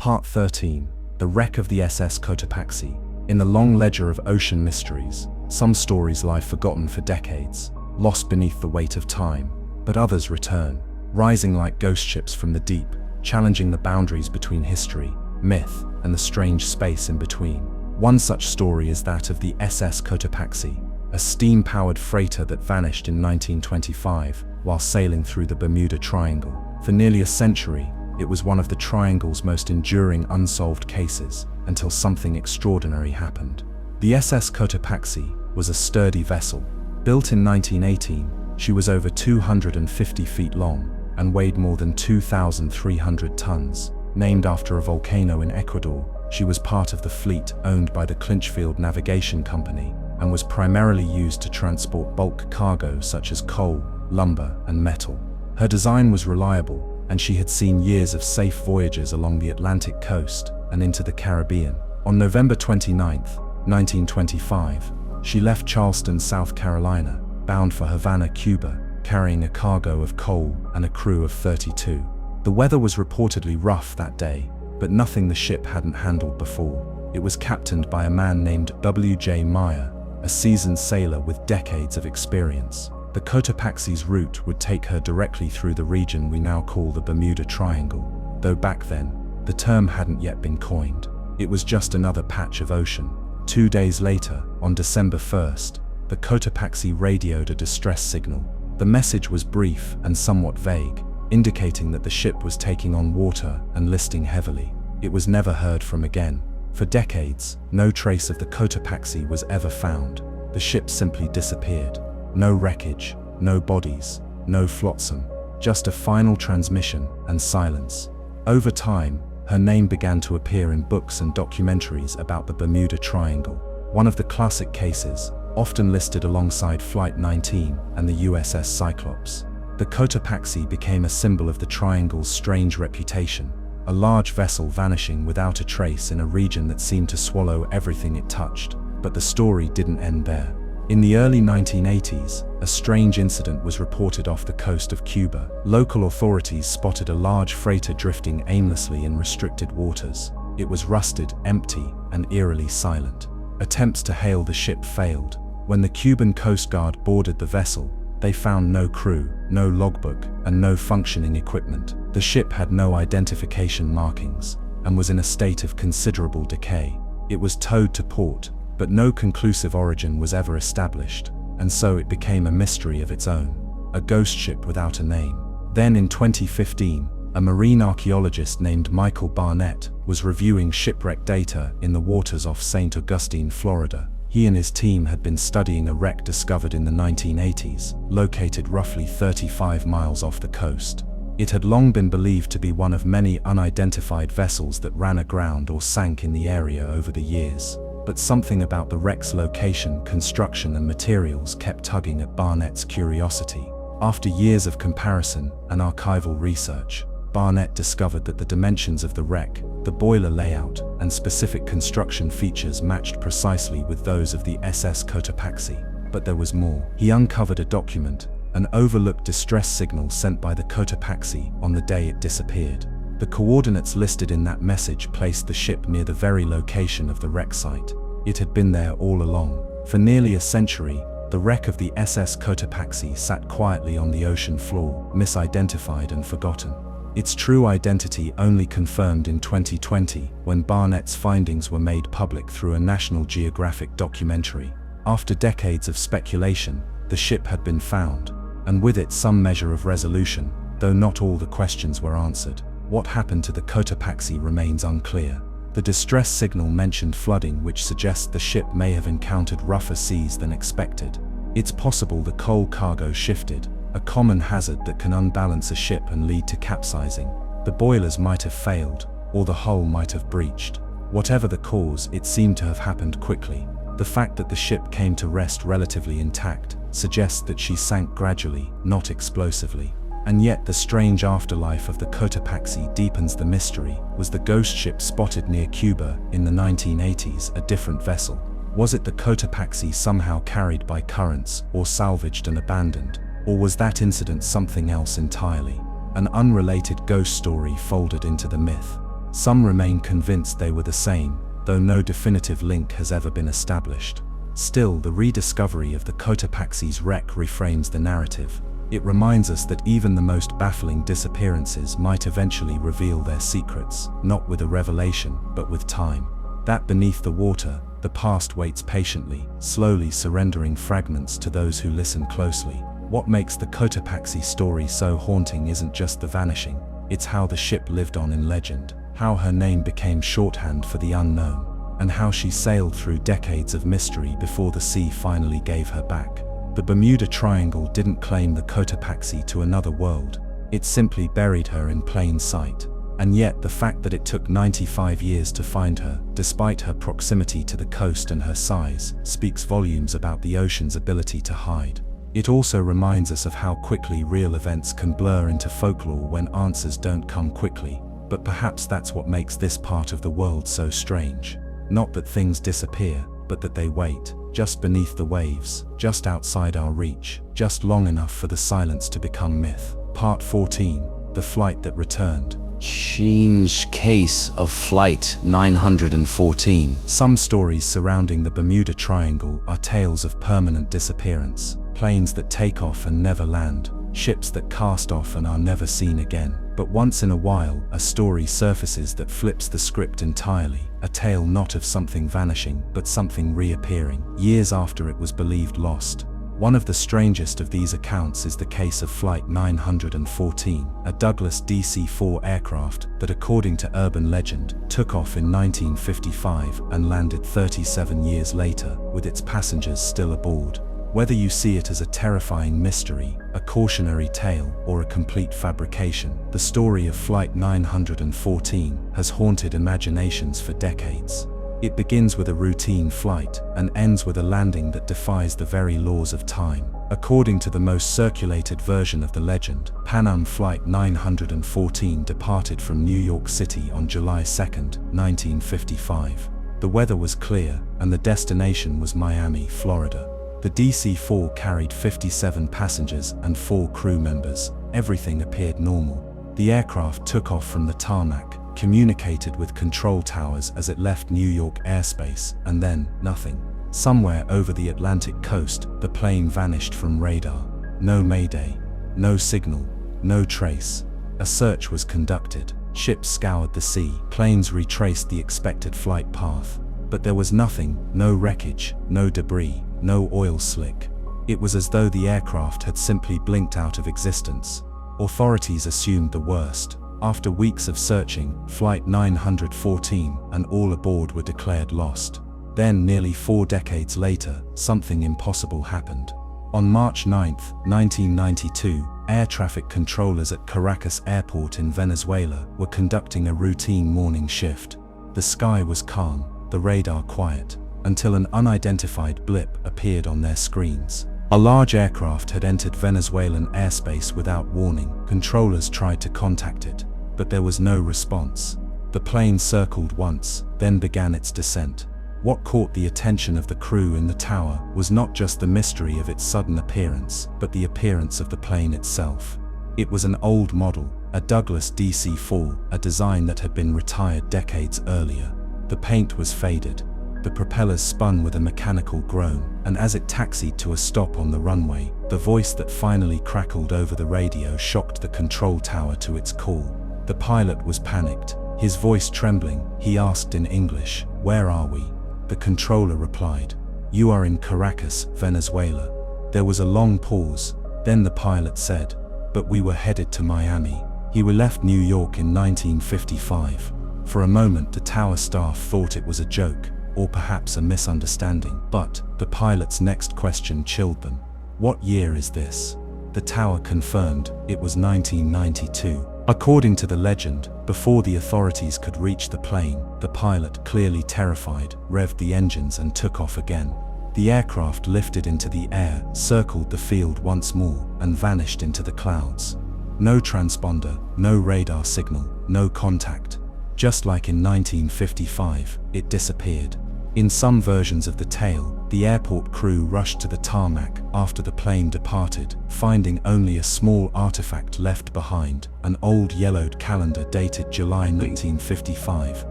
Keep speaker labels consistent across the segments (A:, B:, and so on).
A: Part 13. The Wreck of the SS Cotopaxi. In the long ledger of ocean mysteries, some stories lie forgotten for decades, lost beneath the weight of time, but others return, rising like ghost ships from the deep, challenging the boundaries between history, myth, and the strange space in between. One such story is that of the SS Cotopaxi, a steam-powered freighter that vanished in 1925 while sailing through the Bermuda Triangle. For nearly a century, it was one of the Triangle's most enduring unsolved cases, until something extraordinary happened. The SS Cotopaxi was a sturdy vessel. Built in 1918, she was over 250 feet long and weighed more than 2,300 tons. Named after a volcano in Ecuador, she was part of the fleet owned by the Clinchfield Navigation Company and was primarily used to transport bulk cargo such as coal, lumber, and metal. Her design was reliable, and she had seen years of safe voyages along the Atlantic coast and into the Caribbean. On November 29, 1925, she left Charleston, South Carolina, bound for Havana, Cuba, carrying a cargo of coal and a crew of 32. The weather was reportedly rough that day, but nothing the ship hadn't handled before. It was captained by a man named W.J. Meyer, a seasoned sailor with decades of experience. The Cotopaxi's route would take her directly through the region we now call the Bermuda Triangle, though back then, the term hadn't yet been coined. It was just another patch of ocean. 2 days later, on December 1st, the Cotopaxi radioed a distress signal. The message was brief and somewhat vague, indicating that the ship was taking on water and listing heavily. It was never heard from again. For decades, no trace of the Cotopaxi was ever found. The ship simply disappeared. No wreckage, no bodies, no flotsam, just a final transmission and silence. Over time, her name began to appear in books and documentaries about the Bermuda Triangle, one of the classic cases, often listed alongside Flight 19 and the USS Cyclops. The Cotopaxi became a symbol of the Triangle's strange reputation, a large vessel vanishing without a trace in a region that seemed to swallow everything it touched. But the story didn't end there. In the early 1980s, a strange incident was reported off the coast of Cuba. Local authorities spotted a large freighter drifting aimlessly in restricted waters. It was rusted, empty, and eerily silent. Attempts to hail the ship failed. When the Cuban Coast Guard boarded the vessel, they found no crew, no logbook, and no functioning equipment. The ship had no identification markings and was in a state of considerable decay. It was towed to port, but no conclusive origin was ever established, and so it became a mystery of its own, a ghost ship without a name. Then in 2015, a marine archaeologist named Michael Barnett was reviewing shipwreck data in the waters off St. Augustine, Florida. He and his team had been studying a wreck discovered in the 1980s, located roughly 35 miles off the coast. It had long been believed to be one of many unidentified vessels that ran aground or sank in the area over the years. But something about the wreck's location, construction, and materials kept tugging at Barnett's curiosity. After years of comparison and archival research, Barnett discovered that the dimensions of the wreck, the boiler layout, and specific construction features matched precisely with those of the SS Cotopaxi. But there was more. He uncovered a document, an overlooked distress signal sent by the Cotopaxi on the day it disappeared. The coordinates listed in that message placed the ship near the very location of the wreck site. It had been there all along. For nearly a century, the wreck of the SS Cotopaxi sat quietly on the ocean floor, misidentified and forgotten. Its true identity only confirmed in 2020, when Barnett's findings were made public through a National Geographic documentary. After decades of speculation, the ship had been found, and with it some measure of resolution, though not all the questions were answered. What happened to the Cotopaxi remains unclear. The distress signal mentioned flooding, which suggests the ship may have encountered rougher seas than expected. It's possible the coal cargo shifted, a common hazard that can unbalance a ship and lead to capsizing. The boilers might have failed, or the hull might have breached. Whatever the cause, it seemed to have happened quickly. The fact that the ship came to rest relatively intact suggests that she sank gradually, not explosively. And yet the strange afterlife of the Cotopaxi deepens the mystery. Was the ghost ship spotted near Cuba in the 1980s a different vessel? Was it the Cotopaxi somehow carried by currents or salvaged and abandoned? Or was that incident something else entirely? An unrelated ghost story folded into the myth. Some remain convinced they were the same, though no definitive link has ever been established. Still, the rediscovery of the Cotopaxi's wreck reframes the narrative. It reminds us that even the most baffling disappearances might eventually reveal their secrets, not with a revelation, but with time. That beneath the water, the past waits patiently, slowly surrendering fragments to those who listen closely. What makes the Cotopaxi story so haunting isn't just the vanishing, it's how the ship lived on in legend, how her name became shorthand for the unknown, and how she sailed through decades of mystery before the sea finally gave her back. The Bermuda Triangle didn't claim the Cotopaxi to another world, it simply buried her in plain sight. And yet the fact that it took 95 years to find her, despite her proximity to the coast and her size, speaks volumes about the ocean's ability to hide. It also reminds us of how quickly real events can blur into folklore when answers don't come quickly. But perhaps that's what makes this part of the world so strange. Not that things disappear, but that they wait, just beneath the waves, just outside our reach, just long enough for the silence to become myth. Part 14, The Flight That Returned.
B: Strange case of Flight 914.
A: Some stories surrounding the Bermuda Triangle are tales of permanent disappearance, planes that take off and never land, ships that cast off and are never seen again. But once in a while, a story surfaces that flips the script entirely, a tale not of something vanishing, but something reappearing, years after it was believed lost. One of the strangest of these accounts is the case of Flight 914, a Douglas DC-4 aircraft that, according to urban legend, took off in 1955 and landed 37 years later, with its passengers still aboard. Whether you see it as a terrifying mystery, a cautionary tale, or a complete fabrication, the story of Flight 914 has haunted imaginations for decades. It begins with a routine flight and ends with a landing that defies the very laws of time. According to the most circulated version of the legend, Pan Am Flight 914 departed from New York City on July 2, 1955. The weather was clear, and the destination was Miami, Florida. The DC-4 carried 57 passengers and 4 crew members. Everything appeared normal. The aircraft took off from the tarmac, communicated with control towers as it left New York airspace, and then, nothing. Somewhere over the Atlantic coast, the plane vanished from radar. No mayday, no signal, no trace. A search was conducted. Ships scoured the sea, planes retraced the expected flight path. But there was nothing, no wreckage, no debris, no oil slick. It was as though the aircraft had simply blinked out of existence. Authorities assumed the worst. After weeks of searching, Flight 914 and all aboard were declared lost. Then, nearly 4 decades later, something impossible happened. On March 9, 1992, air traffic controllers at Caracas Airport in Venezuela were conducting a routine morning shift. The sky was calm, the radar quiet, until an unidentified blip appeared on their screens. A large aircraft had entered Venezuelan airspace without warning. Controllers tried to contact it, but there was no response. The plane circled once, then began its descent. What caught the attention of the crew in the tower was not just the mystery of its sudden appearance, but the appearance of the plane itself. It was an old model, a Douglas DC-4, a design that had been retired decades earlier. The paint was faded. The propellers spun with a mechanical groan, and as it taxied to a stop on the runway, the voice that finally crackled over the radio shocked the control tower to its core. The pilot was panicked, his voice trembling. He asked in English, "Where are we?" The controller replied, "You are in Caracas, Venezuela." There was a long pause, then the pilot said, "But we were headed to Miami." We left New York in 1955. For a moment the tower staff thought it was a joke, or perhaps a misunderstanding. But the pilot's next question chilled them. "What year is this?" The tower confirmed it was 1992. According to the legend, before the authorities could reach the plane, the pilot, clearly terrified, revved the engines and took off again. The aircraft lifted into the air, circled the field once more, and vanished into the clouds. No transponder, no radar signal, no contact. Just like in 1955, it disappeared. In some versions of the tale, The airport crew rushed to the tarmac after the plane departed, finding only a small artifact left behind, an old yellowed calendar dated July 1955,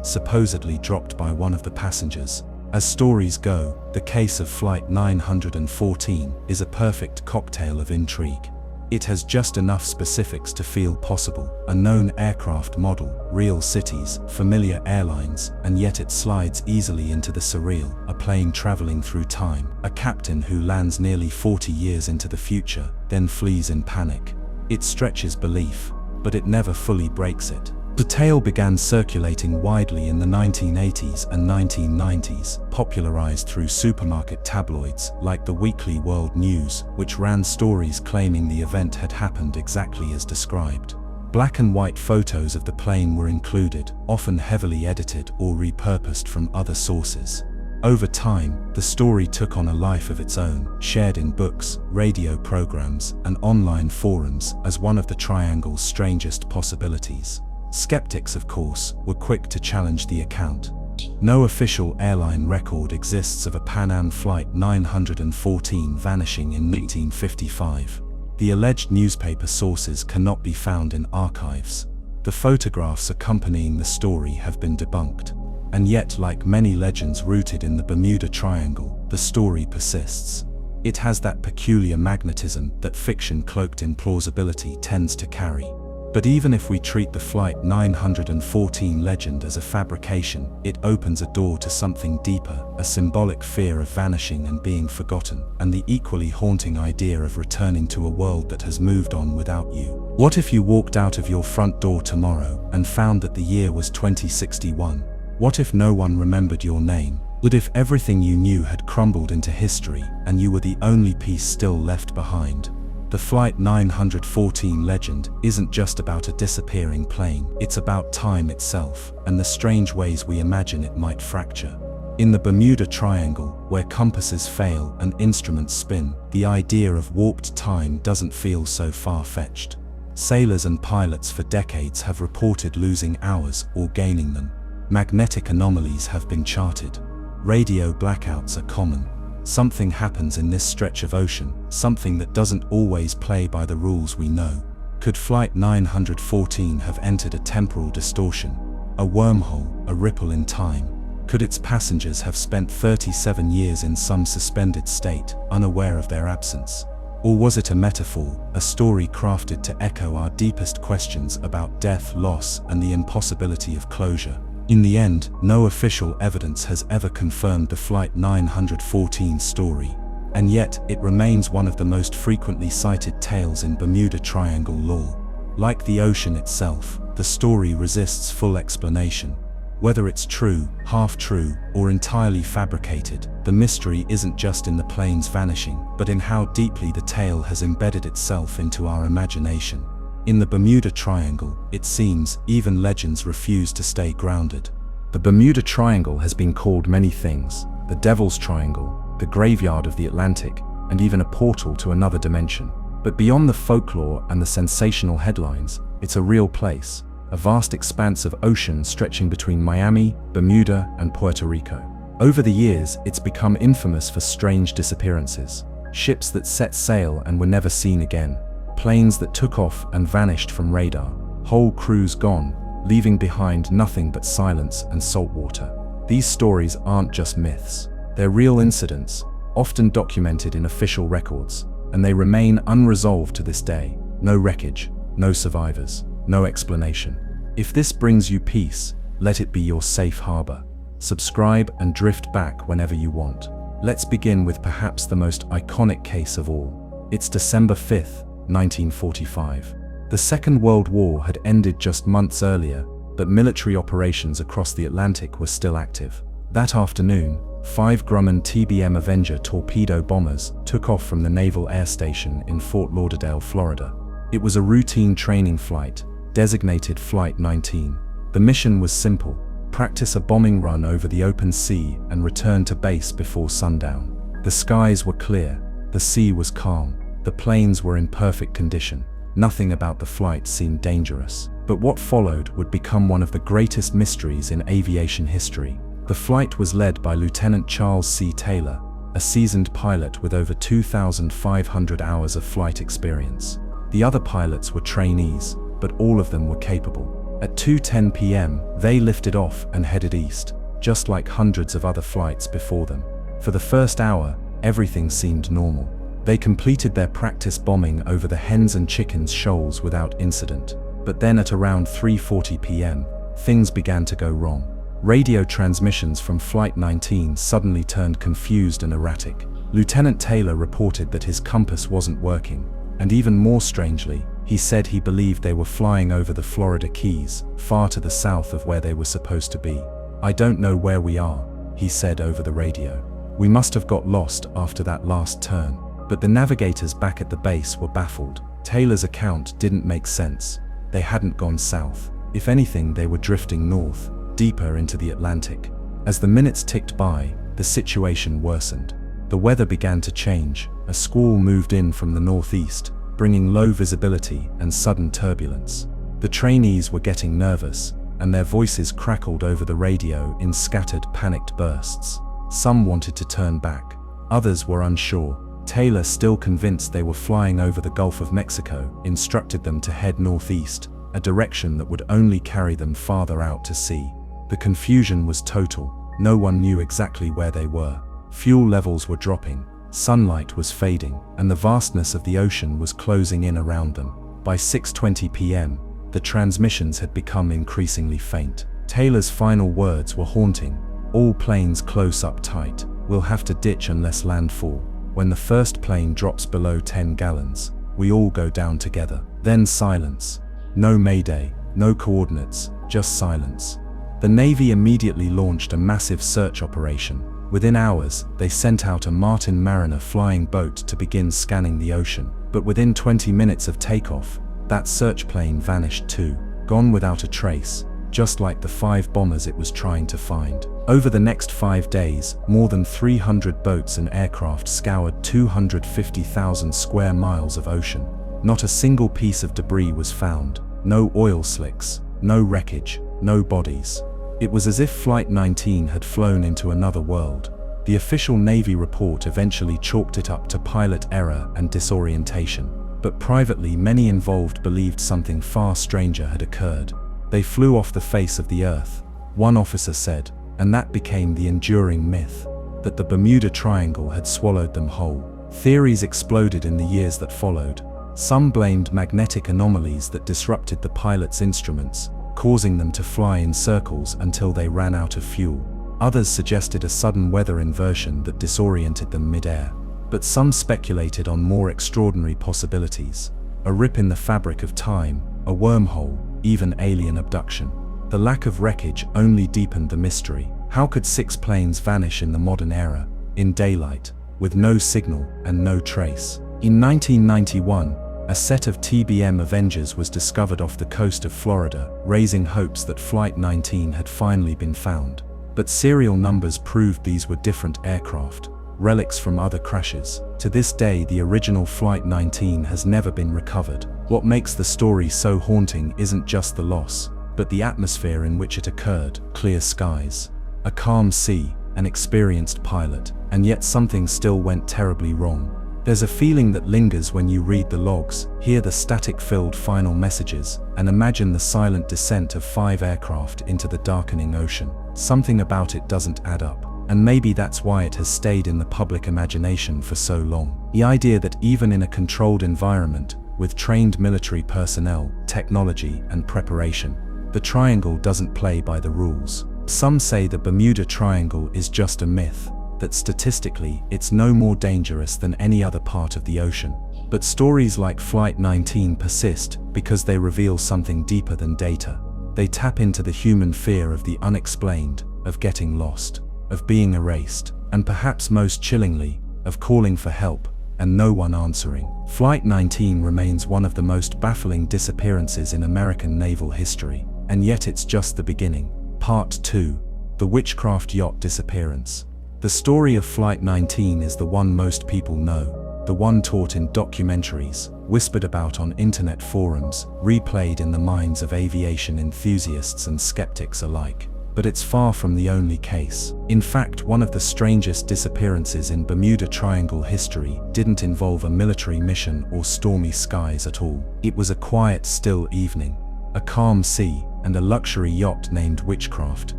A: supposedly dropped by one of the passengers. As stories go, the case of Flight 914 is a perfect cocktail of intrigue. It has just enough specifics to feel possible: a known aircraft model, real cities, familiar airlines, and yet it slides easily into the surreal: a plane traveling through time, a captain who lands nearly 40 years into the future, then flees in panic. It stretches belief, but it never fully breaks it. The tale began circulating widely in the 1980s and 1990s, popularized through supermarket tabloids like the Weekly World News, which ran stories claiming the event had happened exactly as described. Black and white photos of the plane were included, often heavily edited or repurposed from other sources. Over time, the story took on a life of its own, shared in books, radio programs, and online forums as one of the Triangle's strangest possibilities. Skeptics, of course, were quick to challenge the account. No official airline record exists of a Pan Am Flight 914 vanishing in 1955. The alleged newspaper sources cannot be found in archives. The photographs accompanying the story have been debunked. And yet, like many legends rooted in the Bermuda Triangle, the story persists. It has that peculiar magnetism that fiction cloaked in plausibility tends to carry. But even if we treat the Flight 914 legend as a fabrication, it opens a door to something deeper: a symbolic fear of vanishing and being forgotten, and the equally haunting idea of returning to a world that has moved on without you. What if you walked out of your front door tomorrow and found that the year was 2061? What if no one remembered your name? What if everything you knew had crumbled into history and you were the only piece still left behind? The Flight 914 legend isn't just about a disappearing plane, it's about time itself, and the strange ways we imagine it might fracture. In the Bermuda Triangle, where compasses fail and instruments spin, the idea of warped time doesn't feel so far-fetched. Sailors and pilots for decades have reported losing hours or gaining them. Magnetic anomalies have been charted. Radio blackouts are common. Something happens in this stretch of ocean, something that doesn't always play by the rules we know. Could Flight 914 have entered a temporal distortion, a wormhole, a ripple in time? Could its passengers have spent 37 years in some suspended state, unaware of their absence? Or was it a metaphor, a story crafted to echo our deepest questions about death, loss, and the impossibility of closure? In the end, no official evidence has ever confirmed the Flight 914 story, and yet it remains one of the most frequently cited tales in Bermuda Triangle lore. Like the ocean itself, the story resists full explanation. Whether it's true, half-true, or entirely fabricated, the mystery isn't just in the plane's vanishing, but in how deeply the tale has embedded itself into our imagination. In the Bermuda Triangle, it seems, even legends refuse to stay grounded.
C: The Bermuda Triangle has been called many things: the Devil's Triangle, the graveyard of the Atlantic, and even a portal to another dimension. But beyond the folklore and the sensational headlines, it's a real place, a vast expanse of ocean stretching between Miami, Bermuda, and Puerto Rico. Over the years, it's become infamous for strange disappearances: ships that set sail and were never seen again, planes that took off and vanished from radar, whole crews gone, leaving behind nothing but silence and salt water. These stories aren't just myths. They're real incidents, often documented in official records, and they remain unresolved to this day. No wreckage, no survivors, no explanation. If this brings you peace, let it be your safe harbor. Subscribe and drift back whenever you want. Let's begin with perhaps the most iconic case of all. It's December 5th, 1945. The Second World War had ended just months earlier, but military operations across the Atlantic were still active. That afternoon, 5 Grumman TBM Avenger torpedo bombers took off from the Naval Air Station in Fort Lauderdale, Florida. It was a routine training flight, designated Flight 19. The mission was simple: practice a bombing run over the open sea and return to base before sundown. The skies were clear, the sea was calm, the planes were in perfect condition. Nothing about the flight seemed dangerous. But what followed would become one of the greatest mysteries in aviation history. The flight was led by Lieutenant Charles C. Taylor, a seasoned pilot with over 2,500 hours of flight experience. The other pilots were trainees, but all of them were capable. At 2:10 p.m., they lifted off and headed east, just like hundreds of other flights before them. For the first hour, everything seemed normal. They completed their practice bombing over the hens and chickens shoals without incident. But then at around 3:40 p.m., things began to go wrong. Radio transmissions from Flight 19 suddenly turned confused and erratic. Lieutenant Taylor reported that his compass wasn't working, and even more strangely, he said he believed they were flying over the Florida Keys, far to the south of where they were supposed to be. "I don't know where we are," he said over the radio. "We must have got lost after that last turn." But the navigators back at the base were baffled. Taylor's account didn't make sense. They hadn't gone south. If anything, they were drifting north, deeper into the Atlantic. As the minutes ticked by, the situation worsened. The weather began to change. A squall moved in from the northeast, bringing low visibility and sudden turbulence. The trainees were getting nervous, and their voices crackled over the radio in scattered, panicked bursts. Some wanted to turn back. Others were unsure. Taylor, still convinced they were flying over the Gulf of Mexico, instructed them to head northeast, a direction that would only carry them farther out to sea. The confusion was total. No one knew exactly where they were. Fuel levels were dropping, sunlight was fading, and the vastness of the ocean was closing in around them. By 6:20 p.m., the transmissions had become increasingly faint. Taylor's final words were haunting. "All planes close up tight. We'll have to ditch unless landfall. When the first plane drops below 10 gallons, we all go down together." Then silence. No mayday, no coordinates, just silence. The Navy immediately launched a massive search operation. Within hours, they sent out a Martin Mariner flying boat to begin scanning the ocean. But within 20 minutes of takeoff, that search plane vanished too, gone without a trace, just like the 5 bombers it was trying to find. Over the next 5 days, more than 300 boats and aircraft scoured 250,000 square miles of ocean. Not a single piece of debris was found. No oil slicks, no wreckage, no bodies. It was as if Flight 19 had flown into another world. The official Navy report eventually chalked it up to pilot error and disorientation. But privately, many involved believed something far stranger had occurred. "They flew off the face of the earth," one officer said, and that became the enduring myth, that the Bermuda Triangle had swallowed them whole. Theories exploded in the years that followed. Some blamed magnetic anomalies that disrupted the pilots' instruments, causing them to fly in circles until they ran out of fuel. Others suggested a sudden weather inversion that disoriented them mid-air. But some speculated on more extraordinary possibilities: a rip in the fabric of time, a wormhole, even alien abduction. The lack of wreckage only deepened the mystery. How could 6 planes vanish in the modern era, in daylight, with no signal and no trace? In 1991, a set of TBM Avengers was discovered off the coast of Florida, raising hopes that Flight 19 had finally been found. But serial numbers proved these were different aircraft, relics from other crashes. To this day, the original Flight 19 has never been recovered. What makes the story so haunting isn't just the loss, but the atmosphere in which it occurred: clear skies, a calm sea, an experienced pilot, and yet something still went terribly wrong. There's a feeling that lingers when you read the logs, hear the static-filled final messages, and imagine the silent descent of 5 aircraft into the darkening ocean. Something about it doesn't add up, and maybe that's why it has stayed in the public imagination for so long. The idea that even in a controlled environment, with trained military personnel, technology, and preparation, the Triangle doesn't play by the rules. Some say the Bermuda Triangle is just a myth, that statistically it's no more dangerous than any other part of the ocean. But stories like Flight 19 persist because they reveal something deeper than data. They tap into the human fear of the unexplained, of getting lost, of being erased, and perhaps most chillingly, of calling for help and no one answering. Flight 19 remains one of the most baffling disappearances in American naval history, and yet it's just the beginning. Part 2: The Witchcraft Yacht Disappearance. The story of Flight 19 is the one most people know, the one taught in documentaries, whispered about on internet forums, replayed in the minds of aviation enthusiasts and skeptics alike. but it's far from the only case. In fact, one of the strangest disappearances in Bermuda Triangle history didn't involve a military mission or stormy skies at all. It was a quiet, still evening, a calm sea, and a luxury yacht named Witchcraft,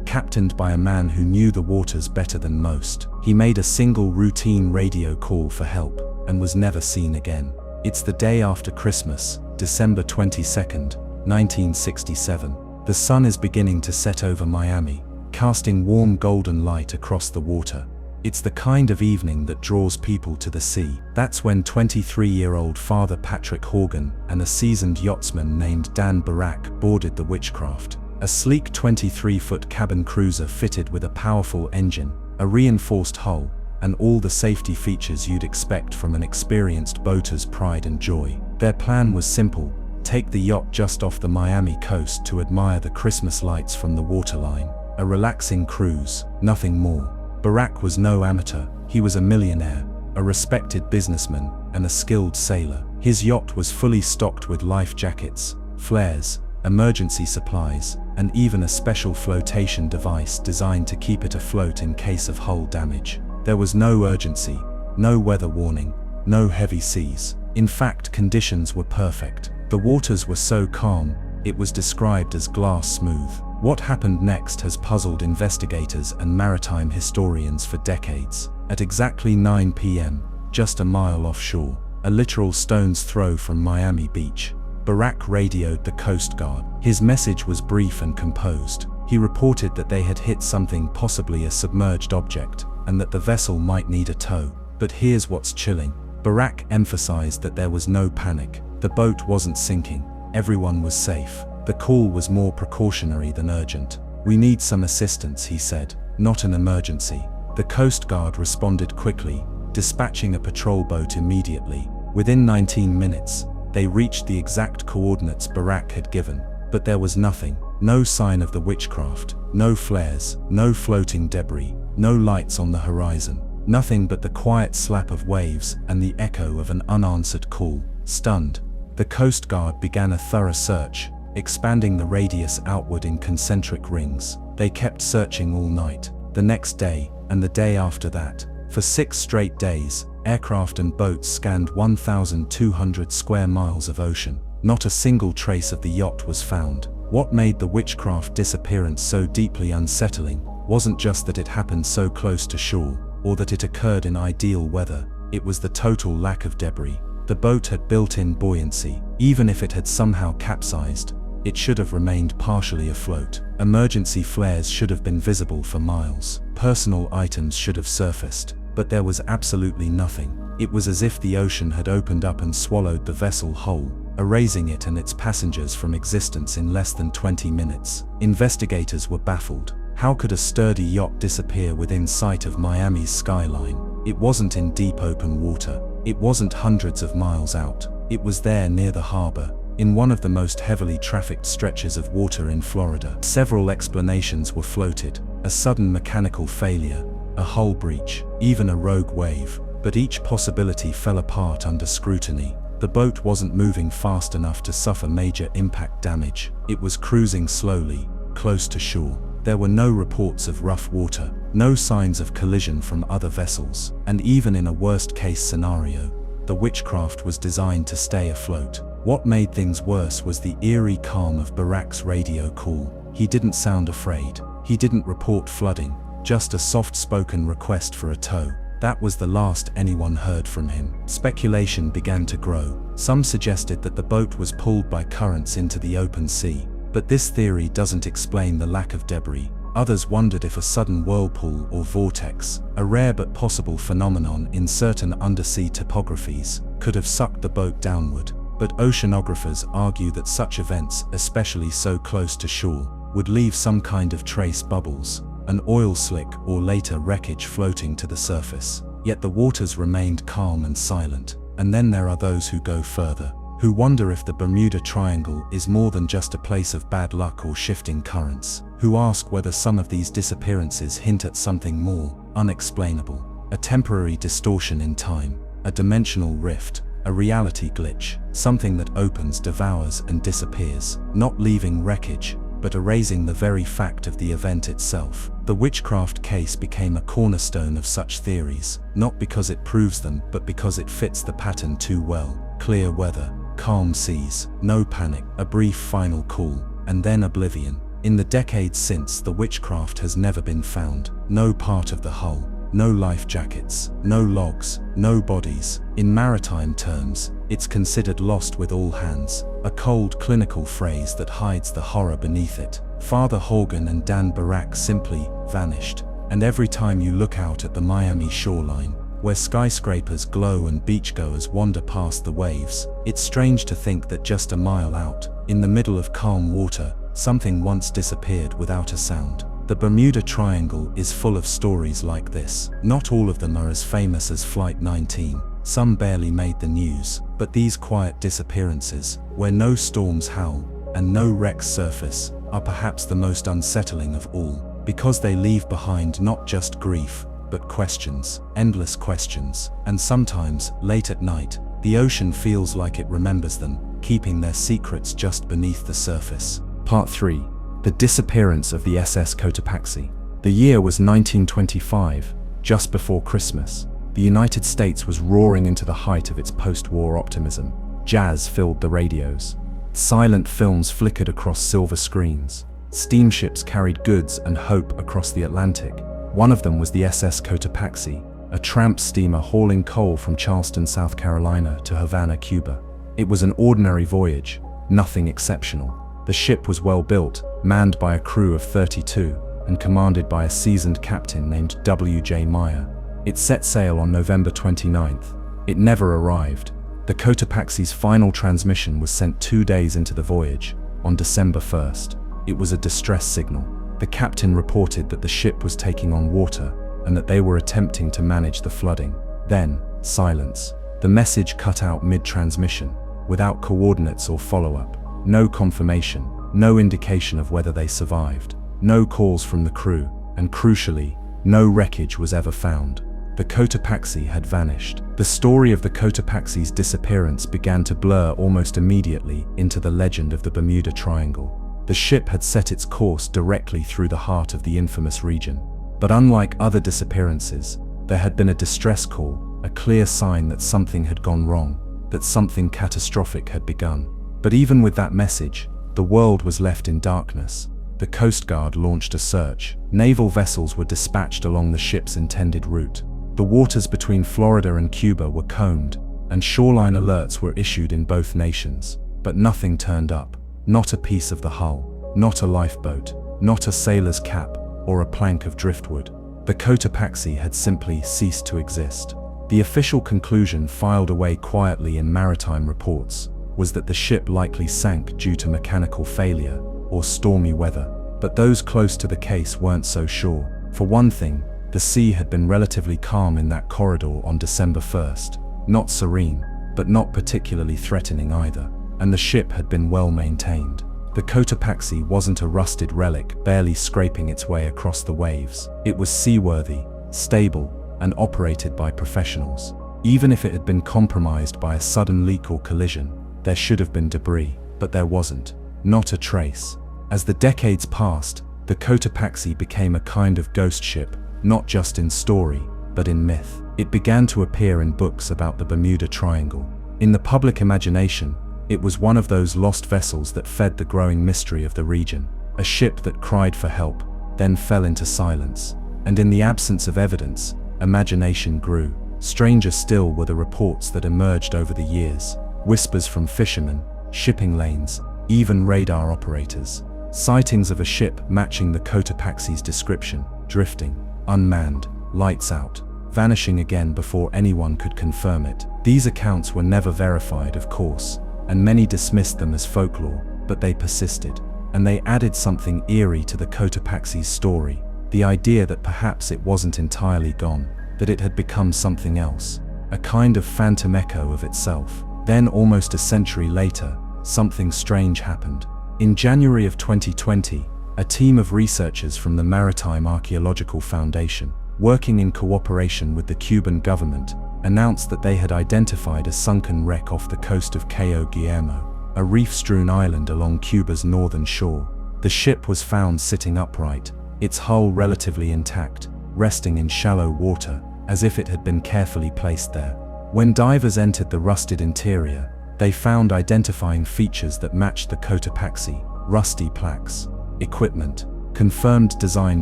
C: captained by a man who knew the waters better than most. He made a single routine radio call for help, and was never seen again. It's the day after Christmas, December 22nd, 1967. The sun is beginning to set over Miami, casting warm golden light across the water. It's the kind of evening that draws people to the sea. That's when 23-year-old Father Patrick Horgan and a seasoned yachtsman named Dan Barak boarded the Witchcraft, a sleek 23-foot cabin cruiser fitted with a powerful engine, a reinforced hull, and all the safety features you'd expect from an experienced boater's pride and joy. Their plan was simple: take the yacht just off the Miami coast to admire the Christmas lights from the waterline. A relaxing cruise, nothing more. Barak was no amateur. He was a millionaire, a respected businessman, and a skilled sailor. His yacht was fully stocked with life jackets, flares, emergency supplies, and even a special flotation device designed to keep it afloat in case of hull damage. There was no urgency, no weather warning, no heavy seas. In fact, conditions were perfect. The waters were so calm, it was described as glass smooth. What happened next has puzzled investigators and maritime historians for decades. At exactly 9 p.m., just a mile offshore, a literal stone's throw from Miami Beach, Barak radioed the Coast Guard. His message was brief and composed. He reported that they had hit something, possibly a submerged object, and that the vessel might need a tow. But here's what's chilling. Barak emphasized that there was no panic. The boat wasn't sinking. Everyone was safe. The call was more precautionary than urgent. "We need some assistance," he said, "not an emergency." The Coast Guard responded quickly, dispatching a patrol boat immediately. Within 19 minutes, they reached the exact coordinates Barak had given, but there was nothing. No sign of the Witchcraft, no flares, no floating debris, no lights on the horizon. Nothing but the quiet slap of waves and the echo of an unanswered call. Stunned, the Coast Guard began a thorough search, expanding the radius outward in concentric rings. They kept searching all night, the next day, and the day after that. For 6 straight days, aircraft and boats scanned 1,200 square miles of ocean. Not a single trace of the yacht was found. What made the Witchcraft disappearance so deeply unsettling wasn't just that it happened so close to shore, or that it occurred in ideal weather. It was the total lack of debris. The boat had built-in buoyancy. Even if it had somehow capsized, it should have remained partially afloat. Emergency flares should have been visible for miles. Personal items should have surfaced. But there was absolutely nothing. It was as if the ocean had opened up and swallowed the vessel whole, erasing it and its passengers from existence in less than 20 minutes. Investigators were baffled. How could a sturdy yacht disappear within sight of Miami's skyline? It wasn't in deep open water. It wasn't hundreds of miles out. It was there near the harbor, in one of the most heavily trafficked stretches of water in Florida. Several explanations were floated: a sudden mechanical failure, a hull breach, even a rogue wave. But each possibility fell apart under scrutiny. The boat wasn't moving fast enough to suffer major impact damage. It was cruising slowly, close to shore. There were no reports of rough water, no signs of collision from other vessels, and even in a worst-case scenario, the Witchcraft was designed to stay afloat. What made things worse was the eerie calm of Barak's radio call. He didn't sound afraid. He didn't report flooding, just a soft-spoken request for a tow. That was the last anyone heard from him. Speculation began to grow. Some suggested that the boat was pulled by currents into the open sea. But this theory doesn't explain the lack of debris. Others wondered if a sudden whirlpool or vortex, a rare but possible phenomenon in certain undersea topographies, could have sucked the boat downward. But oceanographers argue that such events, especially so close to shore, would leave some kind of trace bubbles, an oil slick or later wreckage floating to the surface. Yet the waters remained calm and silent. And then there are those who go further, who wonder if the Bermuda Triangle is more than just a place of bad luck or shifting currents, who ask whether some of these disappearances hint at something more unexplainable, a temporary distortion in time, a dimensional rift, a reality glitch, something that opens, devours, and disappears, not leaving wreckage, but erasing the very fact of the event itself. The witchcraft case became a cornerstone of such theories, not because it proves them, but because it fits the pattern too well. Clear weather, calm seas, no panic, a brief final call, and then oblivion. In the decades since, the witchcraft has never been found. No part of the hull, no life jackets, no logs, no bodies. In maritime terms, it's considered lost with all hands, a cold clinical phrase that hides the horror beneath it. Father Horgan and Dan Barak simply vanished, and every time you look out at the Miami shoreline, where skyscrapers glow and beachgoers wander past the waves, it's strange to think that just a mile out, in the middle of calm water, something once disappeared without a sound. The Bermuda Triangle is full of stories like this. Not all of them are as famous as Flight 19. Some barely made the news, but these quiet disappearances, where no storms howl and no wrecks surface, are perhaps the most unsettling of all, because they leave behind not just grief, but questions, endless questions, and sometimes, late at night, the ocean feels like it remembers them, keeping their secrets just beneath the surface.
A: Part 3. The disappearance of the SS Cotopaxi. The year was 1925, just before Christmas. The United States was roaring into the height of its post-war optimism. Jazz filled the radios. Silent films flickered across silver screens. Steamships carried goods and hope across the Atlantic. One of them was the SS Cotopaxi, a tramp steamer hauling coal from Charleston, South Carolina to Havana, Cuba. It was an ordinary voyage, nothing exceptional. The ship was well built, manned by a crew of 32, and commanded by a seasoned captain named W.J. Meyer. It set sail on November 29th. It never arrived. The Cotopaxi's final transmission was sent 2 days into the voyage, on December 1st. It was a distress signal. The captain reported that the ship was taking on water, and that they were attempting to manage the flooding. Then, silence. The message cut out mid-transmission, without coordinates or follow-up. No confirmation, no indication of whether they survived, no calls from the crew, and crucially, no wreckage was ever found. The Cotopaxi had vanished. The story of the Cotopaxi's disappearance began to blur almost immediately into the legend of the Bermuda Triangle. The ship had set its course directly through the heart of the infamous region. But unlike other disappearances, there had been a distress call, a clear sign that something had gone wrong, that something catastrophic had begun. But even with that message, the world was left in darkness. The Coast Guard launched a search. Naval vessels were dispatched along the ship's intended route. The waters between Florida and Cuba were combed, and shoreline alerts were issued in both nations. But nothing turned up. Not a piece of the hull, not a lifeboat, not a sailor's cap, or a plank of driftwood. The Cotopaxi had simply ceased to exist. The official conclusion, filed away quietly in maritime reports, was that the ship likely sank due to mechanical failure or stormy weather. But those close to the case weren't so sure. For one thing, the sea had been relatively calm in that corridor on December 1st. Not serene, but not particularly threatening either. And the ship had been well maintained. The Cotopaxi wasn't a rusted relic barely scraping its way across the waves. It was seaworthy, stable, and operated by professionals. Even if it had been compromised by a sudden leak or collision, there should have been debris, but there wasn't. Not a trace. As the decades passed, the Cotopaxi became a kind of ghost ship, not just in story, but in myth. It began to appear in books about the Bermuda Triangle. In the public imagination, it was one of those lost vessels that fed the growing mystery of the region. A ship that cried for help, then fell into silence. And in the absence of evidence, imagination grew. Stranger still were the reports that emerged over the years. Whispers from fishermen, shipping lanes, even radar operators. Sightings of a ship matching the Cotopaxi's description, drifting, unmanned, lights out, vanishing again before anyone could confirm it. These accounts were never verified, of course, and many dismissed them as folklore, but they persisted, and they added something eerie to the Cotopaxi's story. The idea that perhaps it wasn't entirely gone, that it had become something else, a kind of phantom echo of itself. Then, almost a century later, something strange happened. In January of 2020, a team of researchers from the Maritime Archaeological Foundation, working in cooperation with the Cuban government, announced that they had identified a sunken wreck off the coast of Cayo Guillermo, a reef-strewn island along Cuba's northern shore.
C: The ship was found sitting upright, its hull relatively intact, resting in shallow water, as if it had been carefully placed there. When divers entered the rusted interior, they found identifying features that matched the Cotopaxi: rusty plaques, equipment, confirmed design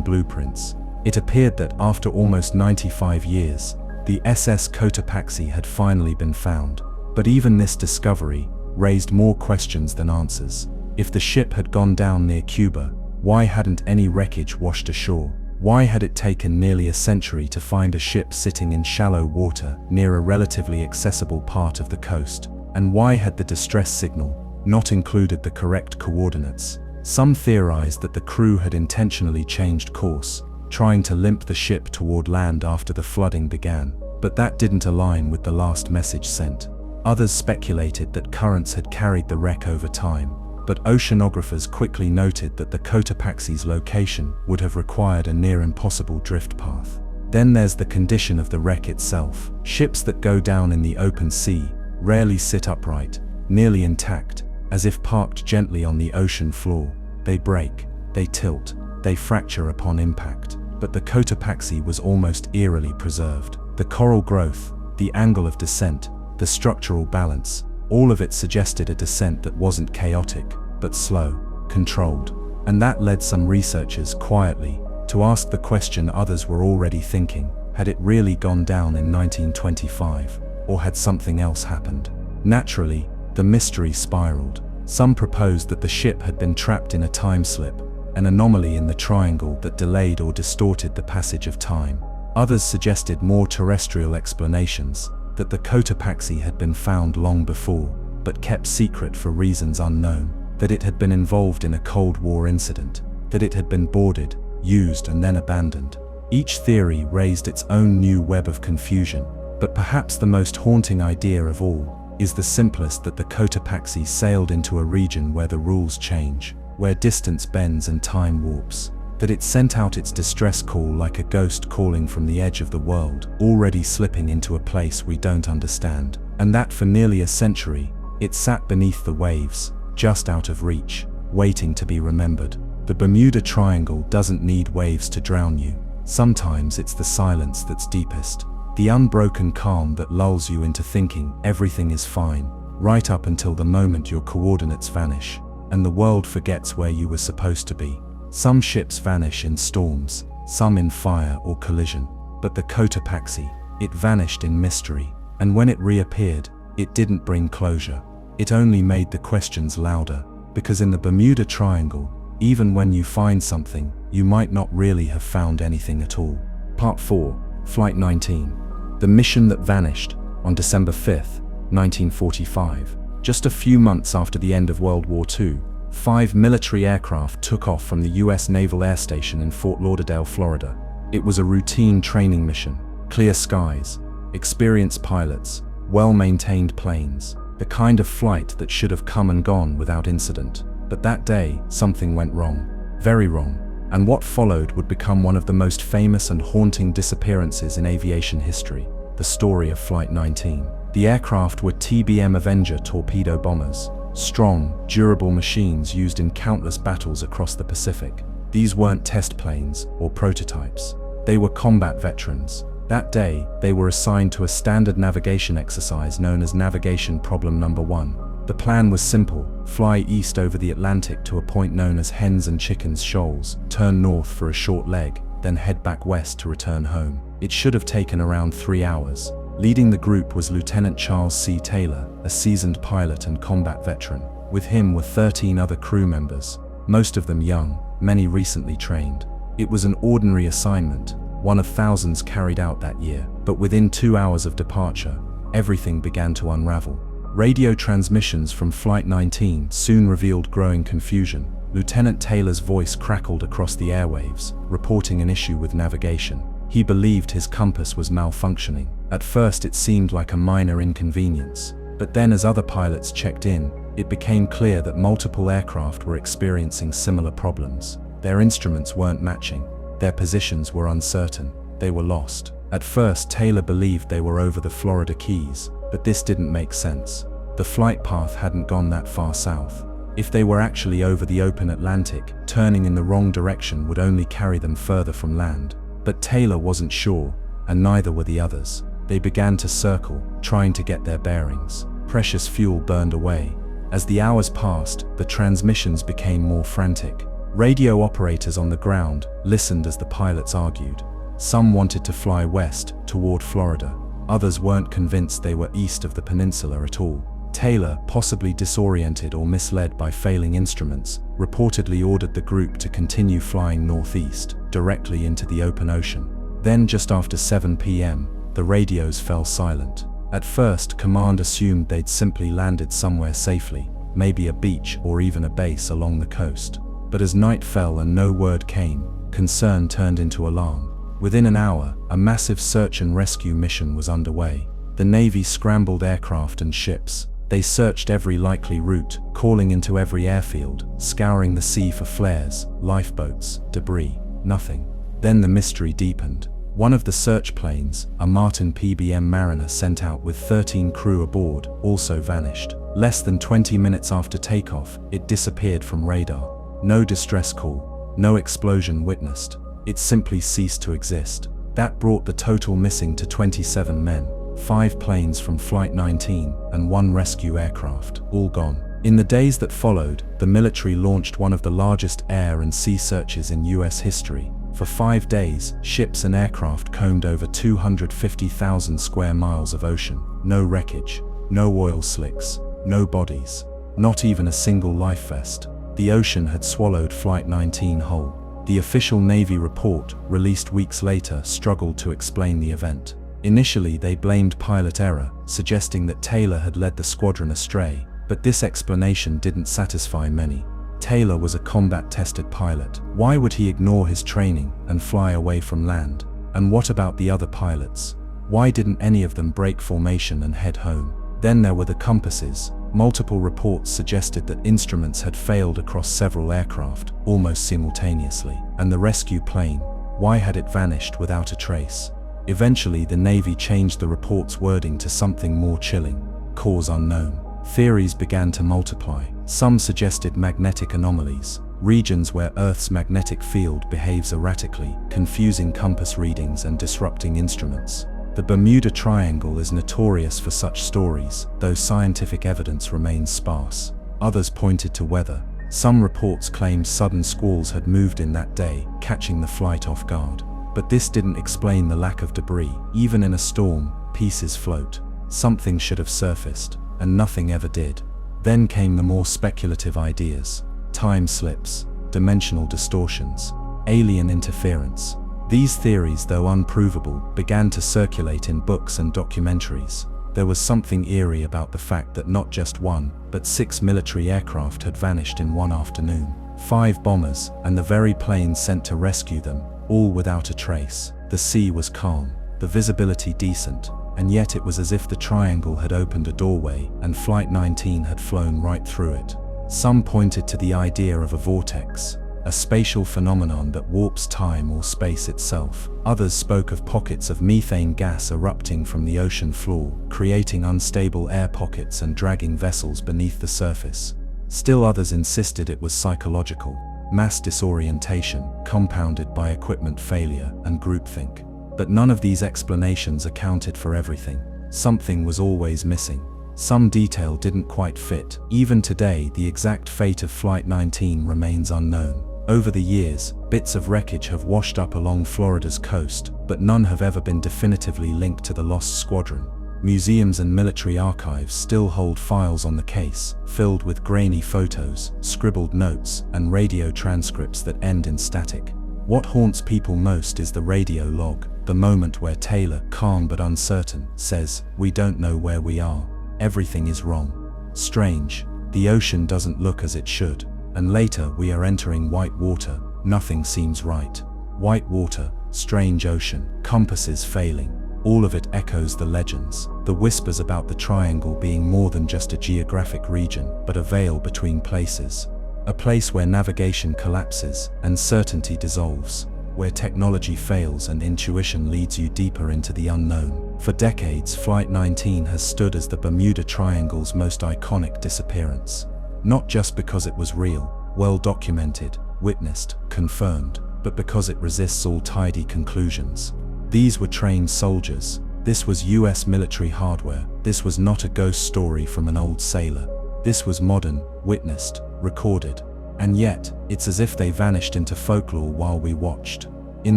C: blueprints. It appeared that after almost 95 years, the SS Cotopaxi had finally been found. But even this discovery raised more questions than answers. If the ship had gone down near Cuba, why hadn't any wreckage washed ashore? Why had it taken nearly a century to find a ship sitting in shallow water near a relatively accessible part of the coast? And why had the distress signal not included the correct coordinates? Some theorized that the crew had intentionally changed course, trying to limp the ship toward land after the flooding began, but that didn't align with the last message sent. Others speculated that currents had carried the wreck over time, but oceanographers quickly noted that the Cotopaxi's location would have required a near-impossible drift path. Then there's the condition of the wreck itself. Ships that go down in the open sea rarely sit upright, nearly intact, as if parked gently on the ocean floor. They break, they tilt, they fracture upon impact. But the Cotopaxi was almost eerily preserved. The coral growth, the angle of descent, the structural balance, all of it suggested a descent that wasn't chaotic, but slow, controlled. And that led some researchers quietly to ask the question others were already thinking: had it really gone down in 1925, or had something else happened? Naturally, the mystery spiraled. Some proposed that the ship had been trapped in a time slip, an anomaly in the triangle that delayed or distorted the passage of time. Others suggested more terrestrial explanations, that the Cotopaxi had been found long before, but kept secret for reasons unknown, that it had been involved in a Cold War incident, that it had been boarded, used and then abandoned. Each theory raised its own new web of confusion, but perhaps the most haunting idea of all is the simplest: that the Cotopaxi sailed into a region where the rules change, where distance bends and time warps, that it sent out its distress call like a ghost calling from the edge of the world, already slipping into a place we don't understand, and that for nearly a century, it sat beneath the waves, just out of reach, waiting to be remembered. The Bermuda Triangle doesn't need waves to drown you. Sometimes it's the silence that's deepest, the unbroken calm that lulls you into thinking everything is fine, right up until the moment your coordinates vanish, and the world forgets where you were supposed to be. Some ships vanish in storms, some in fire or collision, but the Cotopaxi, it vanished in mystery, and when it reappeared, it didn't bring closure. It only made the questions louder, because in the Bermuda Triangle, even when you find something, you might not really have found anything at all. Part 4, Flight 19. The mission that vanished, on December 5, 1945. Just a few months after the end of World War II, 5 military aircraft took off from the US Naval Air Station in Fort Lauderdale, Florida. It was a routine training mission. Clear skies, experienced pilots, well-maintained planes, the kind of flight that should have come and gone without incident. But that day, something went wrong. Very wrong. And what followed would become one of the most famous and haunting disappearances in aviation history: the story of Flight 19. The aircraft were TBM Avenger torpedo bombers, strong, durable machines used in countless battles across the Pacific. These weren't test planes or prototypes. They were combat veterans. That day, they were assigned to a standard navigation exercise known as Navigation Problem Number 1. The plan was simple: fly east over the Atlantic to a point known as Hens and Chickens Shoals, turn north for a short leg, then head back west to return home. It should have taken around 3 hours. Leading the group was Lieutenant Charles C. Taylor, a seasoned pilot and combat veteran. With him were 13 other crew members, most of them young, many recently trained. It was an ordinary assignment, one of thousands carried out that year, but within 2 hours of departure, everything began to unravel. Radio transmissions from Flight 19 soon revealed growing confusion. Lieutenant Taylor's voice crackled across the airwaves, reporting an issue with navigation. He believed his compass was malfunctioning. At first it seemed like a minor inconvenience, but then as other pilots checked in, it became clear that multiple aircraft were experiencing similar problems. Their instruments weren't matching, their positions were uncertain, they were lost. At first Taylor believed they were over the Florida Keys, but this didn't make sense. The flight path hadn't gone that far south. If they were actually over the open Atlantic, turning in the wrong direction would only carry them further from land. But Taylor wasn't sure, and neither were the others. They began to circle, trying to get their bearings. Precious fuel burned away. As the hours passed, the transmissions became more frantic. Radio operators on the ground listened as the pilots argued. Some wanted to fly west, toward Florida. Others weren't convinced they were east of the peninsula at all. Taylor, possibly disoriented or misled by failing instruments, reportedly ordered the group to continue flying northeast, directly into the open ocean. Then, just after 7 p.m., the radios fell silent. At first, command assumed they'd simply landed somewhere safely, maybe a beach or even a base along the coast. But as night fell and no word came, concern turned into alarm. Within an hour, a massive search and rescue mission was underway. The Navy scrambled aircraft and ships. They searched every likely route, calling into every airfield, scouring the sea for flares, lifeboats, debris. Nothing. Then the mystery deepened. One of the search planes, a Martin PBM Mariner sent out with 13 crew aboard, also vanished. Less than 20 minutes after takeoff, it disappeared from radar. No distress call, no explosion witnessed. It simply ceased to exist. That brought the total missing to 27 men, 5 planes from Flight 19, and 1 rescue aircraft, all gone. In the days that followed, the military launched one of the largest air and sea searches in US history. For 5 days, ships and aircraft combed over 250,000 square miles of ocean. No wreckage, no oil slicks, no bodies, not even a single life vest. The ocean had swallowed Flight 19 whole. The official Navy report, released weeks later, struggled to explain the event. Initially, they blamed pilot error, suggesting that Taylor had led the squadron astray, but this explanation didn't satisfy many. Taylor was a combat-tested pilot. Why would he ignore his training and fly away from land? And what about the other pilots? Why didn't any of them break formation and head home? Then there were the compasses. Multiple reports suggested that instruments had failed across several aircraft, almost simultaneously. And the rescue plane, why had it vanished without a trace? Eventually, the Navy changed the report's wording to something more chilling: cause unknown. Theories began to multiply. Some suggested magnetic anomalies, regions where Earth's magnetic field behaves erratically, confusing compass readings and disrupting instruments. The Bermuda Triangle is notorious for such stories, though scientific evidence remains sparse. Others pointed to weather. Some reports claimed sudden squalls had moved in that day, catching the flight off guard. But this didn't explain the lack of debris. Even in a storm, pieces float. Something should have surfaced, and nothing ever did. Then came the more speculative ideas: time slips, dimensional distortions, alien interference. These theories, though unprovable, began to circulate in books and documentaries. There was something eerie about the fact that not just 1, but 6 military aircraft had vanished in one afternoon. 5 bombers, and the very planes sent to rescue them, all without a trace. The sea was calm, the visibility decent, and yet it was as if the triangle had opened a doorway and Flight 19 had flown right through it. Some pointed to the idea of a vortex, a spatial phenomenon that warps time or space itself. Others spoke of pockets of methane gas erupting from the ocean floor, creating unstable air pockets and dragging vessels beneath the surface. Still others insisted it was psychological, mass disorientation, compounded by equipment failure and groupthink. But none of these explanations accounted for everything. Something was always missing. Some detail didn't quite fit. Even today, the exact fate of Flight 19 remains unknown. Over the years, bits of wreckage have washed up along Florida's coast, but none have ever been definitively linked to the lost squadron. Museums and military archives still hold files on the case, filled with grainy photos, scribbled notes, and radio transcripts that end in static. What haunts people most is the radio log, the moment where Taylor, calm but uncertain, says, "We don't know where we are. Everything is wrong. Strange. The ocean doesn't look as it should." And later, "We are entering white water. Nothing seems right. White water, strange ocean, compasses failing." All of it echoes the legends, the whispers about the triangle being more than just a geographic region, but a veil between places. A place where navigation collapses and certainty dissolves, where technology fails and intuition leads you deeper into the unknown. For decades, Flight 19 has stood as the Bermuda Triangle's most iconic disappearance. not just because it was real, well documented, witnessed, confirmed, but because it resists all tidy conclusions. These were trained soldiers. This was US military hardware. This was not a ghost story from an old sailor. This was modern, witnessed, recorded. And yet, it's as if they vanished into folklore while we watched. In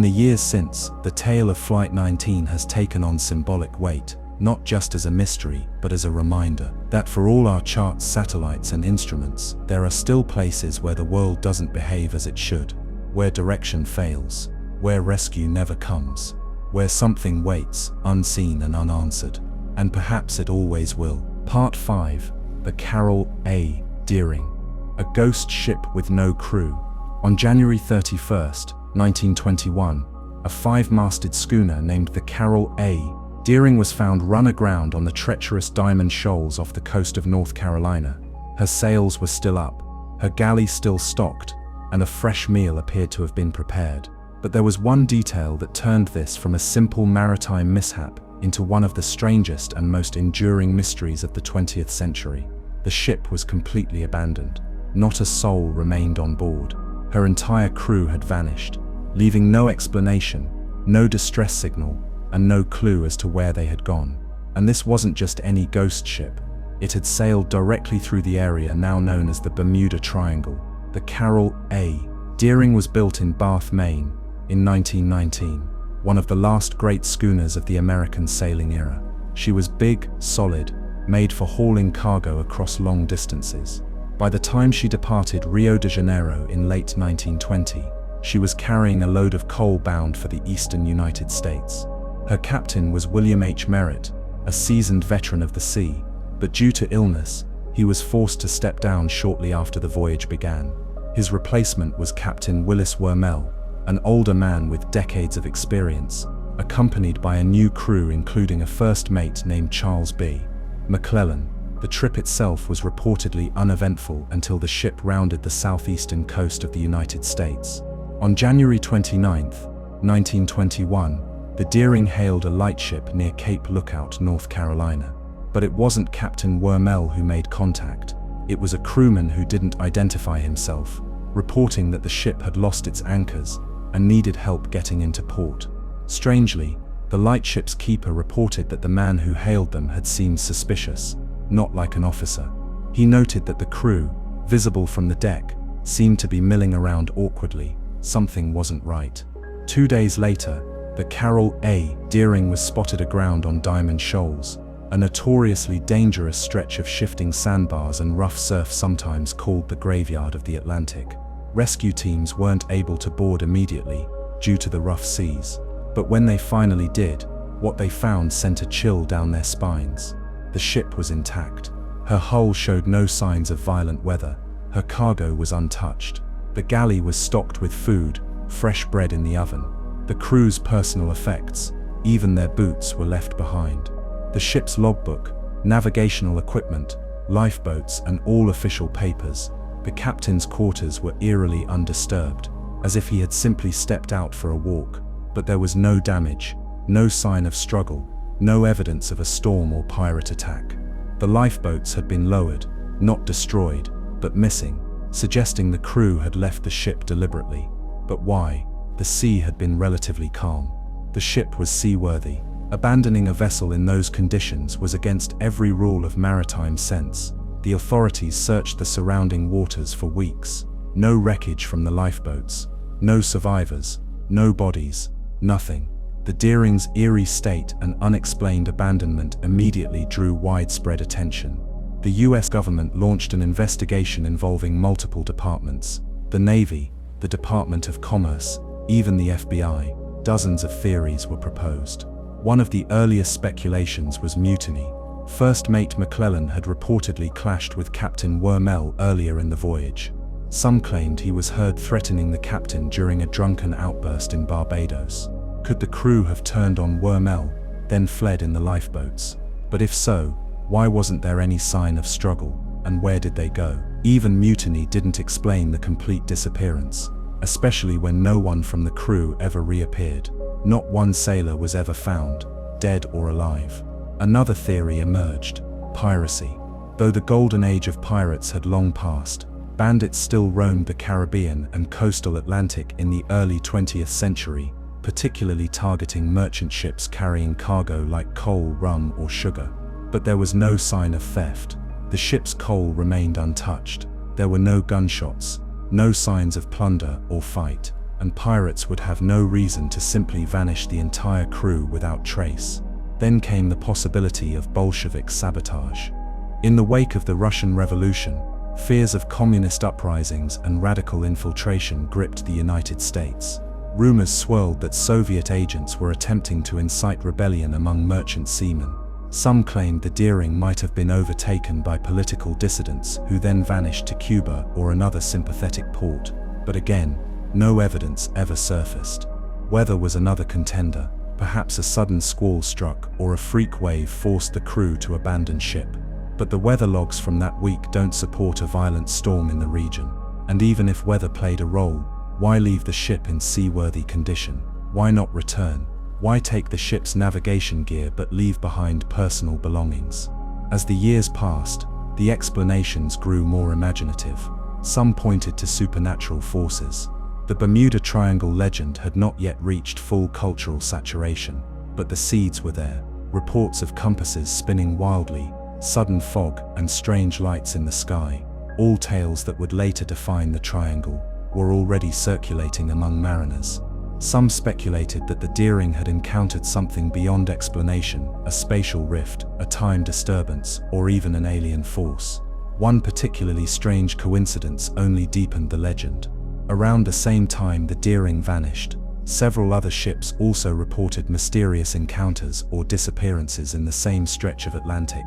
C: the years since, the tale of Flight 19 has taken on symbolic weight, not just as a mystery, but as a reminder that for all our charts, satellites, and instruments, there are still places where the world doesn't behave as it should, where direction fails, where rescue never comes, where something waits, unseen and unanswered. And perhaps it always will. Part 5. The Carroll A. Deering. A ghost ship with no crew. On January 31st, 1921, a 5-masted schooner named the Carroll A. Deering was found run aground on the treacherous Diamond Shoals off the coast of North Carolina. Her sails were still up, her galley still stocked, and a fresh meal appeared to have been prepared. But there was one detail that turned this from a simple maritime mishap into one of the strangest and most enduring mysteries of the 20th century. The ship was completely abandoned. Not a soul remained on board. Her entire crew had vanished, leaving no explanation, no distress signal, and no clue as to where they had gone. And this wasn't just any ghost ship. It had sailed directly through the area now known as the Bermuda Triangle. The Carroll A. Deering was built in Bath, Maine, in 1919, one of the last great schooners of the American sailing era. She was big, solid, made for hauling cargo across long distances. By the time she departed Rio de Janeiro in late 1920, she was carrying a load of coal bound for the eastern United States. Her captain was William H. Merritt, a seasoned veteran of the sea, but due to illness, he was forced to step down shortly after the voyage began. His replacement was Captain Willis Wormel, an older man with decades of experience, accompanied by a new crew including a first mate named Charles B. McClellan. The trip itself was reportedly uneventful until the ship rounded the southeastern coast of the United States. On January 29, 1921, the Deering hailed a lightship near Cape Lookout, North Carolina. But it wasn't Captain Wormel who made contact. It was a crewman who didn't identify himself, reporting that the ship had lost its anchors and needed help getting into port. Strangely, the lightship's keeper reported that the man who hailed them had seemed suspicious, not like an officer. He noted that the crew, visible from the deck, seemed to be milling around awkwardly. Something wasn't right. 2 days later, the Carroll A. Deering was spotted aground on Diamond Shoals, a notoriously dangerous stretch of shifting sandbars and rough surf sometimes called the graveyard of the Atlantic. Rescue teams weren't able to board immediately due to the rough seas, but when they finally did, what they found sent a chill down their spines. The ship was intact. Her hull showed no signs of violent weather. Her cargo was untouched. The galley was stocked with food, fresh bread in the oven. The crew's personal effects, even their boots, were left behind. The ship's logbook, navigational equipment, lifeboats, and all official papers. The captain's quarters were eerily undisturbed, as if he had simply stepped out for a walk. But there was no damage, no sign of struggle, no evidence of a storm or pirate attack. The lifeboats had been lowered, not destroyed, but missing, suggesting the crew had left the ship deliberately. But why? The sea had been relatively calm. The ship was seaworthy. Abandoning a vessel in those conditions was against every rule of maritime sense. The authorities searched the surrounding waters for weeks. No wreckage from the lifeboats. No survivors. No bodies. Nothing. The Deering's eerie state and unexplained abandonment immediately drew widespread attention. The US government launched an investigation involving multiple departments: the Navy, the Department of Commerce, even the FBI. Dozens of theories were proposed. One of the earliest speculations was mutiny. First Mate McClellan had reportedly clashed with Captain Wormel earlier in the voyage. Some claimed he was heard threatening the captain during a drunken outburst in Barbados. Could the crew have turned on Wormel, then fled in the lifeboats? But if so, why wasn't there any sign of struggle, and where did they go? Even mutiny didn't explain the complete disappearance, especially when no one from the crew ever reappeared. Not one sailor was ever found, dead or alive. Another theory emerged: piracy. Though the golden age of pirates had long passed, bandits still roamed the Caribbean and coastal Atlantic in the early 20th century, particularly targeting merchant ships carrying cargo like coal, rum, or sugar. But there was no sign of theft. The ship's coal remained untouched. There were no gunshots, no signs of plunder or fight, and pirates would have no reason to simply vanish the entire crew without trace. Then came the possibility of Bolshevik sabotage. In the wake of the Russian Revolution, fears of communist uprisings and radical infiltration gripped the United States. Rumors swirled that Soviet agents were attempting to incite rebellion among merchant seamen. Some claimed the Deering might have been overtaken by political dissidents who then vanished to Cuba or another sympathetic port. But again, no evidence ever surfaced. Weather was another contender. Perhaps a sudden squall struck or a freak wave forced the crew to abandon ship. But the weather logs from that week don't support a violent storm in the region. And even if weather played a role, why leave the ship in seaworthy condition? Why not return? Why take the ship's navigation gear but leave behind personal belongings? As the years passed, the explanations grew more imaginative. Some pointed to supernatural forces. The Bermuda Triangle legend had not yet reached full cultural saturation, but the seeds were there. Reports of compasses spinning wildly, sudden fog, and strange lights in the sky, all tales that would later define the triangle, were already circulating among mariners. Some speculated that the Deering had encountered something beyond explanation, a spatial rift, a time disturbance, or even an alien force. One particularly strange coincidence only deepened the legend. Around the same time the Deering vanished, several other ships also reported mysterious encounters or disappearances in the same stretch of Atlantic.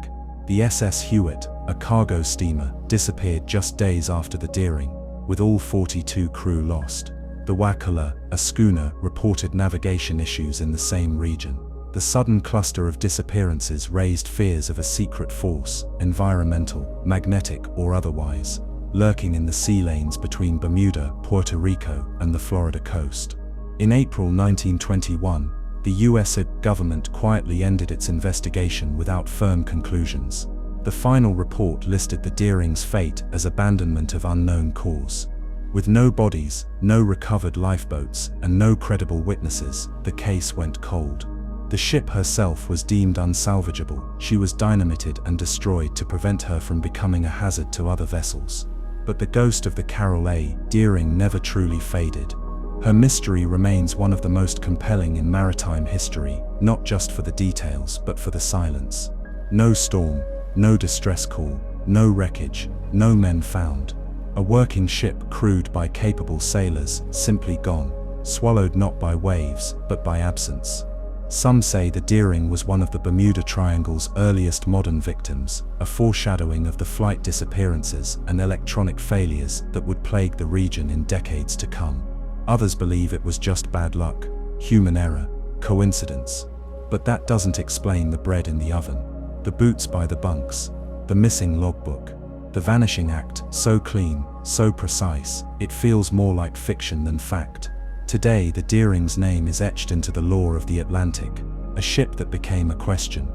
C: The SS Hewitt, a cargo steamer, disappeared just days after the Deering, with all 42 crew lost. The Wakala, a schooner, reported navigation issues in the same region. The sudden cluster of disappearances raised fears of a secret force, environmental, magnetic, or otherwise, lurking in the sea lanes between Bermuda, Puerto Rico, and the Florida coast. In April 1921, the US government quietly ended its investigation without firm conclusions. The final report listed the Deering's fate as abandonment of unknown cause. With no bodies, no recovered lifeboats, and no credible witnesses, the case went cold. The ship herself was deemed unsalvageable. She was dynamited and destroyed to prevent her from becoming a hazard to other vessels. But the ghost of the Carroll A. Deering never truly faded. Her mystery remains one of the most compelling in maritime history, not just for the details but for the silence. No storm, no distress call, no wreckage, no men found. A working ship crewed by capable sailors, simply gone, swallowed not by waves but by absence. Some say the Deering was one of the Bermuda Triangle's earliest modern victims, a foreshadowing of the flight disappearances and electronic failures that would plague the region in decades to come. Others believe it was just bad luck, human error, coincidence. But that doesn't explain the bread in the oven, the boots by the bunks, the missing logbook, the vanishing act, so clean, so precise, it feels more like fiction than fact. Today, the Deering's name is etched into the lore of the Atlantic, a ship that became a question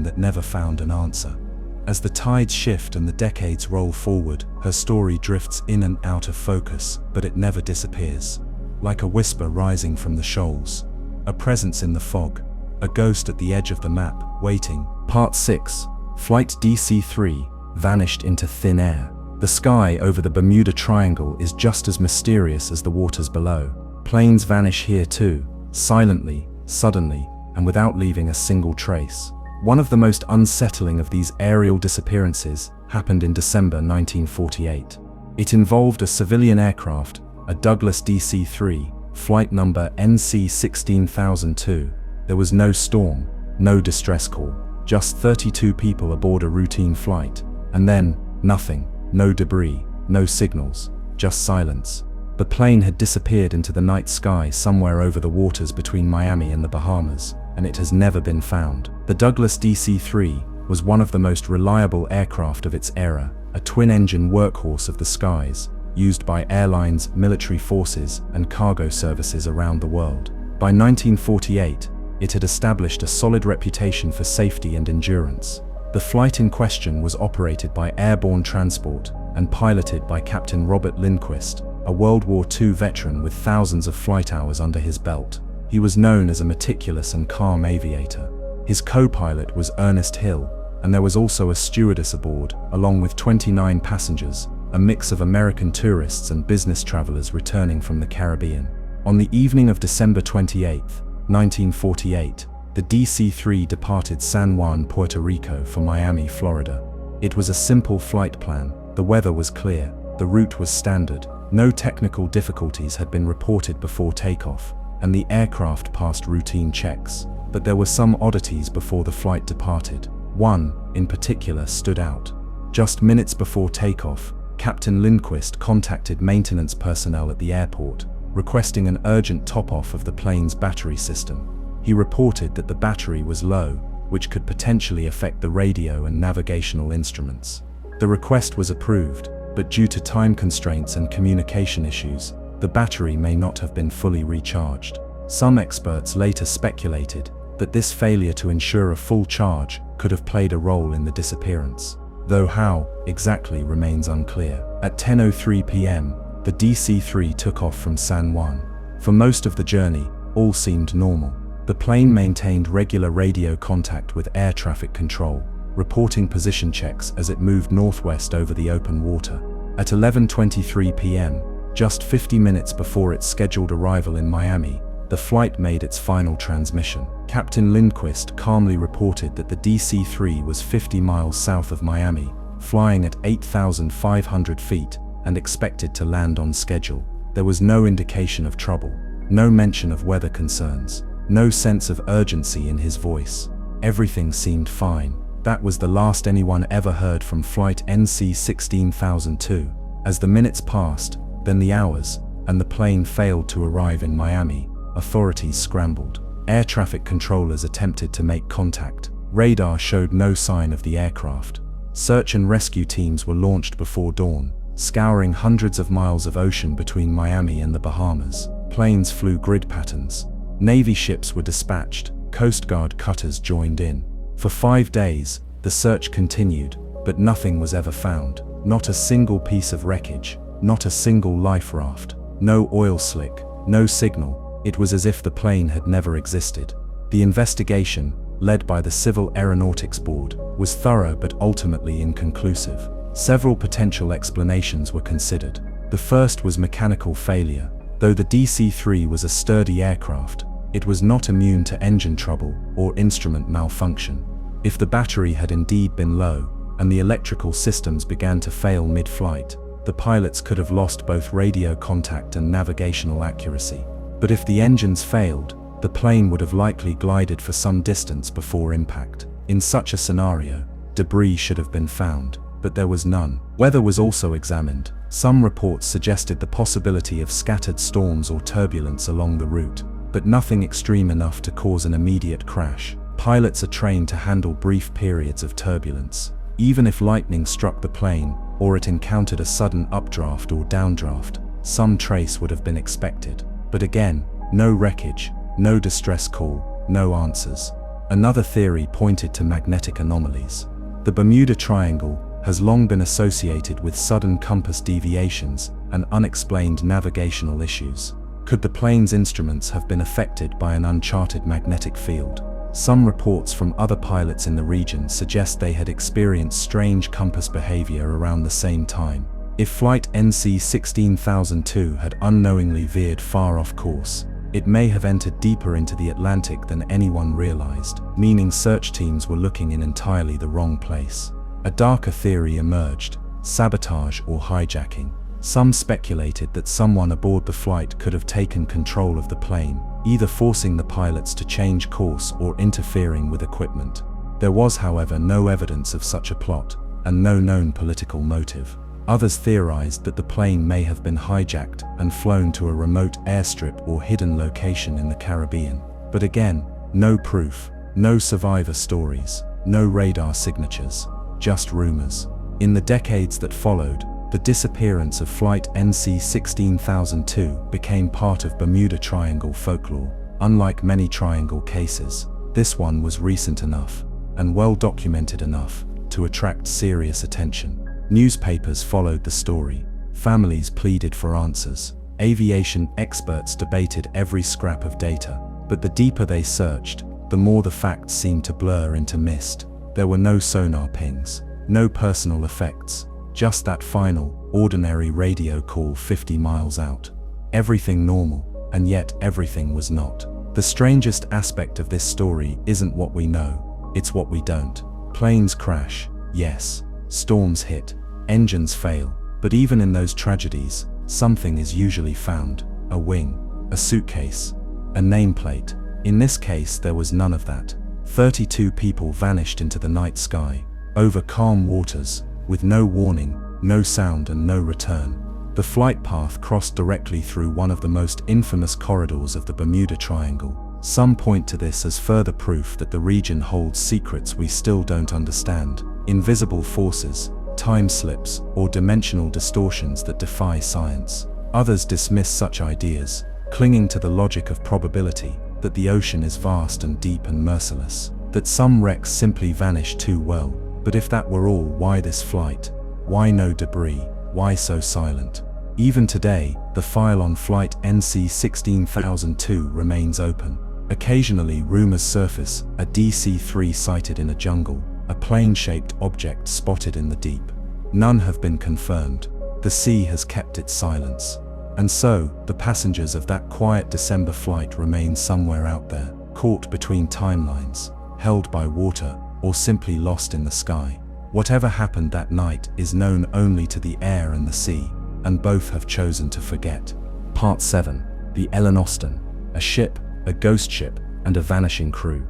C: that never found an answer. As the tides shift and the decades roll forward, her story drifts in and out of focus, but it never disappears. Like a whisper rising from the shoals, a presence in the fog, a ghost at the edge of the map, waiting.
A: Part 6. Flight DC-3 vanished into thin air. The sky over the Bermuda Triangle is just as mysterious as the waters below. Planes vanish here too, silently, suddenly, and without leaving a single trace. One of the most unsettling of these aerial disappearances happened in December 1948. It involved a civilian aircraft, a Douglas DC-3, flight number NC-16002. There was no storm, no distress call, just 32 people aboard a routine flight, and then nothing. No debris, no signals, just silence. The plane had disappeared into the night sky somewhere over the waters between Miami and the Bahamas, and it has never been found. The Douglas DC-3 was one of the most reliable aircraft of its era, a twin-engine workhorse of the skies, used by airlines, military forces, and cargo services around the world. By 1948, it had established a solid reputation for safety and endurance.
C: The flight in question was operated by Airborne Transport and piloted by Captain Robert Lindquist, a World War II veteran with thousands of flight hours under his belt. He was known as a meticulous and calm aviator. His co-pilot was Ernest Hill, and there was also a stewardess aboard, along with 29 passengers, a mix of American tourists and business travelers returning from the Caribbean. On the evening of December 28, 1948, the DC-3 departed San Juan, Puerto Rico for Miami, Florida. It was a simple flight plan. The weather was clear, the route was standard, no technical difficulties had been reported before takeoff, and the aircraft passed routine checks. But there were some oddities before the flight departed. One, in particular, stood out. Just minutes before takeoff, Captain Lindquist contacted maintenance personnel at the airport, requesting an urgent top-off of the plane's battery system. He reported that the battery was low, which could potentially affect the radio and navigational instruments. The request was approved, but due to time constraints and communication issues, the battery may not have been fully recharged. Some experts later speculated that this failure to ensure a full charge could have played a role in the disappearance, though how exactly remains unclear. At 10:03 p.m., the DC-3 took off from San Juan. For most of the journey, all seemed normal. The plane maintained regular radio contact with air traffic control, reporting position checks as it moved northwest over the open water. At 11:23 p.m., just 50 minutes before its scheduled arrival in Miami, the flight made its final transmission. Captain Lindquist calmly reported that the DC-3 was 50 miles south of Miami, flying at 8,500 feet, and expected to land on schedule. There was no indication of trouble, no mention of weather concerns, no sense of urgency in his voice. Everything seemed fine. That was the last anyone ever heard from Flight NC 16002. As the minutes passed, then the hours, and the plane failed to arrive in Miami, authorities scrambled. Air traffic controllers attempted to make contact. Radar showed no sign of the aircraft. Search and rescue teams were launched before dawn, scouring hundreds of miles of ocean between Miami and the Bahamas. Planes flew grid patterns. Navy ships were dispatched. Coast Guard cutters joined in. For 5 days, the search continued, but nothing was ever found. Not a single piece of wreckage, not a single life raft, no oil slick, no signal. It was as if the plane had never existed. The investigation, led by the Civil Aeronautics Board, was thorough but ultimately inconclusive. Several potential explanations were considered. The first was mechanical failure. Though the DC-3 was a sturdy aircraft, it was not immune to engine trouble or instrument malfunction. If the battery had indeed been low, and the electrical systems began to fail mid-flight, the pilots could have lost both radio contact and navigational accuracy. But if the engines failed, the plane would have likely glided for some distance before impact. In such a scenario, debris should have been found, but there was none. Weather was also examined. Some reports suggested the possibility of scattered storms or turbulence along the route, but nothing extreme enough to cause an immediate crash. Pilots are trained to handle brief periods of turbulence. Even if lightning struck the plane, or it encountered a sudden updraft or downdraft, some trace would have been expected. But again, no wreckage, no distress call, no answers. Another theory pointed to magnetic anomalies. The Bermuda Triangle has long been associated with sudden compass deviations and unexplained navigational issues. Could the plane's instruments have been affected by an uncharted magnetic field? Some reports from other pilots in the region suggest they had experienced strange compass behavior around the same time. If Flight NC 16002 had unknowingly veered far off course, it may have entered deeper into the Atlantic than anyone realized, meaning search teams were looking in entirely the wrong place. A darker theory emerged: sabotage or hijacking. Some speculated that someone aboard the flight could have taken control of the plane, either forcing the pilots to change course or interfering with equipment. There was, however, no evidence of such a plot, and no known political motive. Others theorized that the plane may have been hijacked and flown to a remote airstrip or hidden location in the Caribbean. But again, no proof, no survivor stories, no radar signatures, just rumors. In the decades that followed, the disappearance of Flight NC 16002 became part of Bermuda Triangle folklore. Unlike many triangle cases, this one was recent enough. and well documented enough to attract serious attention. Newspapers followed the story. Families pleaded for answers. Aviation experts debated every scrap of data. But the deeper they searched, the more the facts seemed to blur into mist. There were no sonar pings, no personal effects, just that final, ordinary radio call 50 miles out. Everything normal, and yet everything was not. The strangest aspect of this story isn't what we know, it's what we don't. Planes crash, yes. Storms hit, engines fail, but even in those tragedies, something is usually found. A wing, a suitcase, a nameplate. In this case, there was none of that. 32 people vanished into the night sky, over calm waters, with no warning, no sound and no return. The flight path crossed directly through one of the most infamous corridors of the Bermuda Triangle. Some point to this as further proof that the region holds secrets we still don't understand, invisible forces, time slips, or dimensional distortions that defy science. Others dismiss such ideas, clinging to the logic of probability, that the ocean is vast and deep and merciless, that some wrecks simply vanish too well. But if that were all, why this flight? Why no debris? Why so silent? Even today, the file on flight NC 16002 remains open. Occasionally rumors surface, a DC-3 sighted in a jungle, a plane-shaped object spotted in the deep. None have been confirmed. The sea has kept its silence. And so, the passengers of that quiet December flight remain somewhere out there, caught between timelines, held by water, or simply lost in the sky. Whatever happened that night is known only to the air and the sea, and both have chosen to forget. Part 7. The Ellen Austin. A ship, a ghost ship, and a vanishing crew.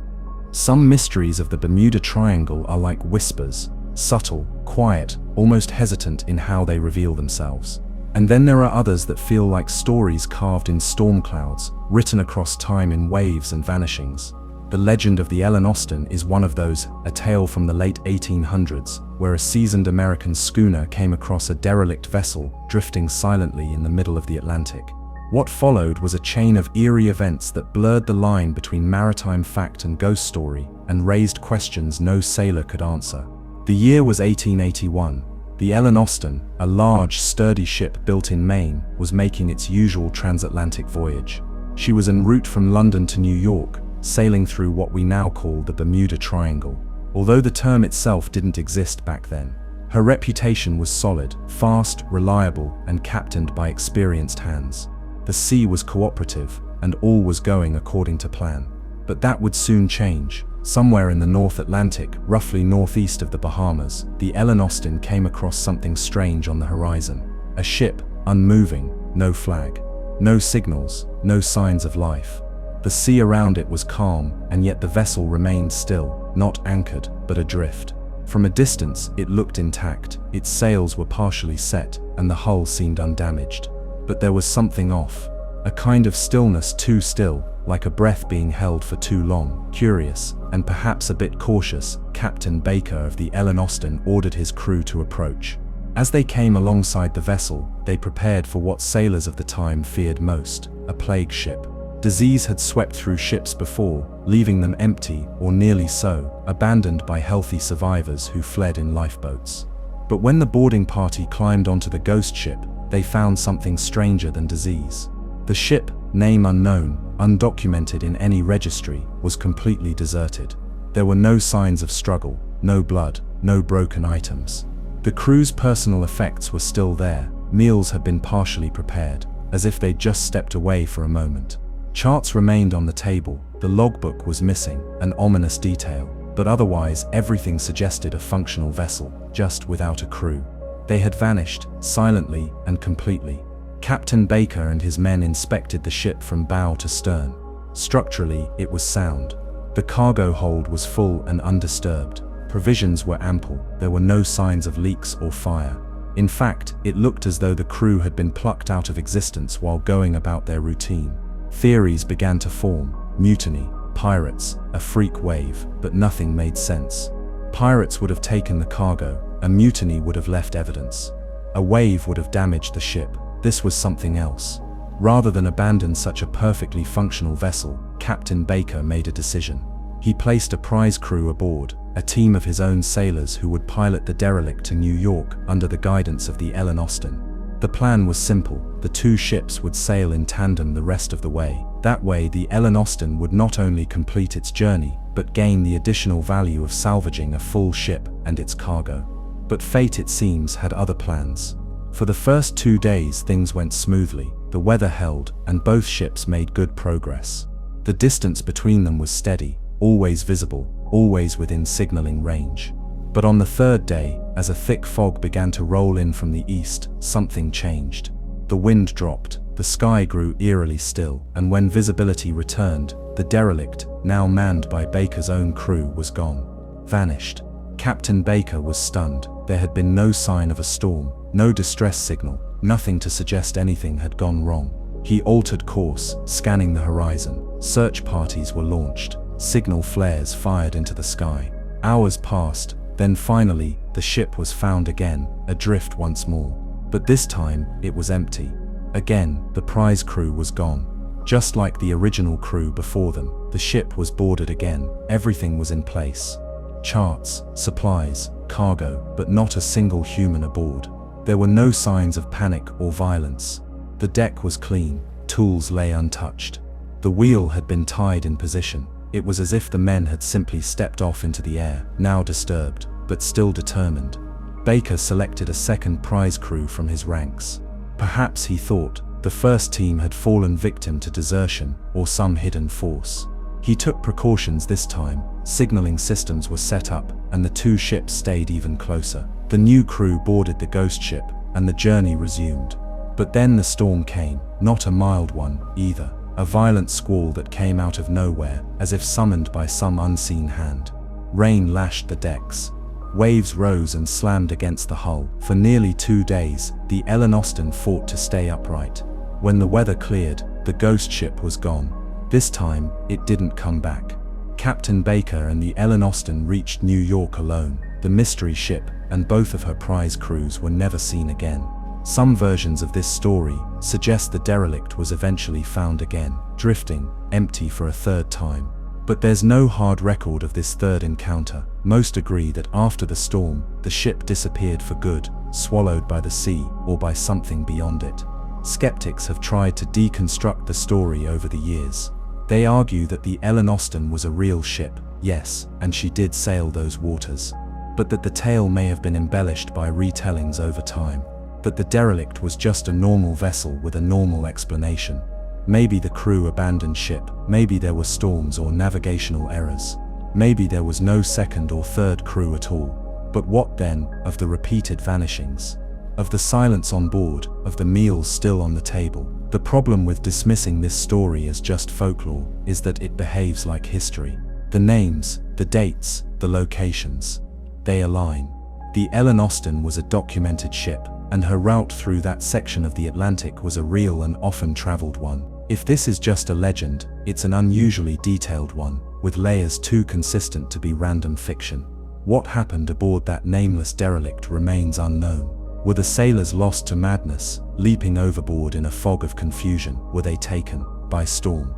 C: Some mysteries of the Bermuda Triangle are like whispers, subtle, quiet, almost hesitant in how they reveal themselves. And then there are others that feel like stories carved in storm clouds, written across time in waves and vanishings. The legend of the Ellen Austin is one of those, a tale from the late 1800s, where a seasoned American schooner came across a derelict vessel, drifting silently in the middle of the Atlantic. What followed was a chain of eerie events that blurred the line between maritime fact and ghost story, and raised questions no sailor could answer. The year was 1881. The Ellen Austin, a large, sturdy ship built in Maine, was making its usual transatlantic voyage. She was en route from London to New York, sailing through what we now call the Bermuda Triangle. Although the term itself didn't exist back then, her reputation was solid, fast, reliable, and captained by experienced hands. The sea was cooperative, and all was going according to plan. But that would soon change. Somewhere in the North Atlantic, roughly northeast of the Bahamas, the Ellen Austin came across something strange on the horizon. A ship, unmoving, no flag, no signals, no signs of life. The sea around it was calm, and yet the vessel remained still, not anchored, but adrift. From a distance, it looked intact. Its sails were partially set, and the hull seemed undamaged. But there was something off. A kind of stillness too still, like a breath being held for too long. Curious, and perhaps a bit cautious, Captain Baker of the Ellen Austin ordered his crew to approach. As they came alongside the vessel, they prepared for what sailors of the time feared most, a plague ship. Disease had swept through ships before, leaving them empty, or nearly so, abandoned by healthy survivors who fled in lifeboats. But when the boarding party climbed onto the ghost ship, they found something stranger than disease. The ship, name unknown, undocumented in any registry, was completely deserted. There were no signs of struggle, no blood, no broken items. The crew's personal effects were still there. Meals had been partially prepared, as if they'd just stepped away for a moment. Charts remained on the table, the logbook was missing, an ominous detail, but otherwise everything suggested a functional vessel, just without a crew. They had vanished, silently and completely. Captain Baker and his men inspected the ship from bow to stern. Structurally, it was sound. The cargo hold was full and undisturbed. Provisions were ample. There were no signs of leaks or fire. In fact, it looked as though the crew had been plucked out of existence while going about their routine. Theories began to form: mutiny, pirates, a freak wave, but nothing made sense. Pirates would have taken the cargo, a mutiny would have left evidence. A wave would have damaged the ship. This was something else. Rather than abandon such a perfectly functional vessel, Captain Baker made a decision. He placed a prize crew aboard, a team of his own sailors who would pilot the derelict to New York under the guidance of the Ellen Austin. The plan was simple: the two ships would sail in tandem the rest of the way. That way, the Ellen Austin would not only complete its journey, but gain the additional value of salvaging a full ship and its cargo. But fate, it seems, had other plans. For the first 2 days, things went smoothly. The weather held, and both ships made good progress. The distance between them was steady, always visible, always within signaling range. But on the third day, as a thick fog began to roll in from the east, something changed. The wind dropped, the sky grew eerily still, and when visibility returned, the derelict, now manned by Baker's own crew, was gone. Vanished. Captain Baker was stunned. There had been no sign of a storm, no distress signal, nothing to suggest anything had gone wrong. He altered course, scanning the horizon. Search parties were launched. Signal flares fired into the sky. Hours passed, then finally, the ship was found again, adrift once more. But this time, it was empty. Again, the prize crew was gone. Just like the original crew before them, the ship was boarded again. Everything was in place. Charts, supplies, cargo, but not a single human aboard. There were no signs of panic or violence. The deck was clean, tools lay untouched. The wheel had been tied in position. It was as if the men had simply stepped off into the air, now disturbed, but still determined. Baker selected a second prize crew from his ranks. Perhaps, he thought, the first team had fallen victim to desertion or some hidden force. He took precautions this time. Signaling systems were set up, and the two ships stayed even closer. The new crew boarded the ghost ship, and the journey resumed. But then the storm came, not a mild one, either. A violent squall that came out of nowhere, as if summoned by some unseen hand. Rain lashed the decks. Waves rose and slammed against the hull. For nearly 2 days, the Ellen Austin fought to stay upright. When the weather cleared, the ghost ship was gone. This time, it didn't come back. Captain Baker and the Ellen Austin reached New York alone. The mystery ship and both of her prize crews were never seen again. Some versions of this story suggest the derelict was eventually found again, drifting, empty for a third time. But there's no hard record of this third encounter. Most agree that after the storm, the ship disappeared for good, swallowed by the sea or by something beyond it. Skeptics have tried to deconstruct the story over the years. They argue that the Ellen Austin was a real ship, yes, and she did sail those waters. But that the tale may have been embellished by retellings over time. That the derelict was just a normal vessel with a normal explanation. Maybe the crew abandoned ship, maybe there were storms or navigational errors. Maybe there was no second or third crew at all. But what then of the repeated vanishings? Of the silence on board, of the meals still on the table? The problem with dismissing this story as just folklore is that it behaves like history. The names, the dates, the locations, they align. The Ellen Austin was a documented ship, and her route through that section of the Atlantic was a real and often traveled one. If this is just a legend, it's an unusually detailed one, with layers too consistent to be random fiction. What happened aboard that nameless derelict remains unknown. Were the sailors lost to madness, leaping overboard in a fog of confusion? Were they taken by storm,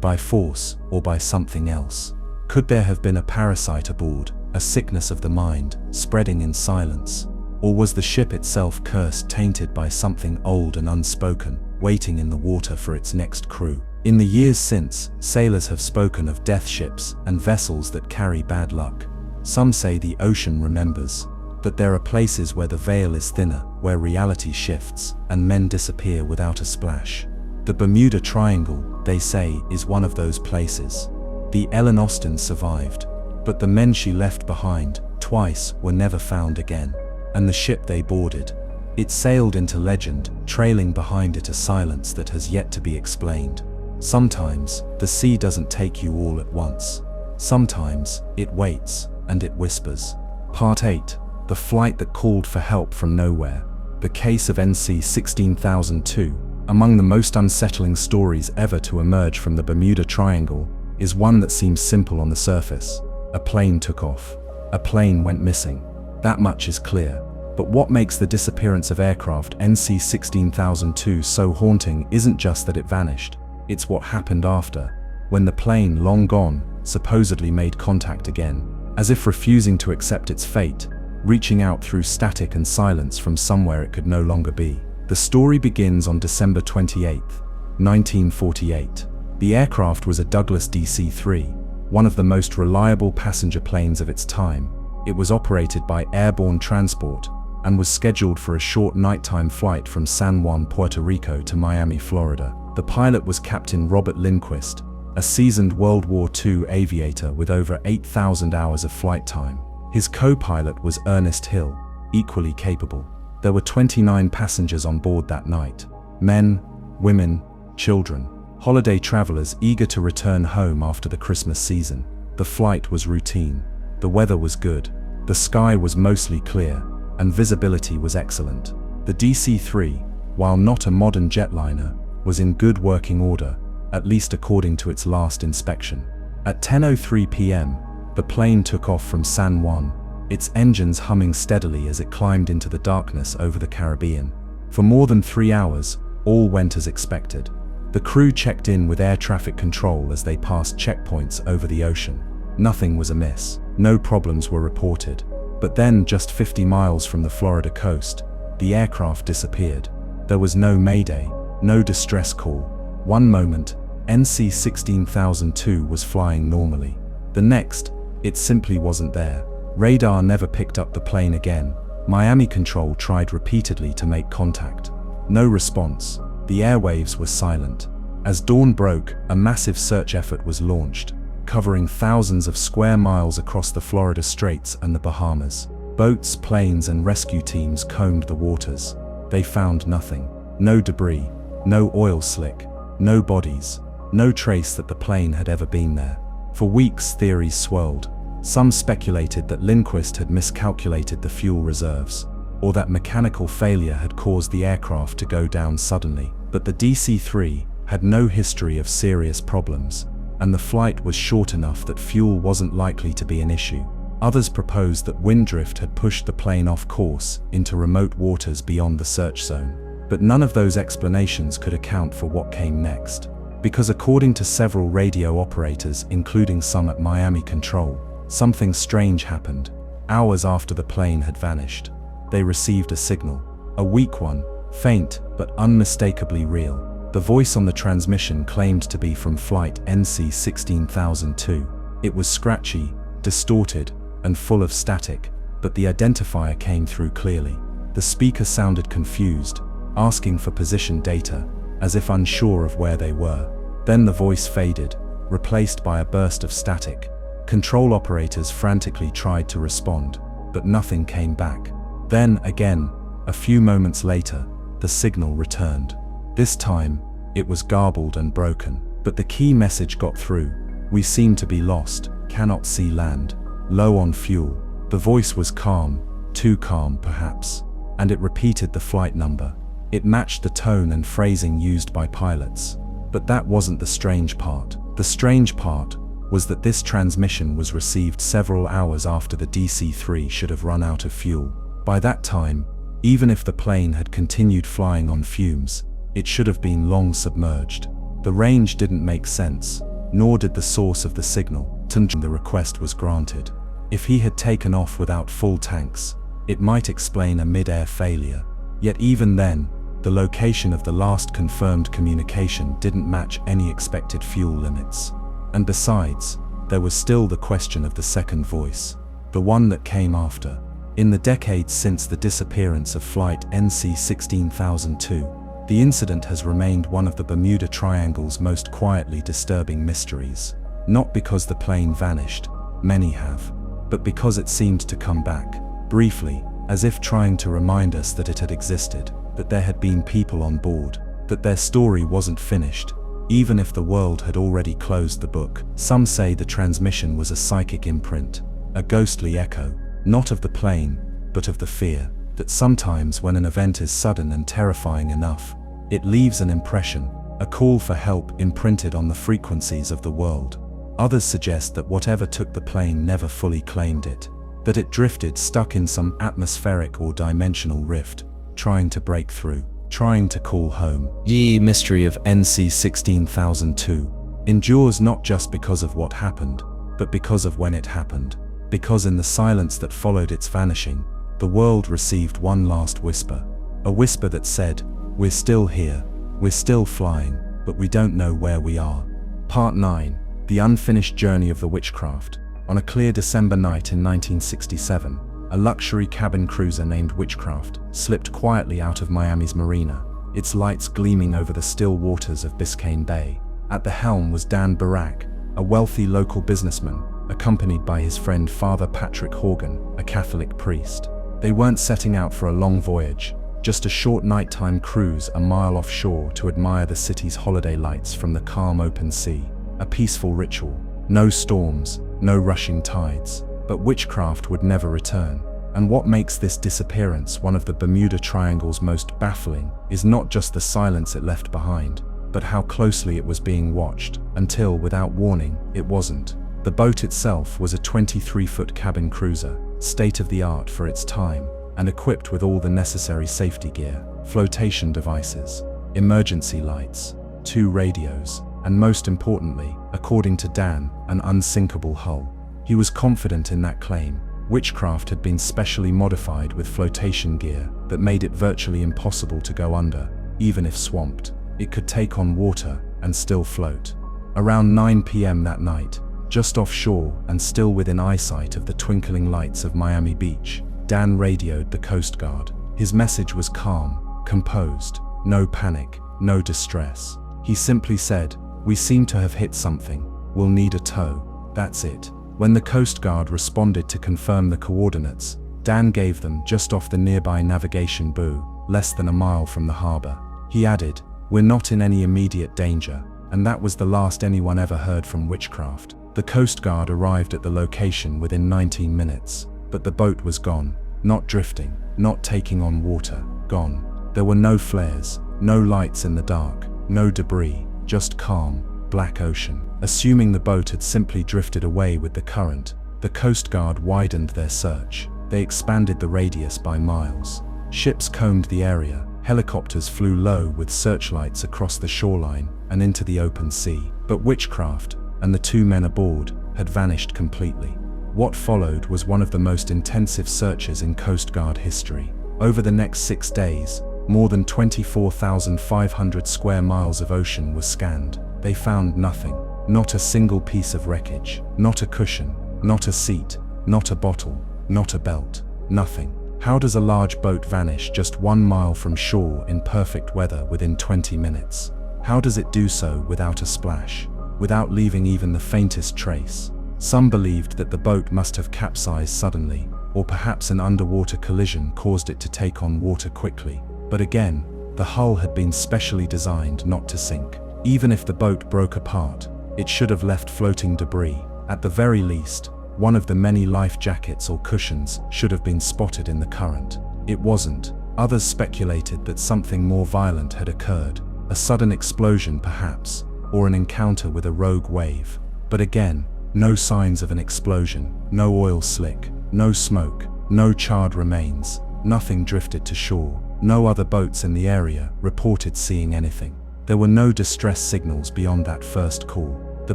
C: by force, or by something else? Could there have been a parasite aboard, a sickness of the mind, spreading in silence? Or was the ship itself cursed, tainted by something old and unspoken, waiting in the water for its next crew? In the years since, sailors have spoken of death ships and vessels that carry bad luck. Some say the ocean remembers. But there are places where the veil is thinner, where reality shifts, and men disappear without a splash. The Bermuda Triangle, they say, is one of those places. The Ellen Austin survived, but the men she left behind, twice, were never found again. And the ship they boarded, it sailed into legend, trailing behind it a silence that has yet to be explained. Sometimes, the sea doesn't take you all at once. Sometimes, it waits, and it whispers. Part 8. The flight that called for help from nowhere. The case of NC 16002, among the most unsettling stories ever to emerge from the Bermuda Triangle, is one that seems simple on the surface. A plane took off. A plane went missing. That much is clear. But what makes the disappearance of aircraft NC 16002 so haunting isn't just that it vanished. It's what happened after. When the plane, long gone, supposedly made contact again, as if refusing to accept its fate, reaching out through static and silence from somewhere it could no longer be. The story begins on December 28, 1948. The aircraft was a Douglas DC-3, one of the most reliable passenger planes of its time. It was operated by Airborne Transport and was scheduled for a short nighttime flight from San Juan, Puerto Rico to Miami, Florida. The pilot was Captain Robert Lindquist, a seasoned World War II aviator with over 8,000 hours of flight time. His co-pilot was Ernest Hill, equally capable. There were 29 passengers on board that night. Men, women, children, holiday travelers eager to return home after the Christmas season. The flight was routine. The weather was good. The sky was mostly clear, and visibility was excellent. The DC-3, while not a modern jetliner, was in good working order, at least according to its last inspection. At 10:03 p.m., the plane took off from San Juan, its engines humming steadily as it climbed into the darkness over the Caribbean. For more than 3 hours, all went as expected. The crew checked in with air traffic control as they passed checkpoints over the ocean. Nothing was amiss. No problems were reported. But then, just 50 miles from the Florida coast, the aircraft disappeared. There was no mayday, no distress call. One moment, NC 16002 was flying normally. The next, it simply wasn't there. Radar never picked up the plane again. Miami Control tried repeatedly to make contact. No response. The airwaves were silent. As dawn broke, a massive search effort was launched, covering thousands of square miles across the Florida Straits and the Bahamas. Boats, planes, and rescue teams combed the waters. They found nothing. No debris, no oil slick, no bodies, no trace that the plane had ever been there. For weeks, theories swirled. Some speculated that Lindquist had miscalculated the fuel reserves, or that mechanical failure had caused the aircraft to go down suddenly. But the DC-3 had no history of serious problems, and the flight was short enough that fuel wasn't likely to be an issue. Others proposed that wind drift had pushed the plane off course into remote waters beyond the search zone. But none of those explanations could account for what came next. Because according to several radio operators, including some at Miami Control, something strange happened. Hours after the plane had vanished, they received a signal. A weak one, faint but unmistakably real. The voice on the transmission claimed to be from flight NC 16002. It was scratchy, distorted, and full of static, but the identifier came through clearly. The speaker sounded confused, asking for position data, as if unsure of where they were. Then the voice faded, replaced by a burst of static. Control operators frantically tried to respond, but nothing came back. Then, again, a few moments later, the signal returned. This time, it was garbled and broken, but the key message got through. We seem to be lost, cannot see land, low on fuel. The voice was calm, too calm perhaps, and it repeated the flight number. It matched the tone and phrasing used by pilots. But that wasn't the strange part. The strange part was that this transmission was received several hours after the DC-3 should have run out of fuel. By that time, even if the plane had continued flying on fumes, it should have been long submerged. The range didn't make sense, nor did the source of the signal. The request was granted. If he had taken off without full tanks, it might explain a mid-air failure. Yet even then, the location of the last confirmed communication didn't match any expected fuel limits. And besides, there was still the question of the second voice, the one that came after. In the decades since the disappearance of flight NC 16002, the incident has remained one of the Bermuda Triangle's most quietly disturbing mysteries. Not because the plane vanished, many have, but because it seemed to come back, briefly, as if trying to remind us that it had existed, that there had been people on board, that their story wasn't finished, even if the world had already closed the book. Some say the transmission was a psychic imprint, a ghostly echo, not of the plane, but of the fear, that sometimes when an event is sudden and terrifying enough, it leaves an impression, a call for help imprinted on the frequencies of the world. Others suggest that whatever took the plane never fully claimed it, that it drifted stuck in some atmospheric or dimensional rift, trying to break through, trying to call home. The mystery of NC 16002 endures not just because of what happened, but because of when it happened. Because in the silence that followed its vanishing, the world received one last whisper. A whisper that said, "We're still here, we're still flying, but we don't know where we are." Part 9. The unfinished journey of the Witchcraft. On a clear December night in 1967, a luxury cabin cruiser named Witchcraft slipped quietly out of Miami's marina, its lights gleaming over the still waters of Biscayne Bay. At the helm was Dan Barak, a wealthy local businessman, accompanied by his friend Father Patrick Horgan, a Catholic priest. They weren't setting out for a long voyage, just a short nighttime cruise a mile offshore to admire the city's holiday lights from the calm open sea. A peaceful ritual. No storms, no rushing tides. But Witchcraft would never return. And what makes this disappearance one of the Bermuda Triangle's most baffling is not just the silence it left behind, but how closely it was being watched, until, without warning, it wasn't. The boat itself was a 23-foot cabin cruiser, state-of-the-art for its time, and equipped with all the necessary safety gear, flotation devices, emergency lights, 2 radios, and most importantly, according to Dan, an unsinkable hull. He was confident in that claim. Witchcraft had been specially modified with flotation gear that made it virtually impossible to go under. Even if swamped, it could take on water and still float. Around 9 p.m. that night, just offshore and still within eyesight of the twinkling lights of Miami Beach, Dan radioed the Coast Guard. His message was calm, composed, no panic, no distress. He simply said, "We seem to have hit something. We'll need a tow. That's it." When the Coast Guard responded to confirm the coordinates, Dan gave them just off the nearby navigation buoy, less than a mile from the harbor. He added, "We're not in any immediate danger," and that was the last anyone ever heard from Witchcraft. The Coast Guard arrived at the location within 19 minutes, but the boat was gone, not drifting, not taking on water, gone. There were no flares, no lights in the dark, no debris, just calm, black ocean. Assuming the boat had simply drifted away with the current, the Coast Guard widened their search. They expanded the radius by miles. Ships combed the area, helicopters flew low with searchlights across the shoreline and into the open sea. But Witchcraft, and the 2 men aboard, had vanished completely. What followed was one of the most intensive searches in Coast Guard history. Over the next 6 days, more than 24,500 square miles of ocean was scanned. They found nothing. Not a single piece of wreckage, not a cushion, not a seat, not a bottle, not a belt, nothing. How does a large boat vanish just 1 mile from shore in perfect weather within 20 minutes? How does it do so without a splash, without leaving even the faintest trace? Some believed that the boat must have capsized suddenly, or perhaps an underwater collision caused it to take on water quickly. But again, the hull had been specially designed not to sink. Even if the boat broke apart, it should have left floating debris. At the very least, one of the many life jackets or cushions should have been spotted in the current. It wasn't. Others speculated that something more violent had occurred, a sudden explosion perhaps, or an encounter with a rogue wave. But again, no signs of an explosion, no oil slick, no smoke, no charred remains, nothing drifted to shore. No other boats in the area reported seeing anything. There were no distress signals beyond that first call. The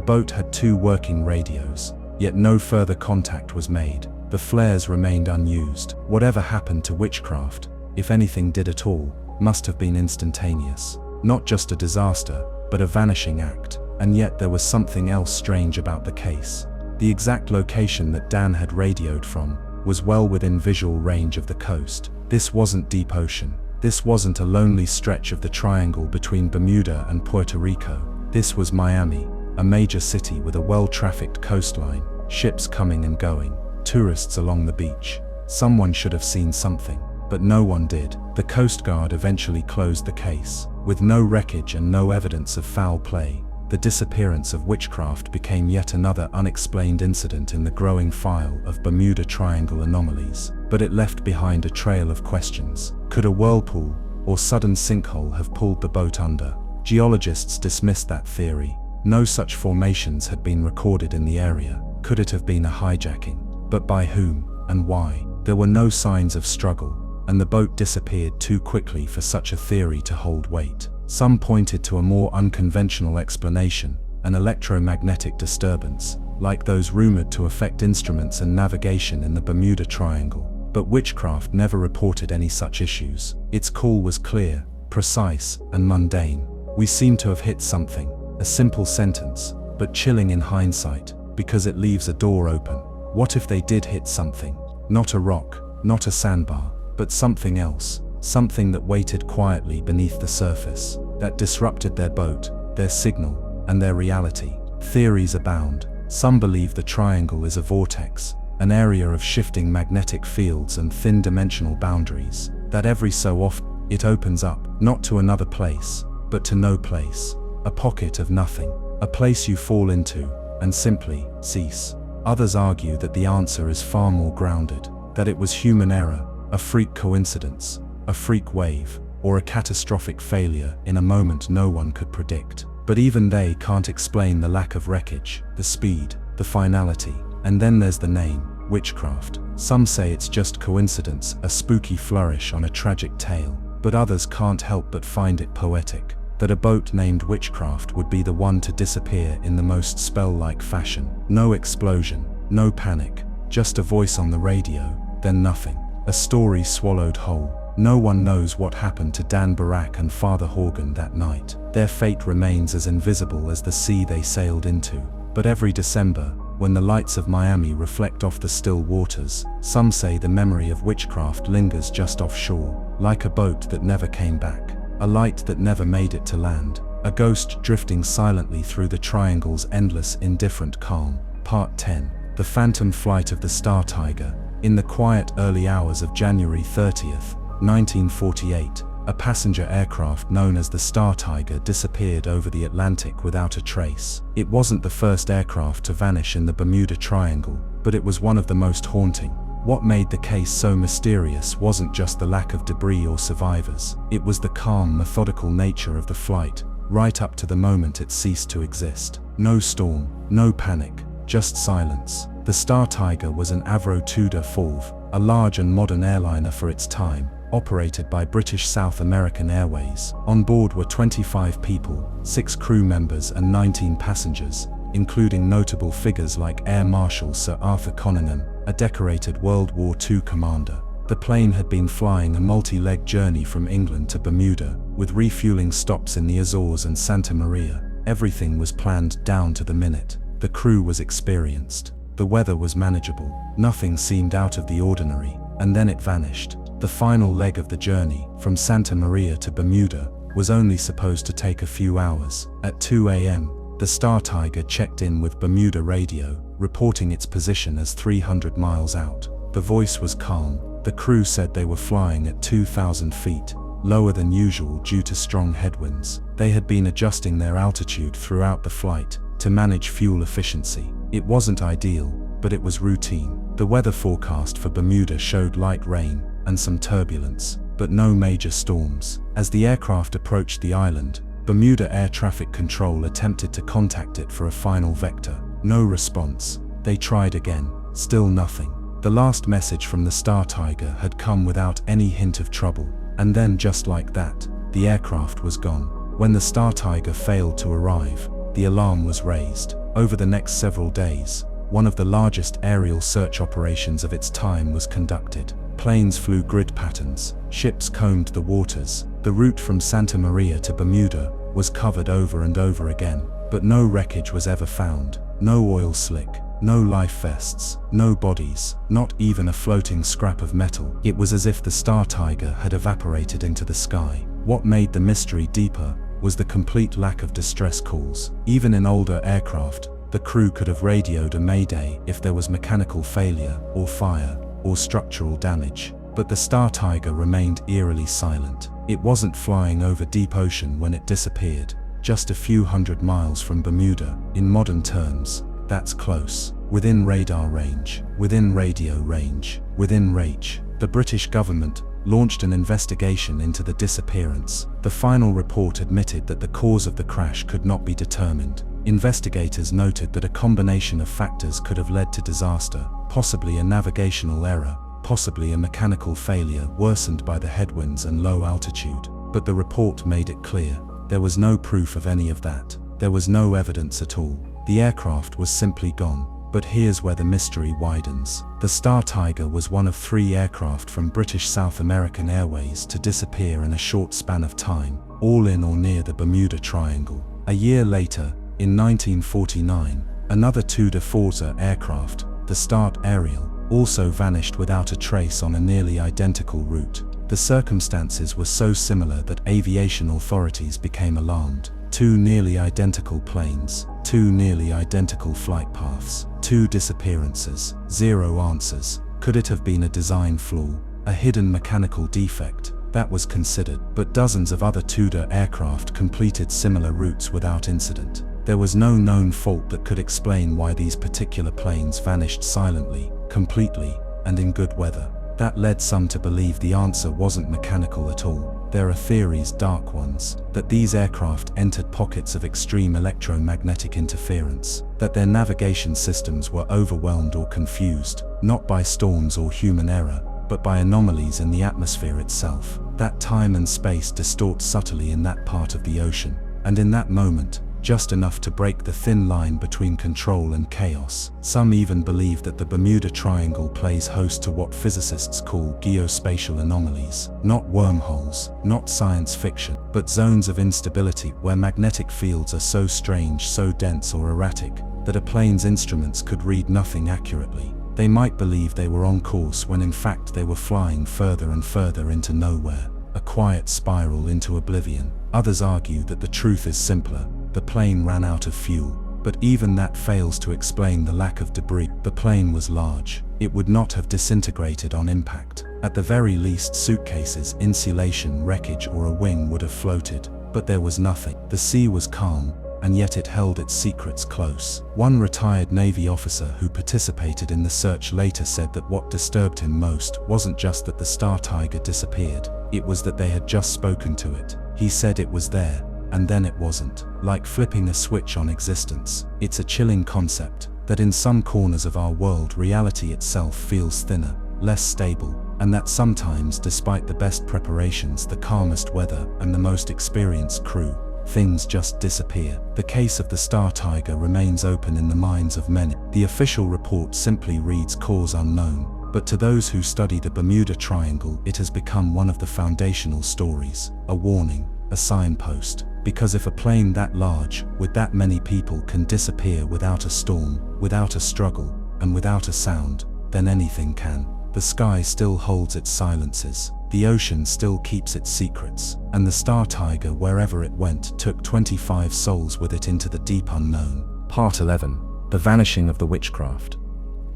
C: boat had 2 working radios, yet no further contact was made. The flares remained unused. Whatever happened to Witchcraft, if anything did at all, must have been instantaneous. Not just a disaster, but a vanishing act. And yet there was something else strange about the case. The exact location that Dan had radioed from was well within visual range of the coast. This wasn't deep ocean. This wasn't a lonely stretch of the triangle between Bermuda and Puerto Rico. This was Miami, a major city with a well-trafficked coastline, ships coming and going, tourists along the beach. Someone should have seen something, but no one did. The Coast Guard eventually closed the case. With no wreckage and no evidence of foul play, the disappearance of Witchcraft became yet another unexplained incident in the growing file of Bermuda Triangle anomalies. But it left behind a trail of questions. Could a whirlpool or sudden sinkhole have pulled the boat under? Geologists dismissed that theory. No such formations had been recorded in the area. Could it have been a hijacking? But by whom and why? There were no signs of struggle, and the boat disappeared too quickly for such a theory to hold weight. Some pointed to a more unconventional explanation, an electromagnetic disturbance, like those rumored to affect instruments and navigation in the Bermuda Triangle. But Witchcraft never reported any such issues. Its call was clear, precise, and mundane. "We seem to have hit something." A simple sentence, but chilling in hindsight, because it leaves a door open. What if they did hit something? Not a rock, not a sandbar, but something else. Something that waited quietly beneath the surface, that disrupted their boat, their signal, and their reality. Theories abound. Some believe the triangle is a vortex, an area of shifting magnetic fields and thin dimensional boundaries, that every so often it opens up, not to another place, but to no place. A pocket of nothing, a place you fall into, and simply cease. Others argue that the answer is far more grounded, that it was human error, a freak coincidence, a freak wave, or a catastrophic failure in a moment no one could predict. But even they can't explain the lack of wreckage, the speed, the finality. And then there's the name, Witchcraft. Some say it's just coincidence, a spooky flourish on a tragic tale, but others can't help but find it poetic, that a boat named Witchcraft would be the one to disappear in the most spell-like fashion. No explosion, no panic, just a voice on the radio, then nothing. A story swallowed whole. No one knows what happened to Dan Barak and Father Horgan that night. Their fate remains as invisible as the sea they sailed into. But every December, when the lights of Miami reflect off the still waters, some say the memory of Witchcraft lingers just offshore, like a boat that never came back, a light that never made it to land, a ghost drifting silently through the triangle's endless indifferent calm. Part 10. The Phantom Flight of the Star Tiger. In the quiet early hours of January 30th, 1948, a passenger aircraft known as the Star Tiger disappeared over the Atlantic without a trace. It wasn't the first aircraft to vanish in the Bermuda Triangle, but it was one of the most haunting. What made the case so mysterious wasn't just the lack of debris or survivors. It was the calm, methodical nature of the flight, right up to the moment it ceased to exist. No storm, no panic, just silence. The Star Tiger was an Avro Tudor FOLV, a large and modern airliner for its time, operated by British South American Airways. On board were 25 people, 6 crew members and 19 passengers, including notable figures like Air Marshal Sir Arthur Conyngham, a decorated World War II commander. The plane had been flying a multi-leg journey from England to Bermuda, with refueling stops in the Azores and Santa Maria. Everything was planned down to the minute. The crew was experienced. The weather was manageable. Nothing seemed out of the ordinary, and then it vanished. The final leg of the journey, from Santa Maria to Bermuda, was only supposed to take a few hours. At 2 a.m., the Star Tiger checked in with Bermuda radio, reporting its position as 300 miles out. The voice was calm. The crew said they were flying at 2,000 feet, lower than usual due to strong headwinds. They had been adjusting their altitude throughout the flight to manage fuel efficiency. It wasn't ideal, but it was routine. The weather forecast for Bermuda showed light rain and some turbulence, but no major storms. As the aircraft approached the island, Bermuda Air Traffic Control attempted to contact it for a final vector. No response. They tried again. Still nothing. The last message from the Star Tiger had come without any hint of trouble, and then just like that, the aircraft was gone. When the Star Tiger failed to arrive, the alarm was raised. Over the next several days, one of the largest aerial search operations of its time was conducted. Planes flew grid patterns, ships combed the waters. The route from Santa Maria to Bermuda was covered over and over again, but no wreckage was ever found. No oil slick, no life vests, no bodies, not even a floating scrap of metal. It was as if the Star Tiger had evaporated into the sky. What made the mystery deeper was the complete lack of distress calls. Even in older aircraft, the crew could have radioed a mayday if there was mechanical failure, or fire, or structural damage. But the Star Tiger remained eerily silent. It wasn't flying over deep ocean when it disappeared, just a few hundred miles from Bermuda. In modern terms, that's close. Within radar range, within radio range, within reach. The British government launched an investigation into the disappearance. The final report admitted that the cause of the crash could not be determined. Investigators noted that a combination of factors could have led to disaster, possibly a navigational error, possibly a mechanical failure worsened by the headwinds and low altitude. But the report made it clear, there was no proof of any of that. There was no evidence at all. The aircraft was simply gone. But here's where the mystery widens. The Star Tiger was one of 3 aircraft from British South American Airways to disappear in a short span of time, all in or near the Bermuda Triangle. A year later, in 1949, another tour de force aircraft, the Star Ariel, also vanished without a trace on a nearly identical route. The circumstances were so similar that aviation authorities became alarmed. 2 nearly identical planes, 2 nearly identical flight paths, 2 disappearances, 0 answers. Could it have been a design flaw, a hidden mechanical defect? That was considered, but dozens of other Tudor aircraft completed similar routes without incident. There was no known fault that could explain why these particular planes vanished silently, completely, and in good weather. That led some to believe the answer wasn't mechanical at all. There are theories, dark ones, that these aircraft entered pockets of extreme electromagnetic interference, that their navigation systems were overwhelmed or confused, not by storms or human error, but by anomalies in the atmosphere itself. That time and space distort subtly in that part of the ocean, and in that moment, just enough to break the thin line between control and chaos. Some even believe that the Bermuda Triangle plays host to what physicists call geospatial anomalies. Not wormholes, not science fiction, but zones of instability where magnetic fields are so strange, so dense or erratic, that a plane's instruments could read nothing accurately. They might believe they were on course when in fact they were flying further and further into nowhere, a quiet spiral into oblivion. Others argue that the truth is simpler. The plane ran out of fuel, but even that fails to explain the lack of debris. The plane was large. It would not have disintegrated on impact. At the very least, suitcases, insulation, wreckage, or a wing would have floated, but there was nothing. The sea was calm, and yet it held its secrets close. One retired Navy officer who participated in the search later said that what disturbed him most wasn't just that the Star Tiger disappeared, it was that they had just spoken to it. He said it was there, and then it wasn't. Like flipping a switch on existence. It's a chilling concept, that in some corners of our world reality itself feels thinner, less stable, and that sometimes, despite the best preparations, the calmest weather, and the most experienced crew, things just disappear. The case of the Star Tiger remains open in the minds of many. The official report simply reads cause unknown, but to those who study the Bermuda Triangle, it has become one of the foundational stories, a warning, a signpost. Because if a plane that large, with that many people, can disappear without a storm, without a struggle, and without a sound, then anything can. The sky still holds its silences, the ocean still keeps its secrets, and the Star Tiger, wherever it went, took 25 souls with it into the deep unknown.
A: Part 11. The Vanishing of the Witchcraft.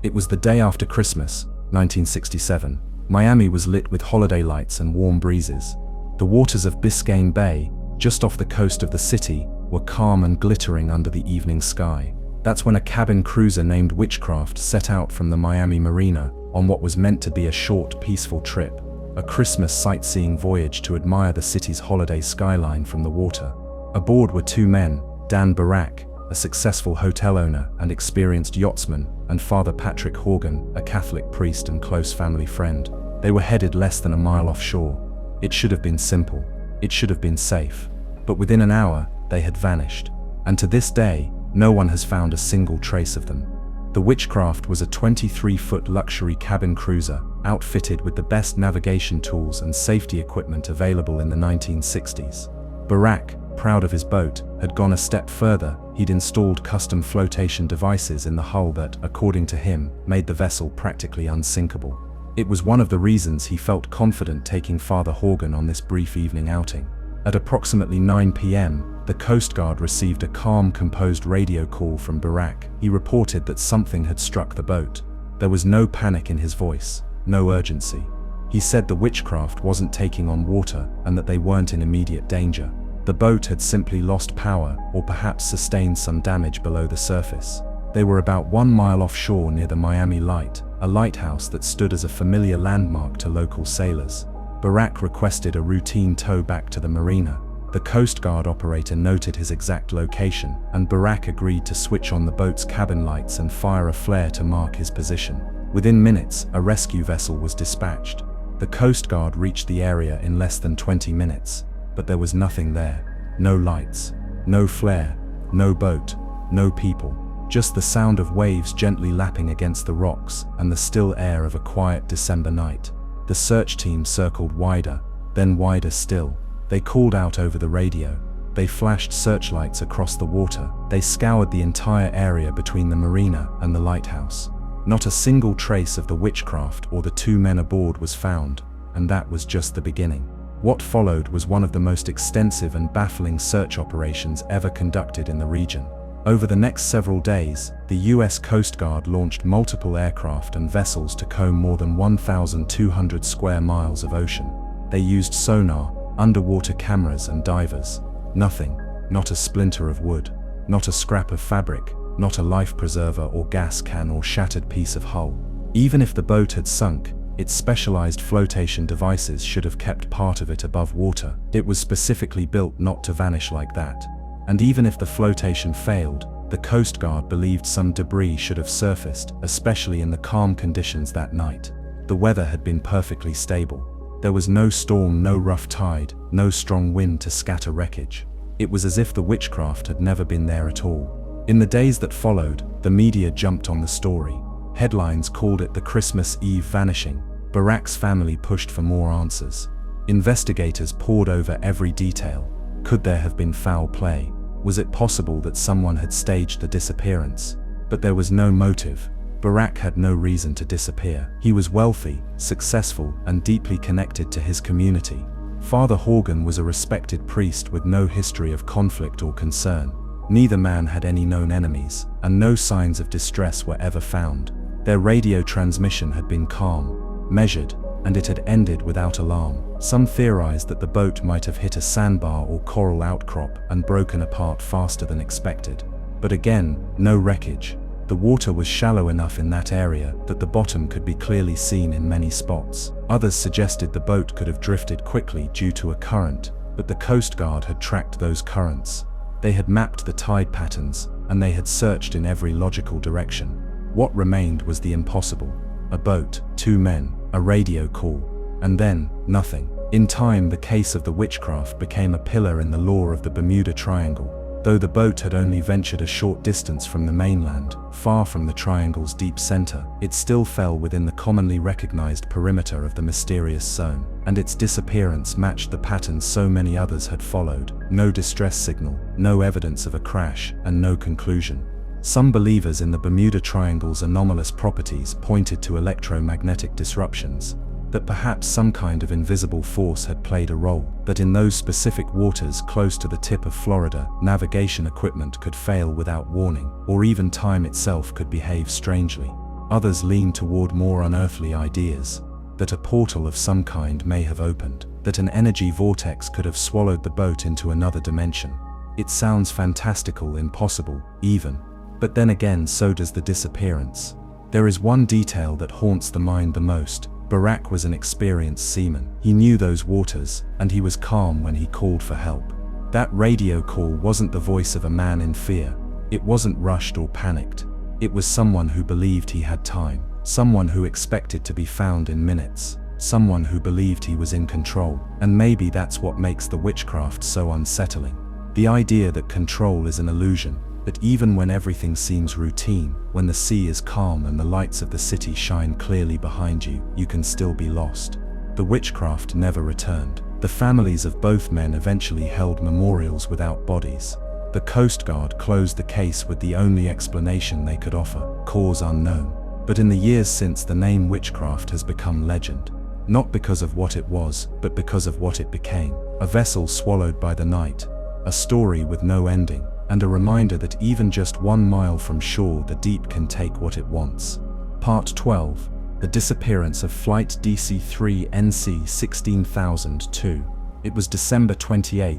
A: It was the day after Christmas, 1967. Miami was lit with holiday lights and warm breezes. The waters of Biscayne Bay, just off the coast of the city, were calm and glittering under the evening sky. That's when a cabin cruiser named Witchcraft set out from the Miami Marina on what was meant to be a short, peaceful trip, a Christmas sightseeing voyage to admire the city's holiday skyline from the water. Aboard were 2 men, Dan Barak, a successful hotel owner and experienced yachtsman, and Father Patrick Horgan, a Catholic priest and close family friend. They were headed less than a mile offshore. It should have been simple. It should have been safe. But within an hour, they had vanished. And to this day, no one has found a single trace of them. The Witchcraft was a 23-foot luxury cabin cruiser, outfitted with the best navigation tools and safety equipment available in the 1960s. Barak, proud of his boat, had gone a step further. He'd installed custom flotation devices in the hull that, according to him, made the vessel practically unsinkable. It was one of the reasons he felt confident taking Father Horgan on this brief evening outing. At approximately 9 p.m., the Coast Guard received a calm, composed radio call from Barak. He reported that something had struck the boat. There was no panic in his voice, no urgency. He said the Witchcraft wasn't taking on water and that they weren't in immediate danger. The boat had simply lost power or perhaps sustained some damage below the surface. They were about 1 mile offshore near the Miami Light, a lighthouse that stood as a familiar landmark to local sailors. Barak requested a routine tow back to the marina. The Coast Guard operator noted his exact location, and Barak agreed to switch on the boat's cabin lights and fire a flare to mark his position. Within minutes, a rescue vessel was dispatched. The Coast Guard reached the area in less than 20 minutes, but there was nothing there. No lights, no flare, no boat,
C: no people. Just the sound of waves gently lapping against the rocks and the still air of a quiet December night. The search team circled wider, then wider still. They called out over the radio. They flashed searchlights across the water. They scoured the entire area between the marina and the lighthouse. Not a single trace of the witchcraft or the two men aboard was found, and that was just the beginning. What followed was one of the most extensive and baffling search operations ever conducted in the region. Over the next several days, the US Coast Guard launched multiple aircraft and vessels to comb more than 1,200 square miles of ocean. They used sonar, underwater cameras and divers. Nothing, not a splinter of wood, not a scrap of fabric, not a life preserver or gas can or shattered piece of hull. Even if the boat had sunk, its specialized flotation devices should have kept part of it above water. It was specifically built not to vanish like that. And even if the flotation failed, the Coast Guard believed some debris should have surfaced, especially in the calm conditions that night. The weather had been perfectly stable. There was no storm, no rough tide, no strong wind to scatter wreckage. It was as if the witchcraft had never been there at all. In the days that followed, the media jumped on the story. Headlines called it the Christmas Eve vanishing. Barak's family pushed for more answers. Investigators pored over every detail. Could there have been foul play? Was it possible that someone had staged the disappearance? But there was no motive. Barak had no reason to disappear. He was wealthy, successful, and deeply connected to his community. Father Horgan was a respected priest with no history of conflict or concern. Neither man had any known enemies, and no signs of distress were ever found. Their radio transmission had been calm, measured, and it had ended without alarm. Some theorized that the boat might have hit a sandbar or coral outcrop and broken apart faster than expected. But again, no wreckage. The water was shallow enough in that area that the bottom could be clearly seen in many spots. Others suggested the boat could have drifted quickly due to a current, but the Coast Guard had tracked those currents. They had mapped the tide patterns, and they had searched in every logical direction. What remained was the impossible. A boat, two men, a radio call, and then, nothing. In time, the case of the witchcraft became a pillar in the lore of the Bermuda Triangle. Though the boat had only ventured a short distance from the mainland, far from the triangle's deep center, it still fell within the commonly recognized perimeter of the mysterious zone, and its disappearance matched the pattern so many others had followed. No distress signal, no evidence of a crash, and no conclusion. Some believers in the Bermuda Triangle's anomalous properties pointed to electromagnetic disruptions, that perhaps some kind of invisible force had played a role, that in those specific waters close to the tip of Florida, navigation equipment could fail without warning, or even time itself could behave strangely. Others leaned toward more unearthly ideas, that a portal of some kind may have opened, that an energy vortex could have swallowed the boat into another dimension. It sounds fantastical, impossible, even. But then again, so does the disappearance. There is one detail that haunts the mind the most. Barak was an experienced seaman. He knew those waters, and he was calm when he called for help. That radio call wasn't the voice of a man in fear. It wasn't rushed or panicked. It was someone who believed he had time, someone who expected to be found in minutes, someone who believed he was in control. And maybe that's what makes the witchcraft so unsettling. The idea that control is an illusion, that even when everything seems routine, when the sea is calm and the lights of the city shine clearly behind you, you can still be lost. The witchcraft never returned. The families of both men eventually held memorials without bodies. The Coast Guard closed the case with the only explanation they could offer: cause unknown. But in the years since, the name witchcraft has become legend. Not because of what it was, but because of what it became. A vessel swallowed by the night. A story with no ending. And a reminder that even just 1 mile from shore, the deep can take what it wants. Part 12. The disappearance of Flight DC-3 NC 16002. It was December 28,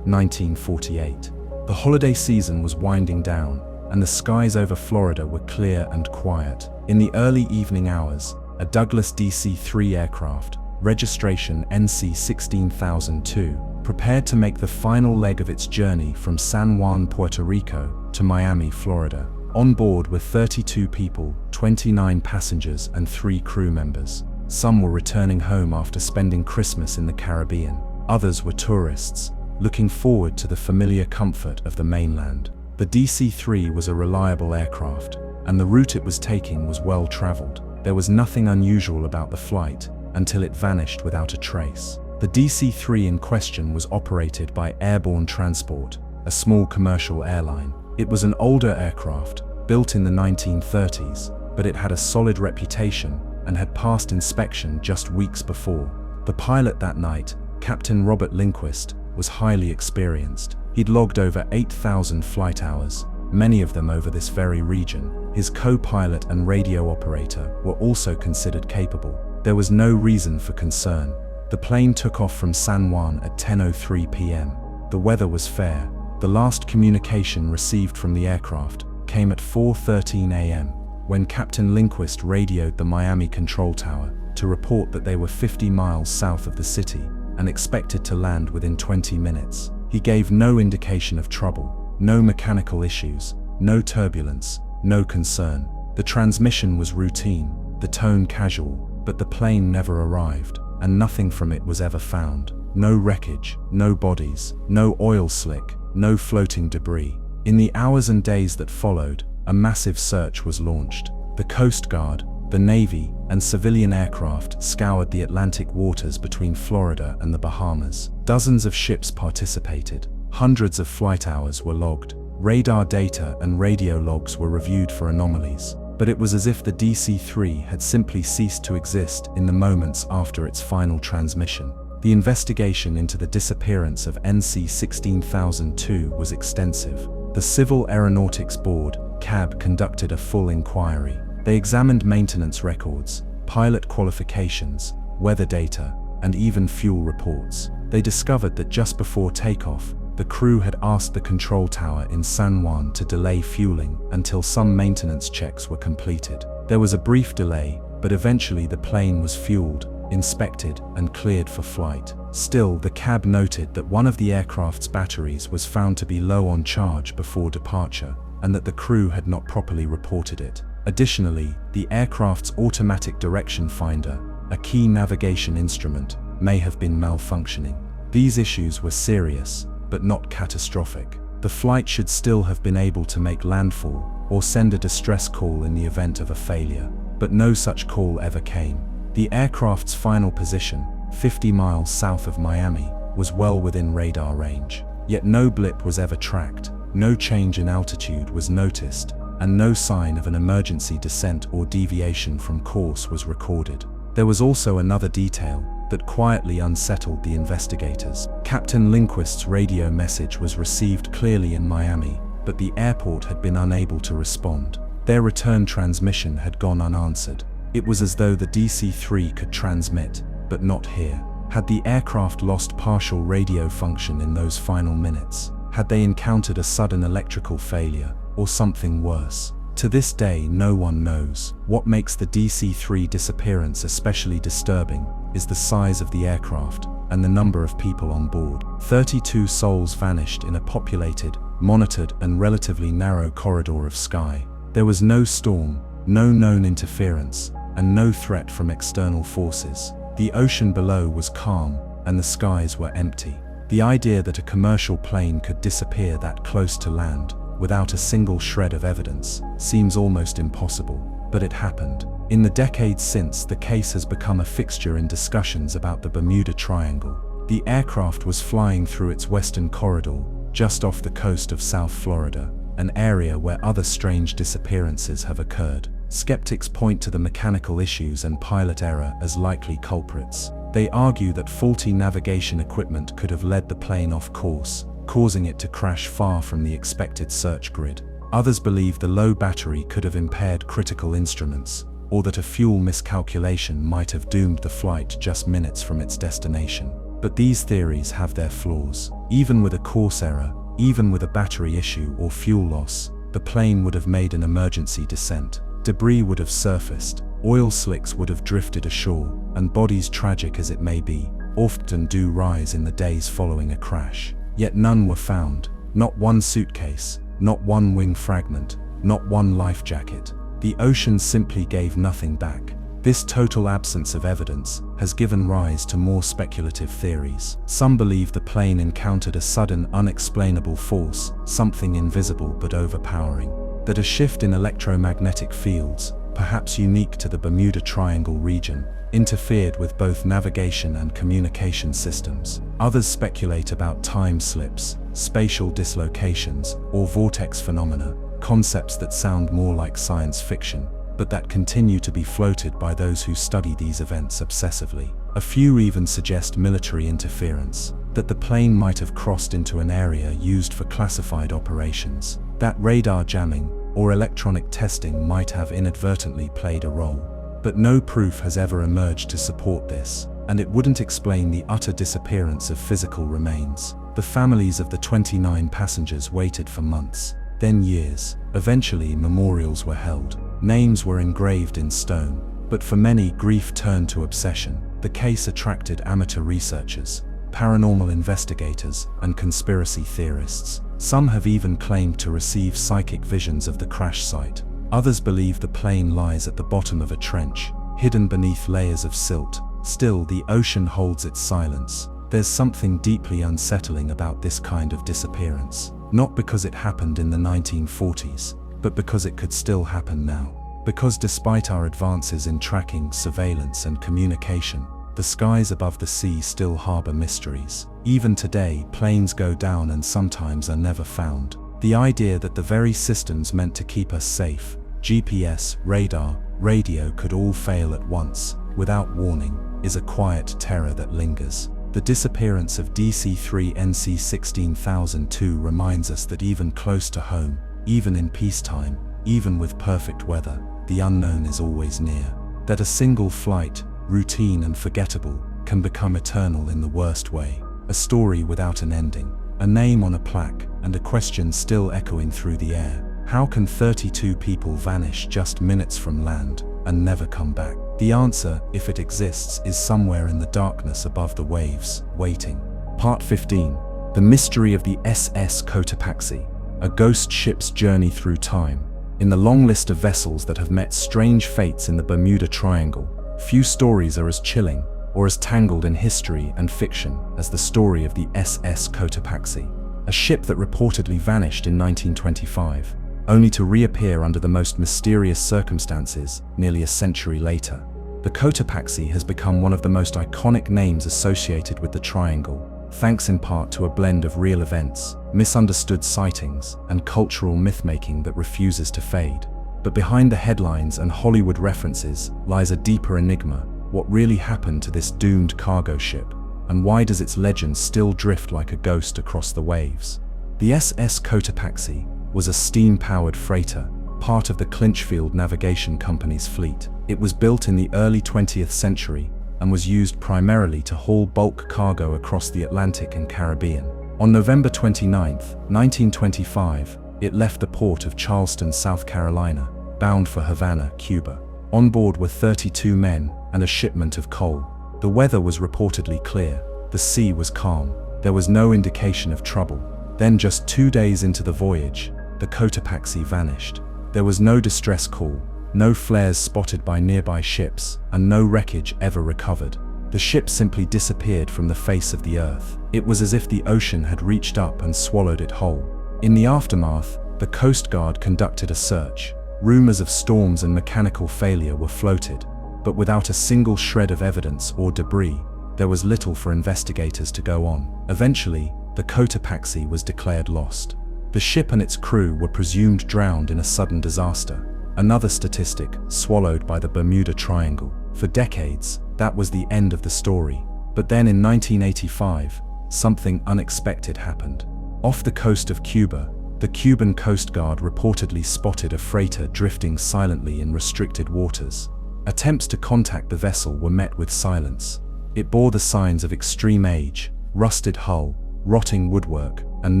C: 1948. The holiday season was winding down, and the skies over Florida were clear and quiet. In the early evening hours, a Douglas DC-3 aircraft, registration NC 16002, prepared to make the final leg of its journey from San Juan, Puerto Rico, to Miami, Florida. On board were 32 people, 29 passengers, and 3 crew members. Some were returning home after spending Christmas in the Caribbean. Others were tourists, looking forward to the familiar comfort of the mainland. The DC-3 was a reliable aircraft, and the route it was taking was well traveled. There was nothing unusual about the flight until it vanished without a trace. The DC-3 in question was operated by Airborne Transport, a small commercial airline. It was an older aircraft, built in the 1930s, but it had a solid reputation and had passed inspection just weeks before. The pilot that night, Captain Robert Lindquist, was highly experienced. He'd logged over 8,000 flight hours, many of them over this very region. His co-pilot and radio operator were also considered capable. There was no reason for concern. The plane took off from San Juan at 10:03 p.m. The weather was fair. The last communication received from the aircraft came at 4:13 a.m. when Captain Lindquist radioed the Miami control tower to report that they were 50 miles south of the city and expected to land within 20 minutes. He gave no indication of trouble, no mechanical issues, no turbulence, no concern. The transmission was routine, the tone casual, but the plane never arrived, and nothing from it was ever found. No wreckage, no bodies, no oil slick, no floating debris. In the hours and days that followed, a massive search was launched. The Coast Guard, the Navy, and civilian aircraft scoured the Atlantic waters between Florida and the Bahamas. Dozens of ships participated. Hundreds of flight hours were logged. Radar data and radio logs were reviewed for anomalies. But it was as if the DC-3 had simply ceased to exist in the moments after its final transmission. The investigation into the disappearance of NC-16002 was extensive. The Civil Aeronautics Board, CAB, conducted a full inquiry. They examined maintenance records, pilot qualifications, weather data, and even fuel reports. They discovered that just before takeoff, the crew had asked the control tower in San Juan to delay fueling until some maintenance checks were completed. There was a brief delay, but eventually the plane was fueled, inspected, and cleared for flight. Still, the CAB noted that one of the aircraft's batteries was found to be low on charge before departure, and that the crew had not properly reported it. Additionally, the aircraft's automatic direction finder, a key navigation instrument, may have been malfunctioning. These issues were serious, but not catastrophic. The flight should still have been able to make landfall or send a distress call in the event of a failure, but no such call ever came. The aircraft's final position, 50 miles south of Miami, was well within radar range. Yet no blip was ever tracked, no change in altitude was noticed, and no sign of an emergency descent or deviation from course was recorded. There was also another detail that quietly unsettled the investigators. Captain Lindquist's radio message was received clearly in Miami, but the airport had been unable to respond. Their return transmission had gone unanswered. It was as though the DC-3 could transmit, but not hear. Had the aircraft lost partial radio function in those final minutes? Had they encountered a sudden electrical failure, or something worse? To this day, no one knows. What makes the DC-3 disappearance especially disturbing is the size of the aircraft and the number of people on board. 32 souls vanished in a populated, monitored, and relatively narrow corridor of sky. There was no storm, no known interference, and no threat from external forces. The ocean below was calm, and the skies were empty. The idea that a commercial plane could disappear that close to land without a single shred of evidence seems almost impossible, but it happened. In the decades since, the case has become a fixture in discussions about the Bermuda Triangle. The aircraft was flying through its western corridor, just off the coast of South Florida, an area where other strange disappearances have occurred. Skeptics point to the mechanical issues and pilot error as likely culprits. They argue that faulty navigation equipment could have led the plane off course, causing it to crash far from the expected search grid. Others believe the low battery could have impaired critical instruments, or that a fuel miscalculation might have doomed the flight just minutes from its destination. But these theories have their flaws. Even with a course error, even with a battery issue or fuel loss, the plane would have made an emergency descent. Debris would have surfaced, oil slicks would have drifted ashore, and bodies, tragic as it may be, often do rise in the days following a crash. Yet none were found. Not one suitcase, not one wing fragment, not one life jacket. The ocean simply gave nothing back. This total absence of evidence has given rise to more speculative theories. Some believe the plane encountered a sudden, unexplainable force, something invisible but overpowering. That a shift in electromagnetic fields, perhaps unique to the Bermuda Triangle region, interfered with both navigation and communication systems. Others speculate about time slips, spatial dislocations, or vortex phenomena, concepts that sound more like science fiction, but that continue to be floated by those who study these events obsessively. A few even suggest military interference, that the plane might have crossed into an area used for classified operations, that radar jamming or electronic testing might have inadvertently played a role. But no proof has ever emerged to support this, and it wouldn't explain the utter disappearance of physical remains. The families of the 29 passengers waited for months, then years. Eventually, memorials were held. Names were engraved in stone, but for many, grief turned to obsession. The case attracted amateur researchers, paranormal investigators, and conspiracy theorists. Some have even claimed to receive psychic visions of the crash site. Others believe the plane lies at the bottom of a trench, hidden beneath layers of silt. Still, the ocean holds its silence. There's something deeply unsettling about this kind of disappearance. Not because it happened in the 1940s, but because it could still happen now. Because despite our advances in tracking, surveillance, and communication, the skies above the sea still harbor mysteries. Even today, planes go down and sometimes are never found. The idea that the very systems meant to keep us safe, GPS, radar, radio, could all fail at once, without warning, is a quiet terror that lingers. The disappearance of DC-3NC 16002 reminds us that even close to home, even in peacetime, even with perfect weather, the unknown is always near. That a single flight, routine and forgettable, can become eternal in the worst way. A story without an ending, a name on a plaque, and a question still echoing through the air. How can 32 people vanish just minutes from land and never come back? The answer, if it exists, is somewhere in the darkness above the waves, waiting. Part 15. The Mystery of the SS Cotopaxi, a ghost ship's journey through time. In the long list of vessels that have met strange fates in the Bermuda Triangle, few stories are as chilling or as tangled in history and fiction as the story of the SS Cotopaxi, a ship that reportedly vanished in 1925, only to reappear under the most mysterious circumstances nearly a century later. The Cotopaxi has become one of the most iconic names associated with the Triangle, thanks in part to a blend of real events, misunderstood sightings, and cultural myth-making that refuses to fade. But behind the headlines and Hollywood references lies a deeper enigma. What really happened to this doomed cargo ship, and why does its legend still drift like a ghost across the waves? The SS Cotopaxi was a steam-powered freighter, part of the Clinchfield Navigation Company's fleet. It was built in the early 20th century and was used primarily to haul bulk cargo across the Atlantic and Caribbean. On November 29, 1925, it left the port of Charleston, South Carolina, bound for Havana, Cuba. On board were 32 men and a shipment of coal. The weather was reportedly clear. The sea was calm. There was no indication of trouble. Then, just 2 days into the voyage, the Cotopaxi vanished. There was no distress call, no flares spotted by nearby ships, and no wreckage ever recovered. The ship simply disappeared from the face of the earth. It was as if the ocean had reached up and swallowed it whole. In the aftermath, the Coast Guard conducted a search. Rumors of storms and mechanical failure were floated, but without a single shred of evidence or debris, there was little for investigators to go on. Eventually, the Cotopaxi was declared lost. The ship and its crew were presumed drowned in a sudden disaster. Another statistic, swallowed by the Bermuda Triangle. For decades, that was the end of the story. But then in 1985, something unexpected happened. Off the coast of Cuba, the Cuban Coast Guard reportedly spotted a freighter drifting silently in restricted waters. Attempts to contact the vessel were met with silence. It bore the signs of extreme age, rusted hull, rotting woodwork, and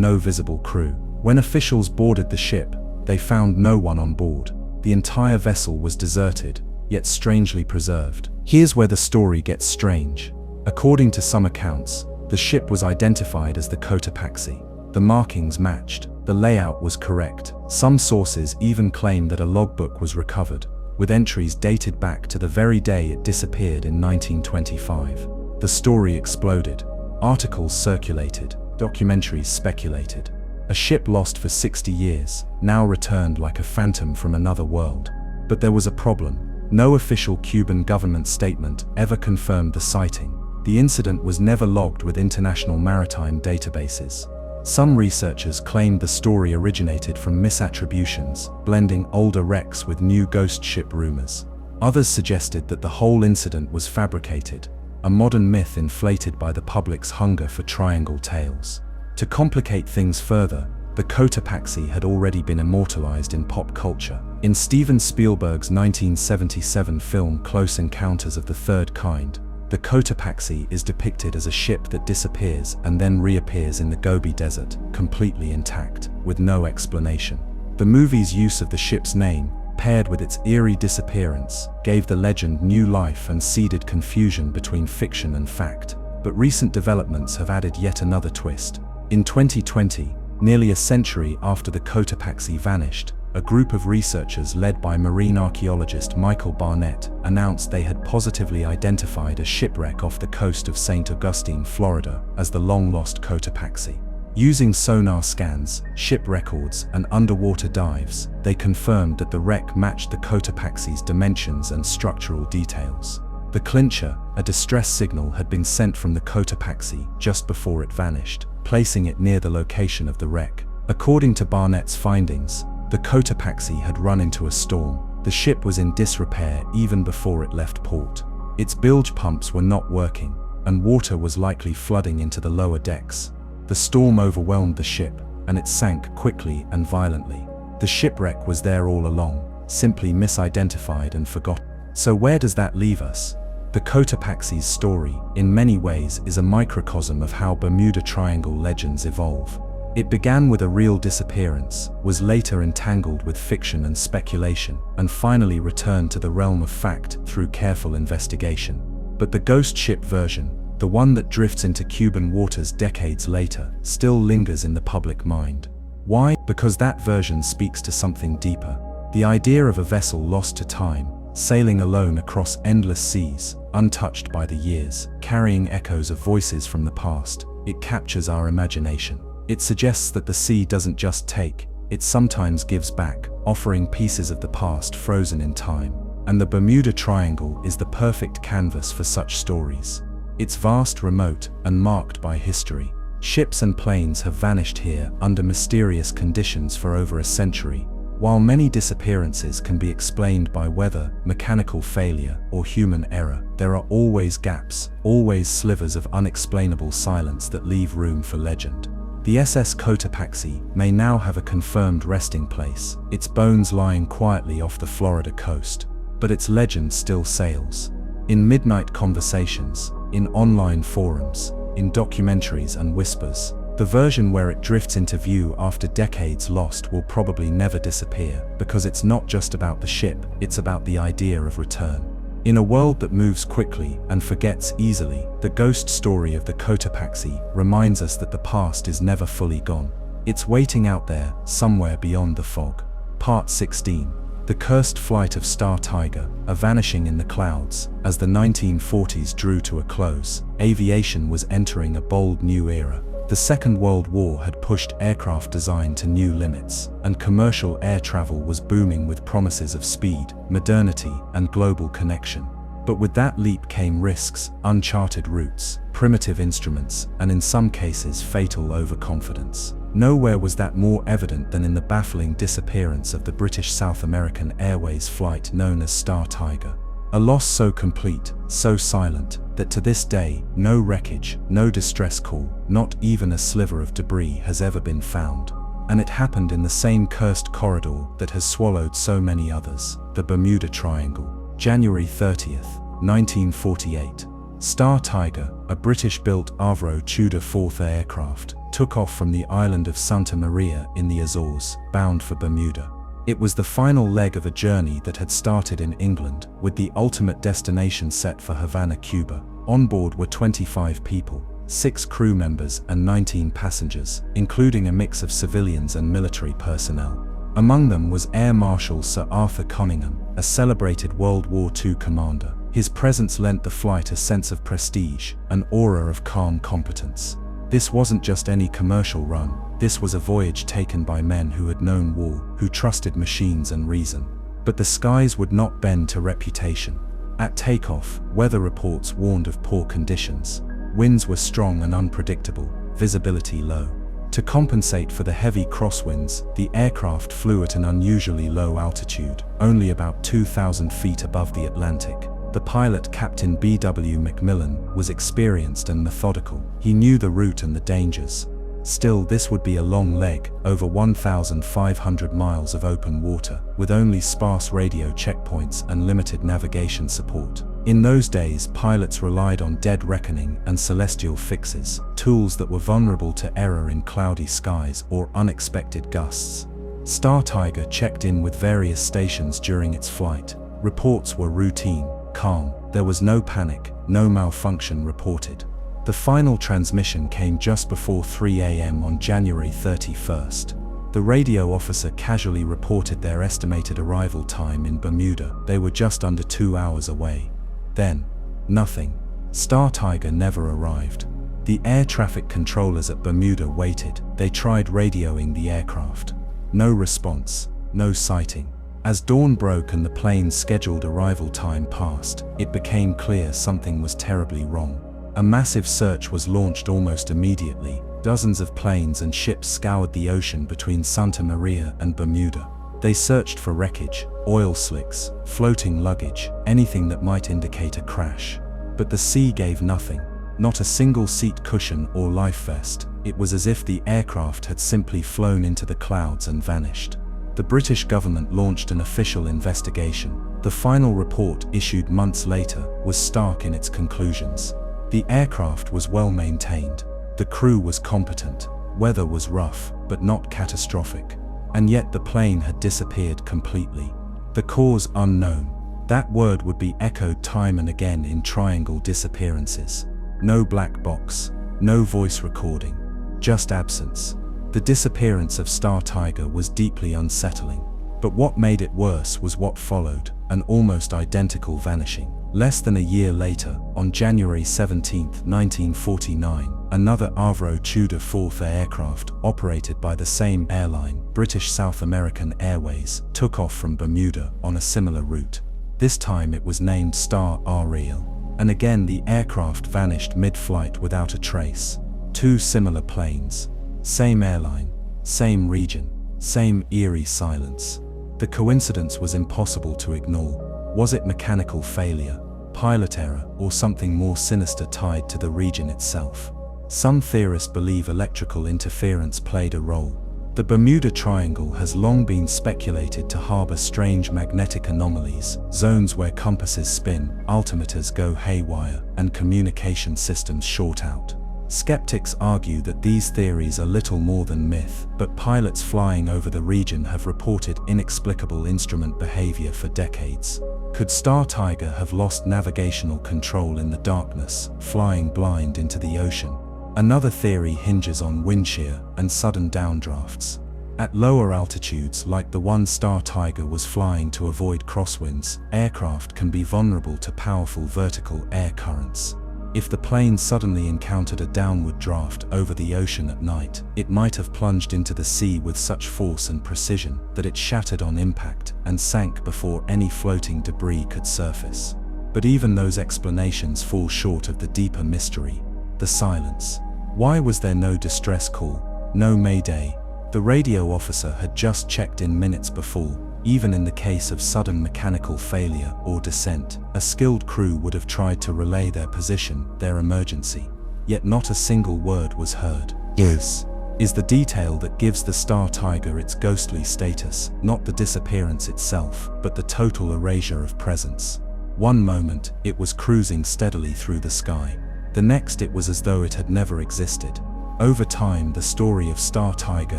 C: no visible crew. When officials boarded the ship, they found no one on board. The entire vessel was deserted, yet strangely preserved. Here's where the story gets strange. According to some accounts, the ship was identified as the Cotopaxi. The markings matched. The layout was correct. Some sources even claim that a logbook was recovered. with entries dated back to the very day it disappeared in 1925. The story exploded. Articles circulated, documentaries speculated. A ship lost for 60 years, now returned like a phantom from another world. But there was a problem. No official Cuban government statement ever confirmed the sighting. The incident was never logged with international maritime databases. Some researchers claimed the story originated from misattributions, blending older wrecks with new ghost ship rumors. Others suggested that the whole incident was fabricated, a modern myth inflated by the public's hunger for triangle tales. To complicate things further, the Cotopaxi had already been immortalized in pop culture. In Steven Spielberg's 1977 film Close Encounters of the Third Kind, the Cotopaxi is depicted as a ship that disappears and then reappears in the Gobi Desert, completely intact, with no explanation. The movie's use of the ship's name, paired with its eerie disappearance, gave the legend new life and seeded confusion between fiction and fact. But recent developments have added yet another twist. In 2020, nearly a century after the Cotopaxi vanished, a group of researchers led by marine archaeologist Michael Barnett announced they had positively identified a shipwreck off the coast of St. Augustine, Florida, as the long-lost Cotopaxi. Using sonar scans, ship records, and underwater dives, they confirmed that the wreck matched the Cotopaxi's dimensions and structural details. The clincher, a distress signal, had been sent from the Cotopaxi just before it vanished, placing it near the location of the wreck. According to Barnett's findings, the Cotopaxi had run into a storm. The ship was in disrepair even before it left port. Its bilge pumps were not working, and water was likely flooding into the lower decks. The storm overwhelmed the ship, and it sank quickly and violently. The shipwreck was there all along, simply misidentified and forgotten. So where does that leave us? The Cotopaxi's story, in many ways, is a microcosm of how Bermuda Triangle legends evolve. It began with a real disappearance, was later entangled with fiction and speculation, and finally returned to the realm of fact through careful investigation. But the ghost ship version, the one that drifts into Cuban waters decades later, still lingers in the public mind. Why? Because that version speaks to something deeper. The idea of a vessel lost to time, sailing alone across endless seas, untouched by the years, carrying echoes of voices from the past. It captures our imagination. It suggests that the sea doesn't just take, it sometimes gives back, offering pieces of the past frozen in time. And the Bermuda Triangle is the perfect canvas for such stories. It's vast, remote, and marked by history. Ships and planes have vanished here under mysterious conditions for over a century. While many disappearances can be explained by weather, mechanical failure, or human error, there are always gaps, always slivers of unexplainable silence that leave room for legend. The SS Cotopaxi may now have a confirmed resting place, its bones lying quietly off the Florida coast. But its legend still sails. In midnight conversations, in online forums, in documentaries and whispers, the version where it drifts into view after decades lost will probably never disappear, because it's not just about the ship, it's about the idea of return. In a world that moves quickly and forgets easily, the ghost story of the Cotopaxi reminds us that the past is never fully gone. It's waiting out there, somewhere beyond the fog. Part 16. The Cursed Flight of Star Tiger, a vanishing in the clouds. As the 1940s drew to a close, aviation was entering a bold new era. The Second World War had pushed aircraft design to new limits, and commercial air travel was booming with promises of speed, modernity, and global connection. But with that leap came risks, uncharted routes, primitive instruments, and in some cases fatal overconfidence. Nowhere was that more evident than in the baffling disappearance of the British South American Airways flight known as Star Tiger. A loss so complete, so silent, that to this day, no wreckage, no distress call, not even a sliver of debris has ever been found. And it happened in the same cursed corridor that has swallowed so many others, the Bermuda Triangle. January 30th, 1948. Star Tiger, a British-built Avro Tudor fourth aircraft, took off from the island of Santa Maria in the Azores, bound for Bermuda. It was the final leg of a journey that had started in England, with the ultimate destination set for Havana, Cuba. On board were 25 people, 6 crew members and 19 passengers, including a mix of civilians and military personnel. Among them was Air Marshal Sir Arthur Conyngham, a celebrated World War II commander. His presence lent the flight a sense of prestige, an aura of calm competence. This wasn't just any commercial run, this was a voyage taken by men who had known war, who trusted machines and reason. But the skies would not bend to reputation. At takeoff, weather reports warned of poor conditions. Winds were strong and unpredictable, visibility low. To compensate for the heavy crosswinds, the aircraft flew at an unusually low altitude, only about 2,000 feet above the Atlantic. The pilot, Captain B.W. McMillan, was experienced and methodical. He knew the route and the dangers. Still, this would be a long leg, over 1,500 miles of open water, with only sparse radio checkpoints and limited navigation support. In those days, pilots relied on dead reckoning and celestial fixes, tools that were vulnerable to error in cloudy skies or unexpected gusts. Star Tiger checked in with various stations during its flight. Reports were routine, calm. There was no panic, no malfunction reported. The final transmission came just before 3 a.m. on January 31st. The radio officer casually reported their estimated arrival time in Bermuda. They were just under 2 hours away. Then, nothing. Star Tiger never arrived. The air traffic controllers at Bermuda waited. They tried radioing the aircraft. No response, no sighting. As dawn broke and the plane's scheduled arrival time passed, it became clear something was terribly wrong. A massive search was launched almost immediately. Dozens of planes and ships scoured the ocean between Santa Maria and Bermuda. They searched for wreckage, oil slicks, floating luggage, anything that might indicate a crash. But the sea gave nothing. Not a single seat cushion or life vest. It was as if the aircraft had simply flown into the clouds and vanished. The British government launched an official investigation. The final report, issued months later, was stark in its conclusions. The aircraft was well maintained. The crew was competent. Weather was rough, but not catastrophic. And yet the plane had disappeared completely. The cause unknown. That word would be echoed time and again in Triangle Disappearances. No black box, no voice recording, just absence. The disappearance of Star Tiger was deeply unsettling. But what made it worse was what followed, an almost identical vanishing. Less than a year later, on January 17, 1949, another Avro Tudor 4th aircraft, operated by the same airline, British South American Airways, took off from Bermuda on a similar route. This time it was named Star Real, and again the aircraft vanished mid-flight without a trace. Two similar planes, same airline, same region, same eerie silence. The coincidence was impossible to ignore. Was it mechanical failure, pilot error, or something more sinister tied to the region itself? Some theorists believe electrical interference played a role. The Bermuda Triangle has long been speculated to harbor strange magnetic anomalies, zones where compasses spin, altimeters go haywire, and communication systems short out. Skeptics argue that these theories are little more than myth, but pilots flying over the region have reported inexplicable instrument behavior for decades. Could Star Tiger have lost navigational control in the darkness, flying blind into the ocean? Another theory hinges on wind shear and sudden downdrafts. At lower altitudes, like the one Star Tiger was flying to avoid crosswinds, aircraft can be vulnerable to powerful vertical air currents. If the plane suddenly encountered a downward draft over the ocean at night, it might have plunged into the sea with such force and precision that it shattered on impact and sank before any floating debris could surface. But even those explanations fall short of the deeper mystery: the silence. Why was there no distress call, no mayday? The radio officer had just checked in minutes before. Even in the case of sudden mechanical failure or descent, a skilled crew would have tried to relay their position, their emergency. Yet not a single word was heard. Is the detail that gives the Star Tiger its ghostly status, not the disappearance itself, but the total erasure of presence. One moment, it was cruising steadily through the sky. The next, it was as though it had never existed. Over time, the story of Star Tiger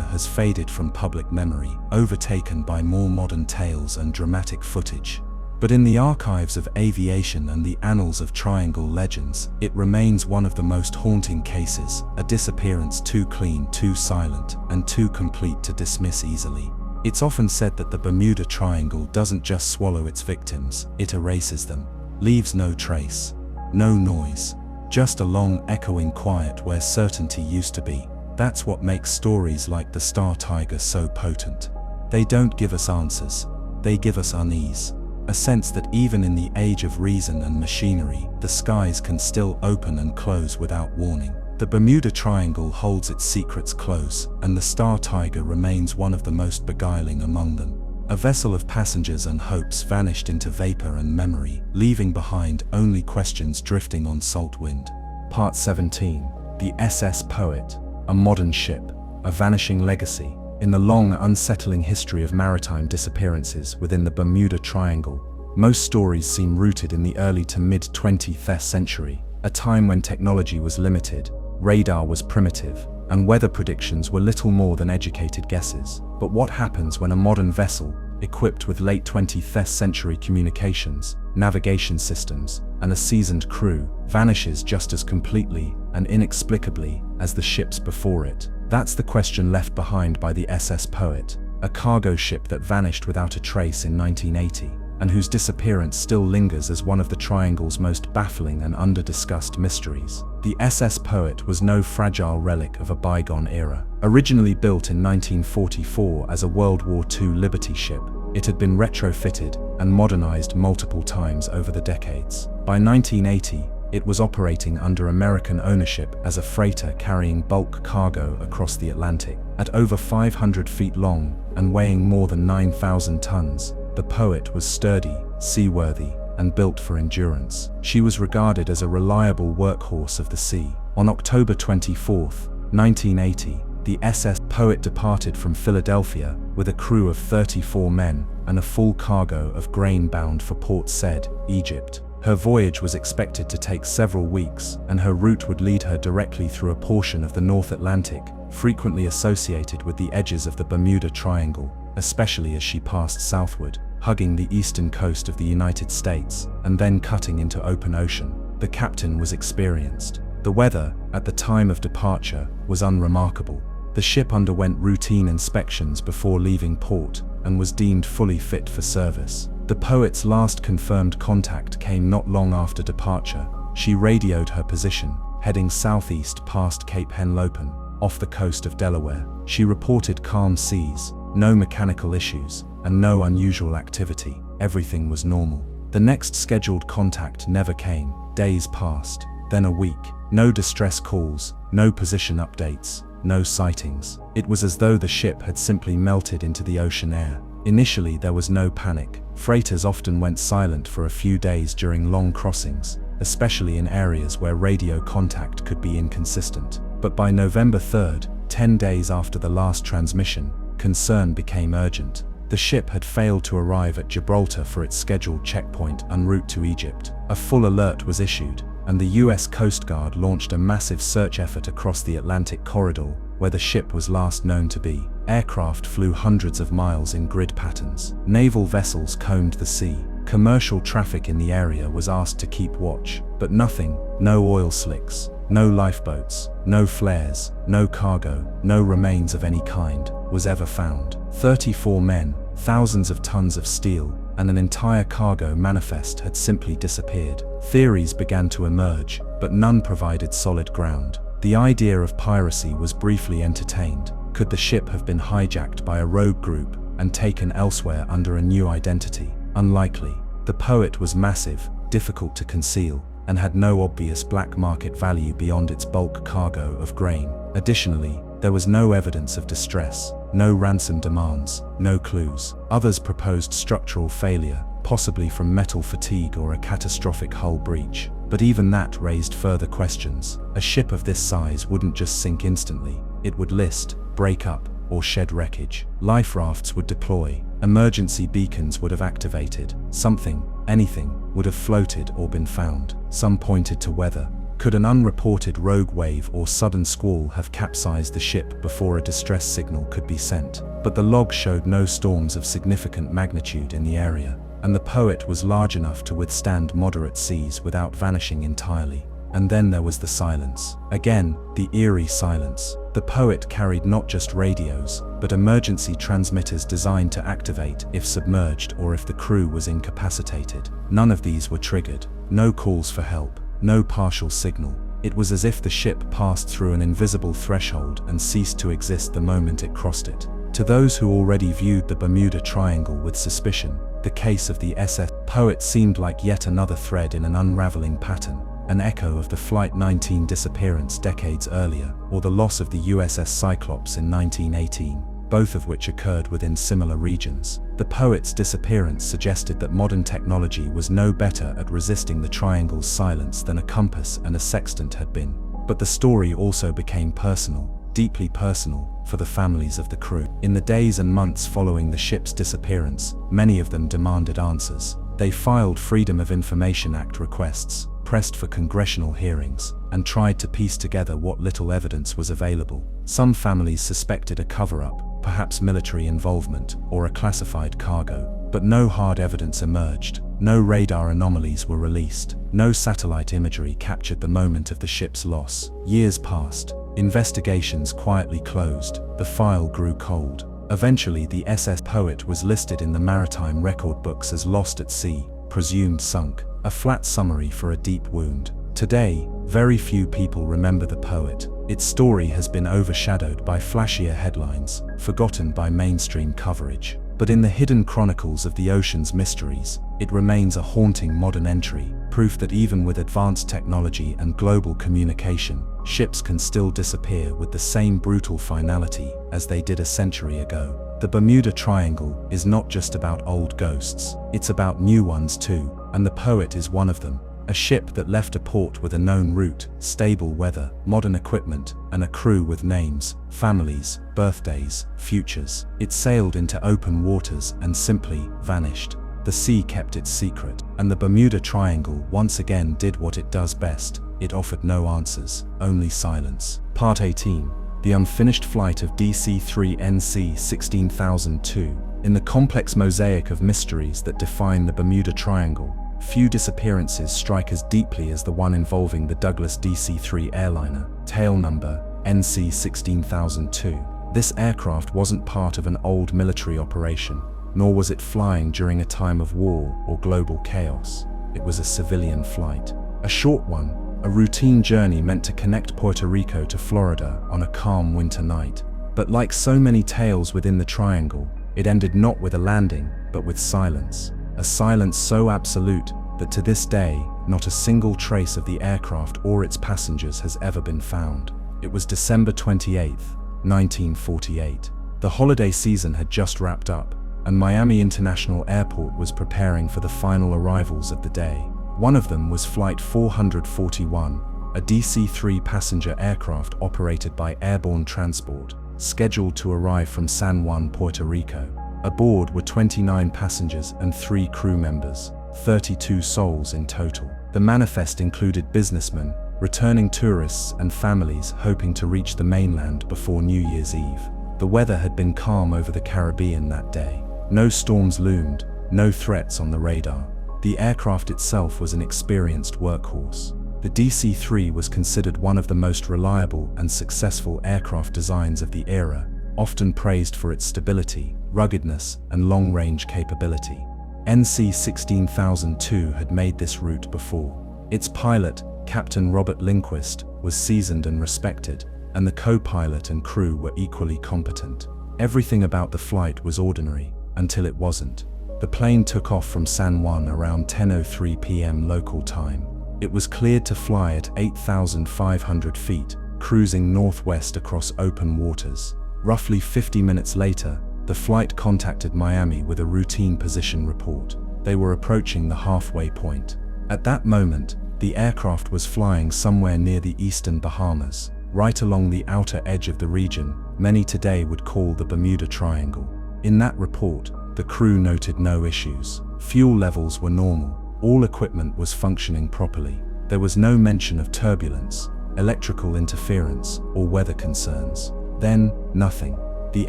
C: has faded from public memory, overtaken by more modern tales and dramatic footage. But in the archives of aviation and the annals of Triangle legends, it remains one of the most haunting cases, a disappearance too clean, too silent, and too complete to dismiss easily. It's often said that the Bermuda Triangle doesn't just swallow its victims, it erases them, leaves no trace, no noise, just a long echoing quiet where certainty used to be. That's what makes stories like the Star Tiger so potent. They don't give us answers, they give us unease. A sense that even in the age of reason and machinery, the skies can still open and close without warning. The Bermuda Triangle holds its secrets close, and the Star Tiger remains one of the most beguiling among them. A vessel of passengers and hopes vanished into vapor and memory, leaving behind only questions drifting on salt wind. Part 17. The SS Poet. A modern ship, a vanishing legacy. In the long, unsettling history of maritime disappearances within the Bermuda Triangle, most stories seem rooted in the early to mid-20th century, a time when technology was limited, radar was primitive, and weather predictions were little more than educated guesses. But what happens when a modern vessel, equipped with late 20th century communications, navigation systems, and a seasoned crew, vanishes just as completely and inexplicably as the ships before it? That's the question left behind by the SS Poet, a cargo ship that vanished without a trace in 1980, and whose disappearance still lingers as one of the Triangle's most baffling and under-discussed mysteries. The SS Poet was no fragile relic of a bygone era. Originally built in 1944 as a World War II Liberty ship, it had been retrofitted and modernized multiple times over the decades. By 1980, it was operating under American ownership as a freighter carrying bulk cargo across the Atlantic. At over 500 feet long and weighing more than 9,000 tons, the Poet was sturdy, seaworthy, and built for endurance. She was regarded as a reliable workhorse of the sea. On October 24, 1980, the SS Poet departed from Philadelphia with a crew of 34 men and a full cargo of grain bound for Port Said, Egypt. Her voyage was expected to take several weeks, and her route would lead her directly through a portion of the North Atlantic, frequently associated with the edges of the Bermuda Triangle, especially as she passed southward, hugging the eastern coast of the United States, and then cutting into open ocean. The captain was experienced. The weather, at the time of departure, was unremarkable. The ship underwent routine inspections before leaving port, and was deemed fully fit for service. The Poet's last confirmed contact came not long after departure. She radioed her position, heading southeast past Cape Henlopen, off the coast of Delaware. She reported calm seas, no mechanical issues, and no unusual activity. Everything was normal. The next scheduled contact never came. Days passed, then a week. No distress calls, no position updates, no sightings. It was as though the ship had simply melted into the ocean air. Initially, there was no panic. Freighters often went silent for a few days during long crossings, especially in areas where radio contact could be inconsistent. But by November 3rd, 10 days after the last transmission, concern became urgent. The ship had failed to arrive at Gibraltar for its scheduled checkpoint en route to Egypt. A full alert was issued, and the US Coast Guard launched a massive search effort across the Atlantic corridor, where the ship was last known to be. Aircraft flew hundreds of miles in grid patterns. Naval vessels combed the sea. Commercial traffic in the area was asked to keep watch, but nothing, no oil slicks, no lifeboats, no flares, no cargo, no remains of any kind, was ever found. 34 men, thousands of tons of steel, and an entire cargo manifest had simply disappeared. Theories began to emerge, but none provided solid ground. The idea of piracy was briefly entertained. Could the ship have been hijacked by a rogue group and taken elsewhere under a new identity? Unlikely. The Poet was massive, difficult to conceal, and had no obvious black market value beyond its bulk cargo of grain. Additionally, there was no evidence of distress, no ransom demands, no clues. Others proposed structural failure, possibly from metal fatigue or a catastrophic hull breach. But even that raised further questions. A ship of this size wouldn't just sink instantly. It would list, break up, or shed wreckage. Life rafts would deploy. Emergency beacons would have activated. Something, anything, would have floated or been found. Some pointed to weather. Could an unreported rogue wave or sudden squall have capsized the ship before a distress signal could be sent? But the log showed no storms of significant magnitude in the area, and the Poet was large enough to withstand moderate seas without vanishing entirely. And then there was the silence. Again, the eerie silence. The The Poet carried not just radios, but emergency transmitters designed to activate if submerged or if the crew was incapacitated. None of these were triggered. No calls for help, no partial signal. It was as if the ship passed through an invisible threshold and ceased to exist the moment it crossed it. To those who already viewed the Bermuda Triangle with suspicion, the case of the USS Poet seemed like yet another thread in an unraveling pattern, an echo of the Flight 19 disappearance decades earlier, or the loss of the USS Cyclops in 1918, both of which occurred within similar regions. The Poet's disappearance suggested that modern technology was no better at resisting the triangle's silence than a compass and a sextant had been. But the story also became personal, deeply personal, for the families of the crew. In the days and months following the ship's disappearance, many of them demanded answers. They filed Freedom of Information Act requests, pressed for congressional hearings, and tried to piece together what little evidence was available. Some families suspected a cover-up, perhaps military involvement, or a classified cargo, but no hard evidence emerged. No radar anomalies were released. No satellite imagery captured the moment of the ship's loss. Years passed. Investigations quietly closed. The file grew cold. Eventually, the SS Poet was listed in the maritime record books as lost at sea, presumed sunk, a flat summary for a deep wound. Today, very few people remember the Poet. Its story has been overshadowed by flashier headlines, forgotten by mainstream coverage. But in the hidden chronicles of the ocean's mysteries, it remains a haunting modern entry, proof that even with advanced technology and global communication, ships can still disappear with the same brutal finality as they did a century ago. The Bermuda Triangle is not just about old ghosts, it's about new ones too, and the Poet is one of them. A ship that left a port with a known route, stable weather, modern equipment, and a crew with names, families, birthdays, futures. It sailed into open waters and simply vanished. The sea kept its secret, and the Bermuda Triangle once again did what it does best. It offered no answers, only silence. Part 18. The unfinished flight of DC-3NC 16002. In the complex mosaic of mysteries that define the Bermuda Triangle, few disappearances strike as deeply as the one involving the Douglas DC-3 airliner, tail number NC-16002. This aircraft wasn't part of an old military operation, nor was it flying during a time of war or global chaos. It was a civilian flight. A short one, a routine journey meant to connect Puerto Rico to Florida on a calm winter night. But like so many tales within the Triangle, it ended not with a landing, but with silence. A silence so absolute that to this day, not a single trace of the aircraft or its passengers has ever been found. It was December 28, 1948. The holiday season had just wrapped up, and Miami International Airport was preparing for the final arrivals of the day. One of them was Flight 441, a DC-3 passenger aircraft operated by Airborne Transport, scheduled to arrive from San Juan, Puerto Rico. Aboard were 29 passengers and 3 crew members, 32 souls in total. The manifest included businessmen, returning tourists, and families hoping to reach the mainland before New Year's Eve. The weather had been calm over the Caribbean that day. No storms loomed, no threats on the radar. The aircraft itself was an experienced workhorse. The DC-3 was considered one of the most reliable and successful aircraft designs of the era, often praised for its stability, ruggedness, and long-range capability. NC-16002 had made this route before. Its pilot, Captain Robert Lindquist, was seasoned and respected, and the co-pilot and crew were equally competent. Everything about the flight was ordinary, until it wasn't. The plane took off from San Juan around 10:03 p.m. local time. It was cleared to fly at 8,500 feet, cruising northwest across open waters. Roughly 50 minutes later, the flight contacted Miami with a routine position report. They were approaching the halfway point. At that moment, the aircraft was flying somewhere near the eastern Bahamas, right along the outer edge of the region many today would call the Bermuda Triangle. In that report, the crew noted no issues. Fuel levels were normal. All equipment was functioning properly. There was no mention of turbulence, electrical interference, or weather concerns. Then, nothing. The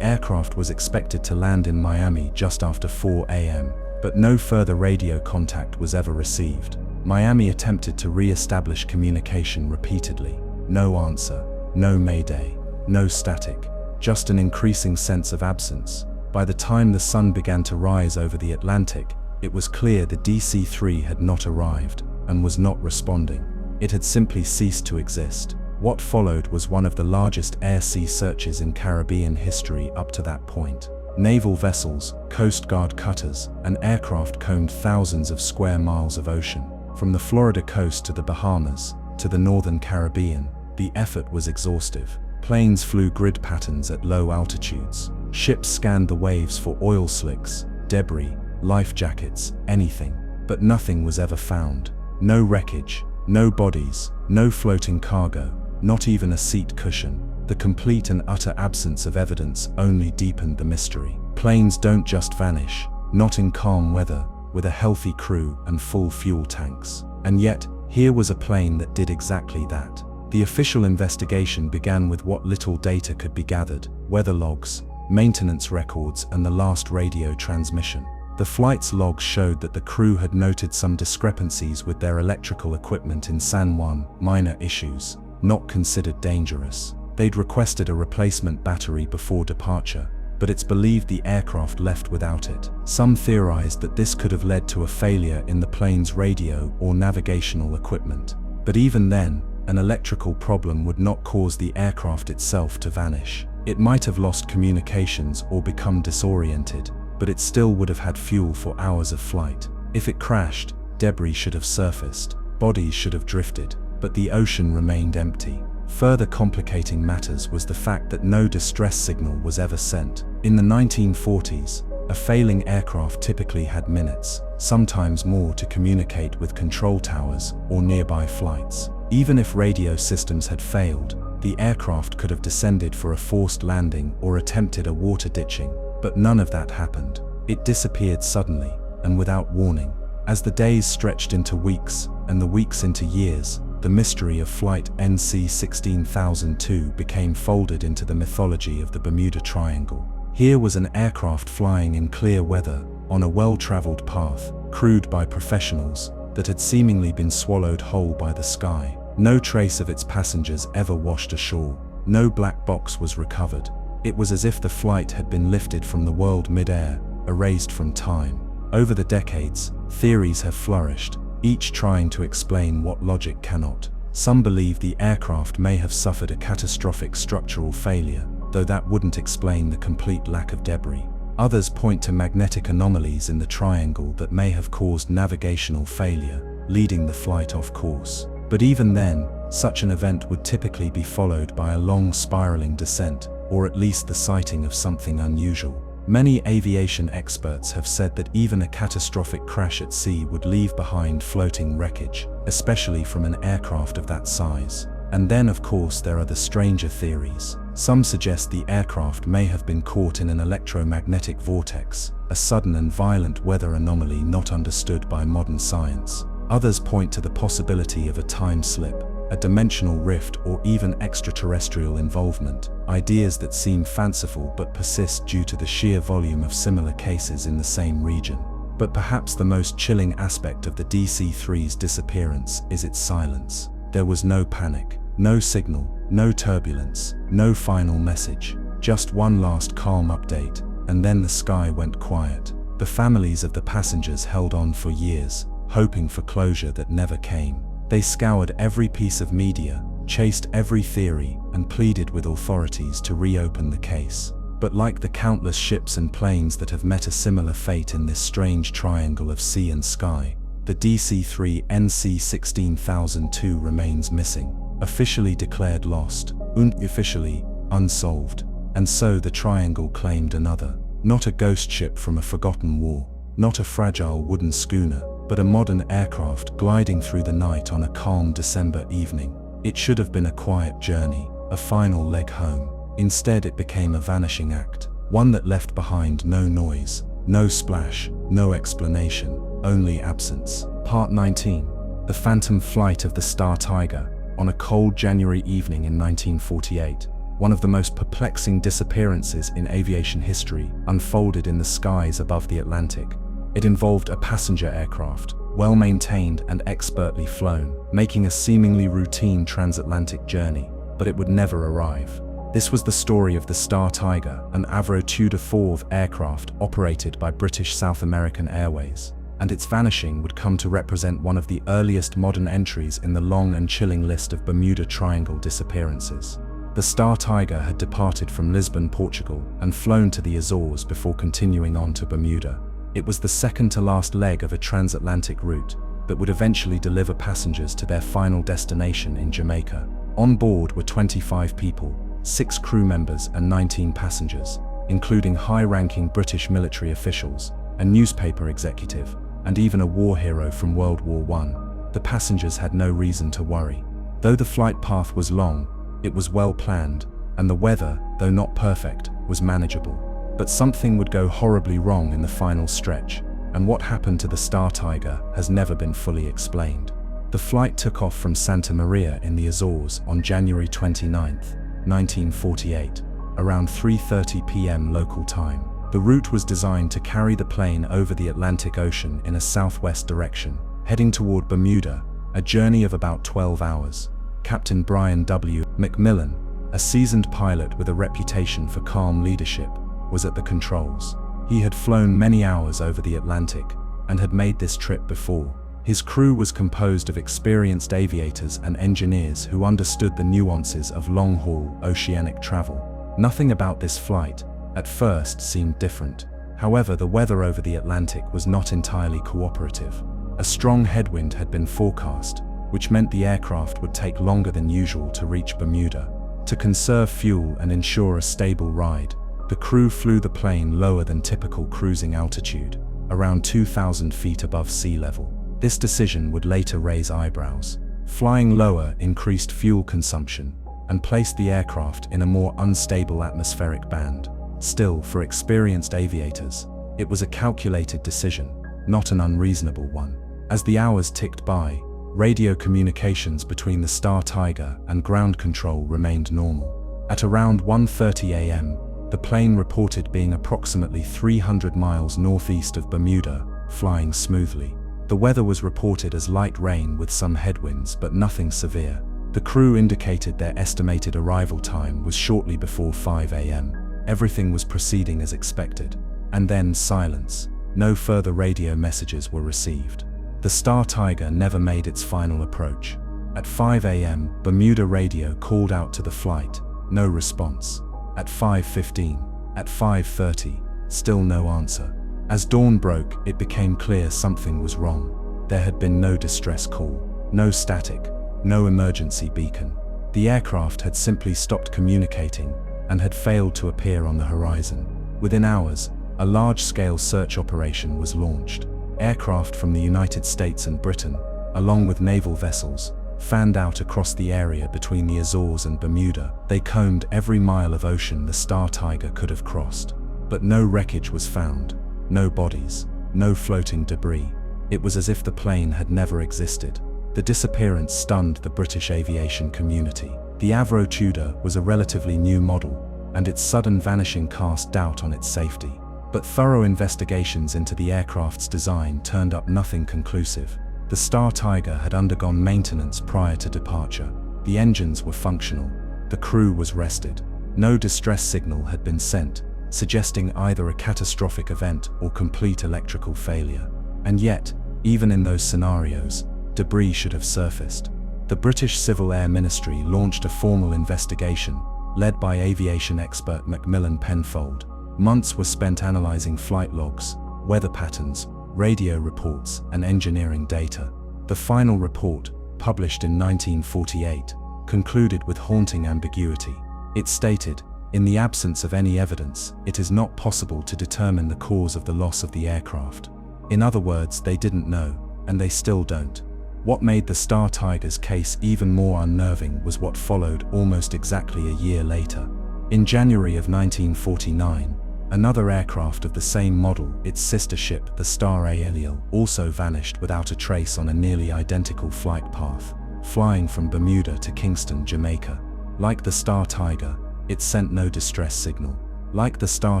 C: aircraft was expected to land in Miami just after 4 a.m., but no further radio contact was ever received. Miami attempted to re-establish communication repeatedly. No answer, no mayday. no static, just an increasing sense of absence. By the time the sun began to rise over the Atlantic, it was clear the DC-3 had not arrived and was not responding. It had simply ceased to exist. What followed was one of the largest air-sea searches in Caribbean history up to that point. Naval vessels, Coast Guard cutters, and aircraft combed thousands of square miles of ocean. From the Florida coast to the Bahamas, to the northern Caribbean, the effort was exhaustive. Planes flew grid patterns at low altitudes. Ships scanned the waves for oil slicks, debris, life jackets, anything. But nothing was ever found. No wreckage, no bodies, no floating cargo, not even a seat cushion. The complete and utter absence of evidence only deepened the mystery. Planes don't just vanish, not in calm weather, with a healthy crew and full fuel tanks. And yet, here was a plane that did exactly that. The official investigation began with what little data could be gathered: weather logs, maintenance records, and the last radio transmission. The flight's logs showed that the crew had noted some discrepancies with their electrical equipment in San Juan, minor issues, not considered dangerous. They'd requested a replacement battery before departure, but it's believed the aircraft left without it. Some theorized that this could have led to a failure in the plane's radio or navigational equipment. But even then, an electrical problem would not cause the aircraft itself to vanish. It might have lost communications or become disoriented, but it still would have had fuel for hours of flight. If it crashed, debris should have surfaced, bodies should have drifted, but the ocean remained empty. Further complicating matters was the fact that no distress signal was ever sent. In the 1940s, a failing aircraft typically had minutes, sometimes more, to communicate with control towers or nearby flights. Even if radio systems had failed, the aircraft could have descended for a forced landing or attempted a water ditching, but none of that happened. It disappeared suddenly and without warning. As the days stretched into weeks and the weeks into years, the mystery of Flight NC-16002 became folded into the mythology of the Bermuda Triangle. Here was an aircraft flying in clear weather, on a well-traveled path, crewed by professionals, that had seemingly been swallowed whole by the sky. No trace of its passengers ever washed ashore. No black box was recovered. It was as if the flight had been lifted from the world mid-air, erased from time. Over the decades, theories have flourished, each trying to explain what logic cannot. Some believe the aircraft may have suffered a catastrophic structural failure, though that wouldn't explain the complete lack of debris. Others point to magnetic anomalies in the triangle that may have caused navigational failure, leading the flight off course. But even then, such an event would typically be followed by a long spiraling descent, or at least the sighting of something unusual. Many aviation experts have said that even a catastrophic crash at sea would leave behind floating wreckage, especially from an aircraft of that size. And then, of course, there are the stranger theories. Some suggest the aircraft may have been caught in an electromagnetic vortex, a sudden and violent weather anomaly not understood by modern science. Others point to the possibility of a time slip, a dimensional rift, or even extraterrestrial involvement, ideas that seem fanciful but persist due to the sheer volume of similar cases in the same region. But perhaps the most chilling aspect of the DC-3's disappearance is its silence. There was no panic, no signal, no turbulence, no final message, just one last calm update, and then the sky went quiet. The families of the passengers held on for years, hoping for closure that never came. They scoured every piece of media, chased every theory, and pleaded with authorities to reopen the case. But like the countless ships and planes that have met a similar fate in this strange triangle of sea and sky, the DC-3 NC-16002 remains missing, officially declared lost, unofficially unsolved. And so the triangle claimed another. Not a ghost ship from a forgotten war, not a fragile wooden schooner, but a modern aircraft gliding through the night on a calm December evening. It should have been a quiet journey, a final leg home. Instead, it became a vanishing act, one that left behind no noise, no splash, no explanation, only absence. Part 19. The Phantom Flight of the Star Tiger. On a cold January evening in 1948, one of the most perplexing disappearances in aviation history unfolded in the skies above the Atlantic. It involved a passenger aircraft, well-maintained and expertly flown, making a seemingly routine transatlantic journey, but it would never arrive. This was the story of the Star Tiger, an Avro Tudor IV aircraft operated by British South American Airways, and its vanishing would come to represent one of the earliest modern entries in the long and chilling list of Bermuda Triangle disappearances. The Star Tiger had departed from Lisbon, Portugal, and flown to the Azores before continuing on to Bermuda. It was the second-to-last leg of a transatlantic route that would eventually deliver passengers to their final destination in Jamaica. On board were 25 people, 6 crew members and 19 passengers, including high-ranking British military officials, a newspaper executive, and even a war hero from World War I. The passengers had no reason to worry. Though the flight path was long, it was well planned, and the weather, though not perfect, was manageable. But something would go horribly wrong in the final stretch, and what happened to the Star Tiger has never been fully explained. The flight took off from Santa Maria in the Azores on January 29, 1948, around 3:30 p.m. local time. The route was designed to carry the plane over the Atlantic Ocean in a southwest direction, heading toward Bermuda, a journey of about 12 hours. Captain Brian W. McMillan, a seasoned pilot with a reputation for calm leadership, was at the controls. He had flown many hours over the Atlantic and had made this trip before. His crew was composed of experienced aviators and engineers who understood the nuances of long-haul oceanic travel. Nothing about this flight, at first, seemed different. However, the weather over the Atlantic was not entirely cooperative. A strong headwind had been forecast, which meant the aircraft would take longer than usual to reach Bermuda. To conserve fuel and ensure a stable ride, the crew flew the plane lower than typical cruising altitude, around 2,000 feet above sea level. This decision would later raise eyebrows. Flying lower increased fuel consumption and placed the aircraft in a more unstable atmospheric band. Still, for experienced aviators, it was a calculated decision, not an unreasonable one. As the hours ticked by, radio communications between the Star Tiger and ground control remained normal. At around 1:30 a.m., the plane reported being approximately 300 miles northeast of Bermuda, flying smoothly. The weather was reported as light rain with some headwinds, but nothing severe. The crew indicated their estimated arrival time was shortly before 5 a.m. Everything was proceeding as expected. And then silence. No further radio messages were received. The Star Tiger never made its final approach. At 5 a.m., Bermuda radio called out to the flight. No response. At 5:15, at 5:30, still no answer. As dawn broke, it became clear something was wrong. There had been no distress call, no static, no emergency beacon. The aircraft had simply stopped communicating and had failed to appear on the horizon. Within hours, a large-scale search operation was launched. Aircraft from the United States and Britain, along with naval vessels, fanned out across the area between the Azores and Bermuda. They combed every mile of ocean the Star Tiger could have crossed. But no wreckage was found, no bodies, no floating debris. It was as if the plane had never existed. The disappearance stunned the British aviation community. The Avro Tudor was a relatively new model, and its sudden vanishing cast doubt on its safety. But thorough investigations into the aircraft's design turned up nothing conclusive. The Star Tiger had undergone maintenance prior to departure. The engines were functional. The crew was rested. No distress signal had been sent, suggesting either a catastrophic event or complete electrical failure. And yet, even in those scenarios, debris should have surfaced. The British Civil Air Ministry launched a formal investigation, led by aviation expert Macmillan Penfold. Months were spent analyzing flight logs, weather patterns, radio reports, and engineering data. The final report, published in 1948, concluded with haunting ambiguity. It stated, "In the absence of any evidence, it is not possible to determine the cause of the loss of the aircraft." In other words, they didn't know, and they still don't. What made the Star Tiger's case even more unnerving was what followed almost exactly a year later. In January of 1949, another aircraft of the same model, its sister ship, the Star A, also vanished without a trace on a nearly identical flight path, flying from Bermuda to Kingston, Jamaica. Like the Star Tiger, it sent no distress signal. Like the Star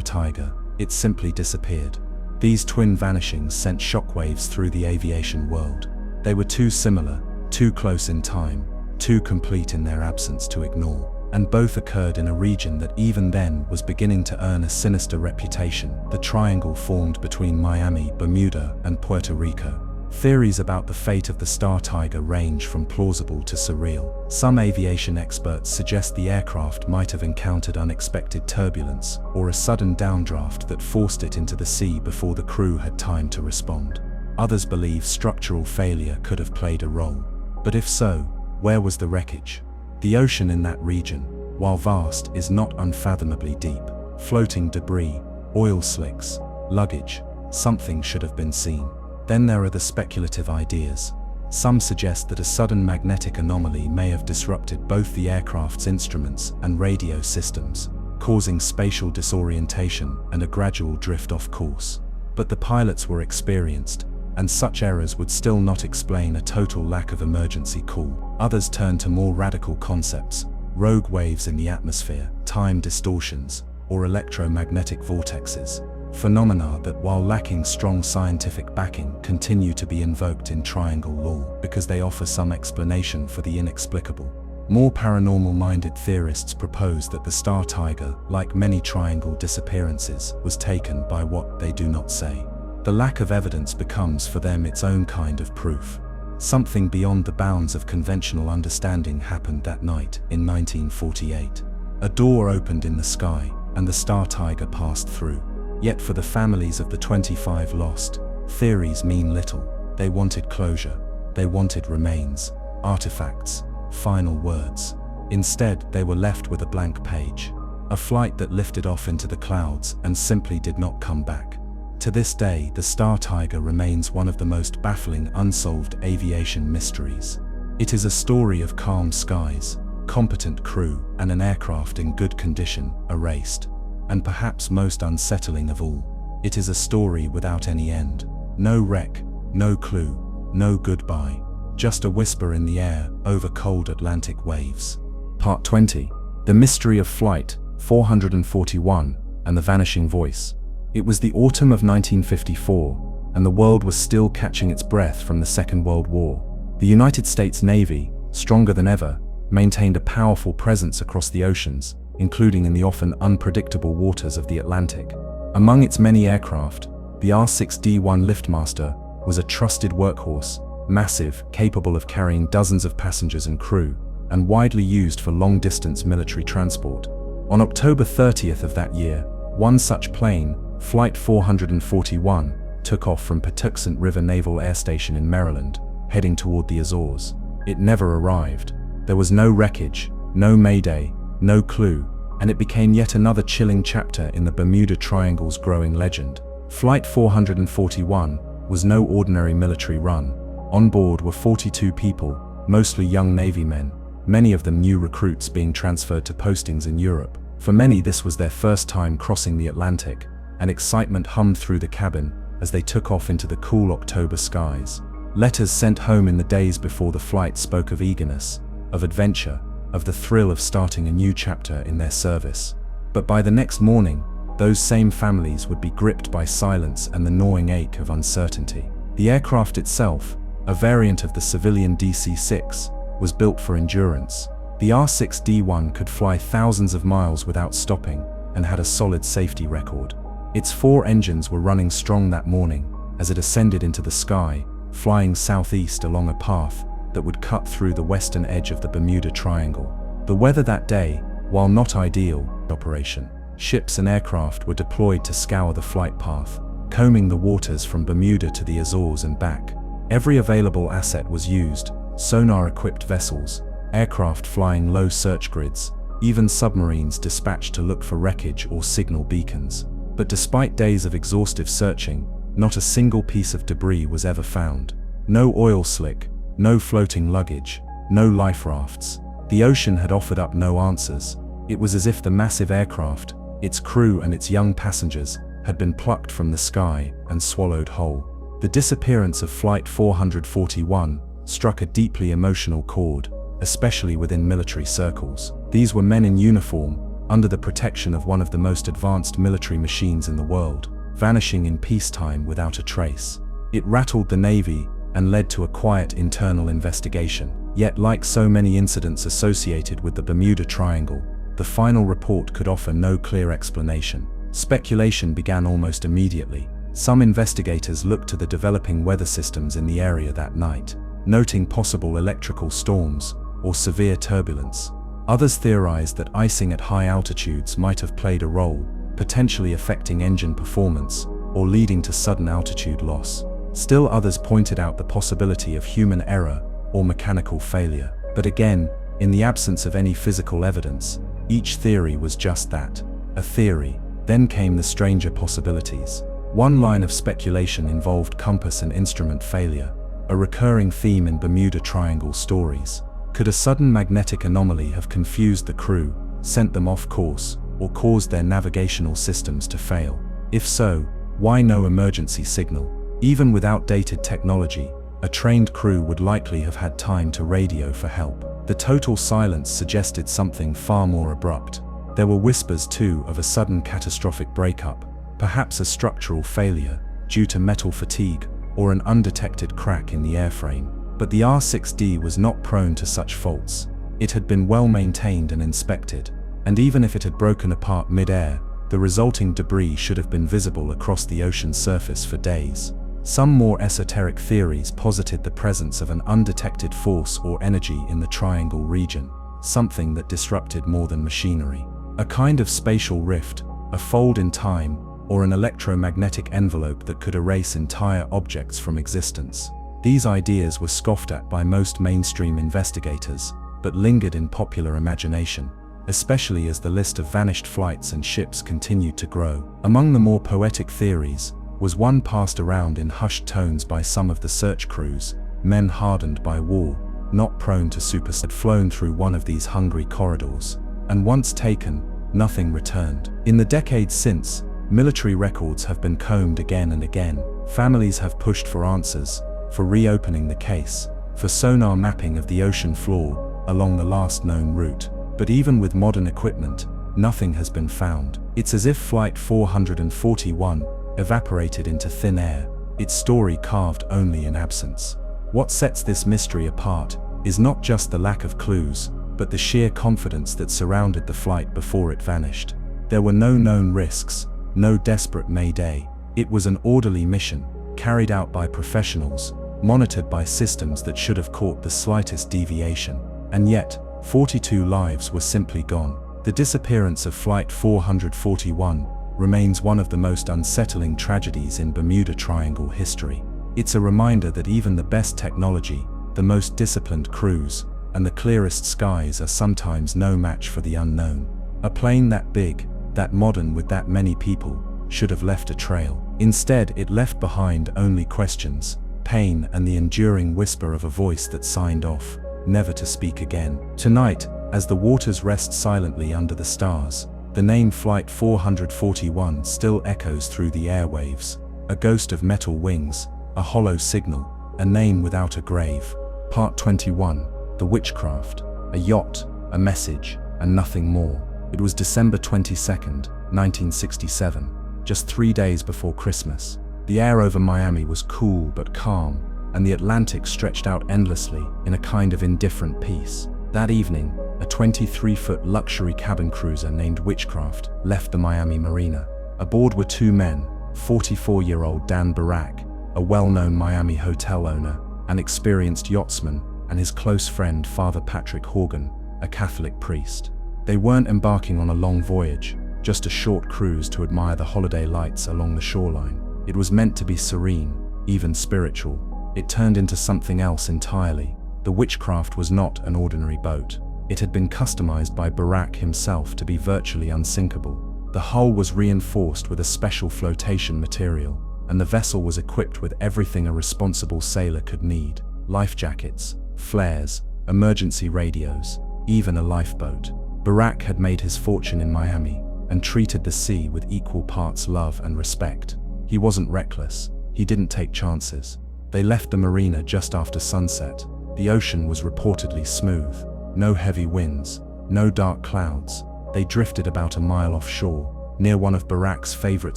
C: Tiger, it simply disappeared. These twin vanishings sent shockwaves through the aviation world. They were too similar, too close in time, too complete in their absence to ignore. and both occurred in a region that even then was beginning to earn a sinister reputation, the triangle formed between Miami, Bermuda, and Puerto Rico. Theories about the fate of the Star Tiger range from plausible to surreal. Some aviation experts suggest the aircraft might have encountered unexpected turbulence or a sudden downdraft that forced it into the sea before the crew had time to respond. Others believe structural failure could have played a role. But if so, where was the wreckage? The ocean in that region, while vast, is not unfathomably deep. Floating debris, oil slicks, luggage, something should have been seen. Then there are the speculative ideas. Some suggest that a sudden magnetic anomaly may have disrupted both the aircraft's instruments and radio systems, causing spatial disorientation and a gradual drift off course. But the pilots were experienced, and such errors would still not explain a total lack of emergency call. Others turn to more radical concepts: rogue waves in the atmosphere, time distortions, or electromagnetic vortexes. Phenomena that, while lacking strong scientific backing, continue to be invoked in triangle lore because they offer some explanation for the inexplicable. More paranormal-minded theorists propose that the Star Tiger, like many triangle disappearances, was taken by what they do not say. The lack of evidence becomes for them its own kind of proof. Something beyond the bounds of conventional understanding happened that night in 1948. A door opened in the sky, and the Star Tiger passed through. Yet for the families of the 25 lost, theories mean little. They wanted closure. They wanted remains, artifacts, final words. Instead, they were left with a blank page. A flight that lifted off into the clouds and simply did not come back. To this day, the Star Tiger remains one of the most baffling unsolved aviation mysteries. It is a story of calm skies, competent crew, and an aircraft in good condition, erased. And perhaps most unsettling of all, it is a story without any end. No wreck, no clue, no goodbye. Just a whisper in the air over cold Atlantic waves. Part 20. The Mystery of Flight 441 and the Vanishing Voice. It was the autumn of 1954, and the world was still catching its breath from the Second World War. The United States Navy, stronger than ever, maintained a powerful presence across the oceans, including in the often unpredictable waters of the Atlantic. Among its many aircraft, the R-6D-1 Liftmaster was a trusted workhorse, massive, capable of carrying dozens of passengers and crew, and widely used for long-distance military transport. On October 30th of that year, one such plane, Flight 441, took off from Patuxent River Naval Air Station in Maryland, heading toward the Azores. It never arrived. There was no wreckage, no mayday, no clue, and it became yet another chilling chapter in the Bermuda Triangle's growing legend. Flight 441 was no ordinary military run. On board were 42 people, mostly young Navy men, many of them new recruits being transferred to postings in Europe. For many, this was their first time crossing the Atlantic, and excitement hummed through the cabin as they took off into the cool October skies. Letters sent home in the days before the flight spoke of eagerness, of adventure, of the thrill of starting a new chapter in their service. But by the next morning, those same families would be gripped by silence and the gnawing ache of uncertainty. The aircraft itself, a variant of the civilian DC-6, was built for endurance. The R-6D-1 could fly thousands of miles without stopping and had a solid safety record. Its 4 engines were running strong that morning as it ascended into the sky, flying southeast along a path that would cut through the western edge of the Bermuda Triangle. The weather that day, while not ideal, operation. Ships and aircraft were deployed to scour the flight path, combing the waters from Bermuda to the Azores and back. Every available asset was used: sonar-equipped vessels, aircraft flying low search grids, even submarines dispatched to look for wreckage or signal beacons. But despite days of exhaustive searching, not a single piece of debris was ever found. No oil slick, no floating luggage, no life rafts. The ocean had offered up no answers. It was as if the massive aircraft, its crew and its young passengers, had been plucked from the sky and swallowed whole. The disappearance of Flight 441 struck a deeply emotional chord, especially within military circles. These were men in uniform, under the protection of one of the most advanced military machines in the world, vanishing in peacetime without a trace. It rattled the Navy and led to a quiet internal investigation. Yet, like so many incidents associated with the Bermuda Triangle, the final report could offer no clear explanation. Speculation began almost immediately. Some investigators looked to the developing weather systems in the area that night, noting possible electrical storms or severe turbulence. Others theorized that icing at high altitudes might have played a role, potentially affecting engine performance or leading to sudden altitude loss. Still others pointed out the possibility of human error or mechanical failure. But again, in the absence of any physical evidence, each theory was just that, a theory. Then came the stranger possibilities. One line of speculation involved compass and instrument failure, a recurring theme in Bermuda Triangle stories. Could a sudden magnetic anomaly have confused the crew, sent them off course, or caused their navigational systems to fail? If so, why no emergency signal? Even with outdated technology, a trained crew would likely have had time to radio for help. The total silence suggested something far more abrupt. There were whispers too of a sudden catastrophic breakup, perhaps a structural failure due to metal fatigue or an undetected crack in the airframe. But the R6D was not prone to such faults. It had been well maintained and inspected, and even if it had broken apart mid-air, the resulting debris should have been visible across the ocean surface for days. Some more esoteric theories posited the presence of an undetected force or energy in the Triangle region, something that disrupted more than machinery. A kind of spatial rift, a fold in time, or an electromagnetic envelope that could erase entire objects from existence. These ideas were scoffed at by most mainstream investigators, but lingered in popular imagination, especially as the list of vanished flights and ships continued to grow. Among the more poetic theories was one passed around in hushed tones by some of the search crews, men hardened by war, not prone to superstition, had flown through one of these hungry corridors, and once taken, nothing returned. In the decades since, military records have been combed again and again. Families have pushed for answers, for reopening the case, for sonar mapping of the ocean floor along the last known route. But even with modern equipment, nothing has been found. It's as if Flight 441 evaporated into thin air, its story carved only in absence. What sets this mystery apart is not just the lack of clues, but the sheer confidence that surrounded the flight before it vanished. There were no known risks, no desperate mayday. It was an orderly mission, carried out by professionals, monitored by systems that should have caught the slightest deviation. And yet, 42 lives were simply gone. The disappearance of Flight 441 remains one of the most unsettling tragedies in Bermuda Triangle history. It's a reminder that even the best technology, the most disciplined crews, and the clearest skies are sometimes no match for the unknown. A plane that big, that modern with that many people, should have left a trail. Instead, it left behind only questions, pain, and the enduring whisper of a voice that signed off, never to speak again. Tonight, as the waters rest silently under the stars, the name Flight 441 still echoes through the airwaves, a ghost of metal wings, a hollow signal, a name without a grave. Part 21. The Witchcraft. A yacht, a message, and nothing more. It was December 22nd, 1967, just 3 days before Christmas. The air over Miami was cool but calm, and the Atlantic stretched out endlessly in a kind of indifferent peace. That evening, a 23-foot luxury cabin cruiser named Witchcraft left the Miami marina. Aboard were two men, 44-year-old Dan Barak, a well-known Miami hotel owner, an experienced yachtsman, and his close friend Father Patrick Horgan, a Catholic priest. They weren't embarking on a long voyage, just a short cruise to admire the holiday lights along the shoreline. It was meant to be serene, even spiritual. It turned into something else entirely. The Witchcraft was not an ordinary boat. It had been customized by Barak himself to be virtually unsinkable. The hull was reinforced with a special flotation material, and the vessel was equipped with everything a responsible sailor could need: life jackets, flares, emergency radios, even a lifeboat. Barak had made his fortune in Miami and treated the sea with equal parts love and respect. He wasn't reckless. He didn't take chances. They left the marina just after sunset. The ocean was reportedly smooth. No heavy winds, no dark clouds. They drifted about a mile offshore, near one of Barak's favorite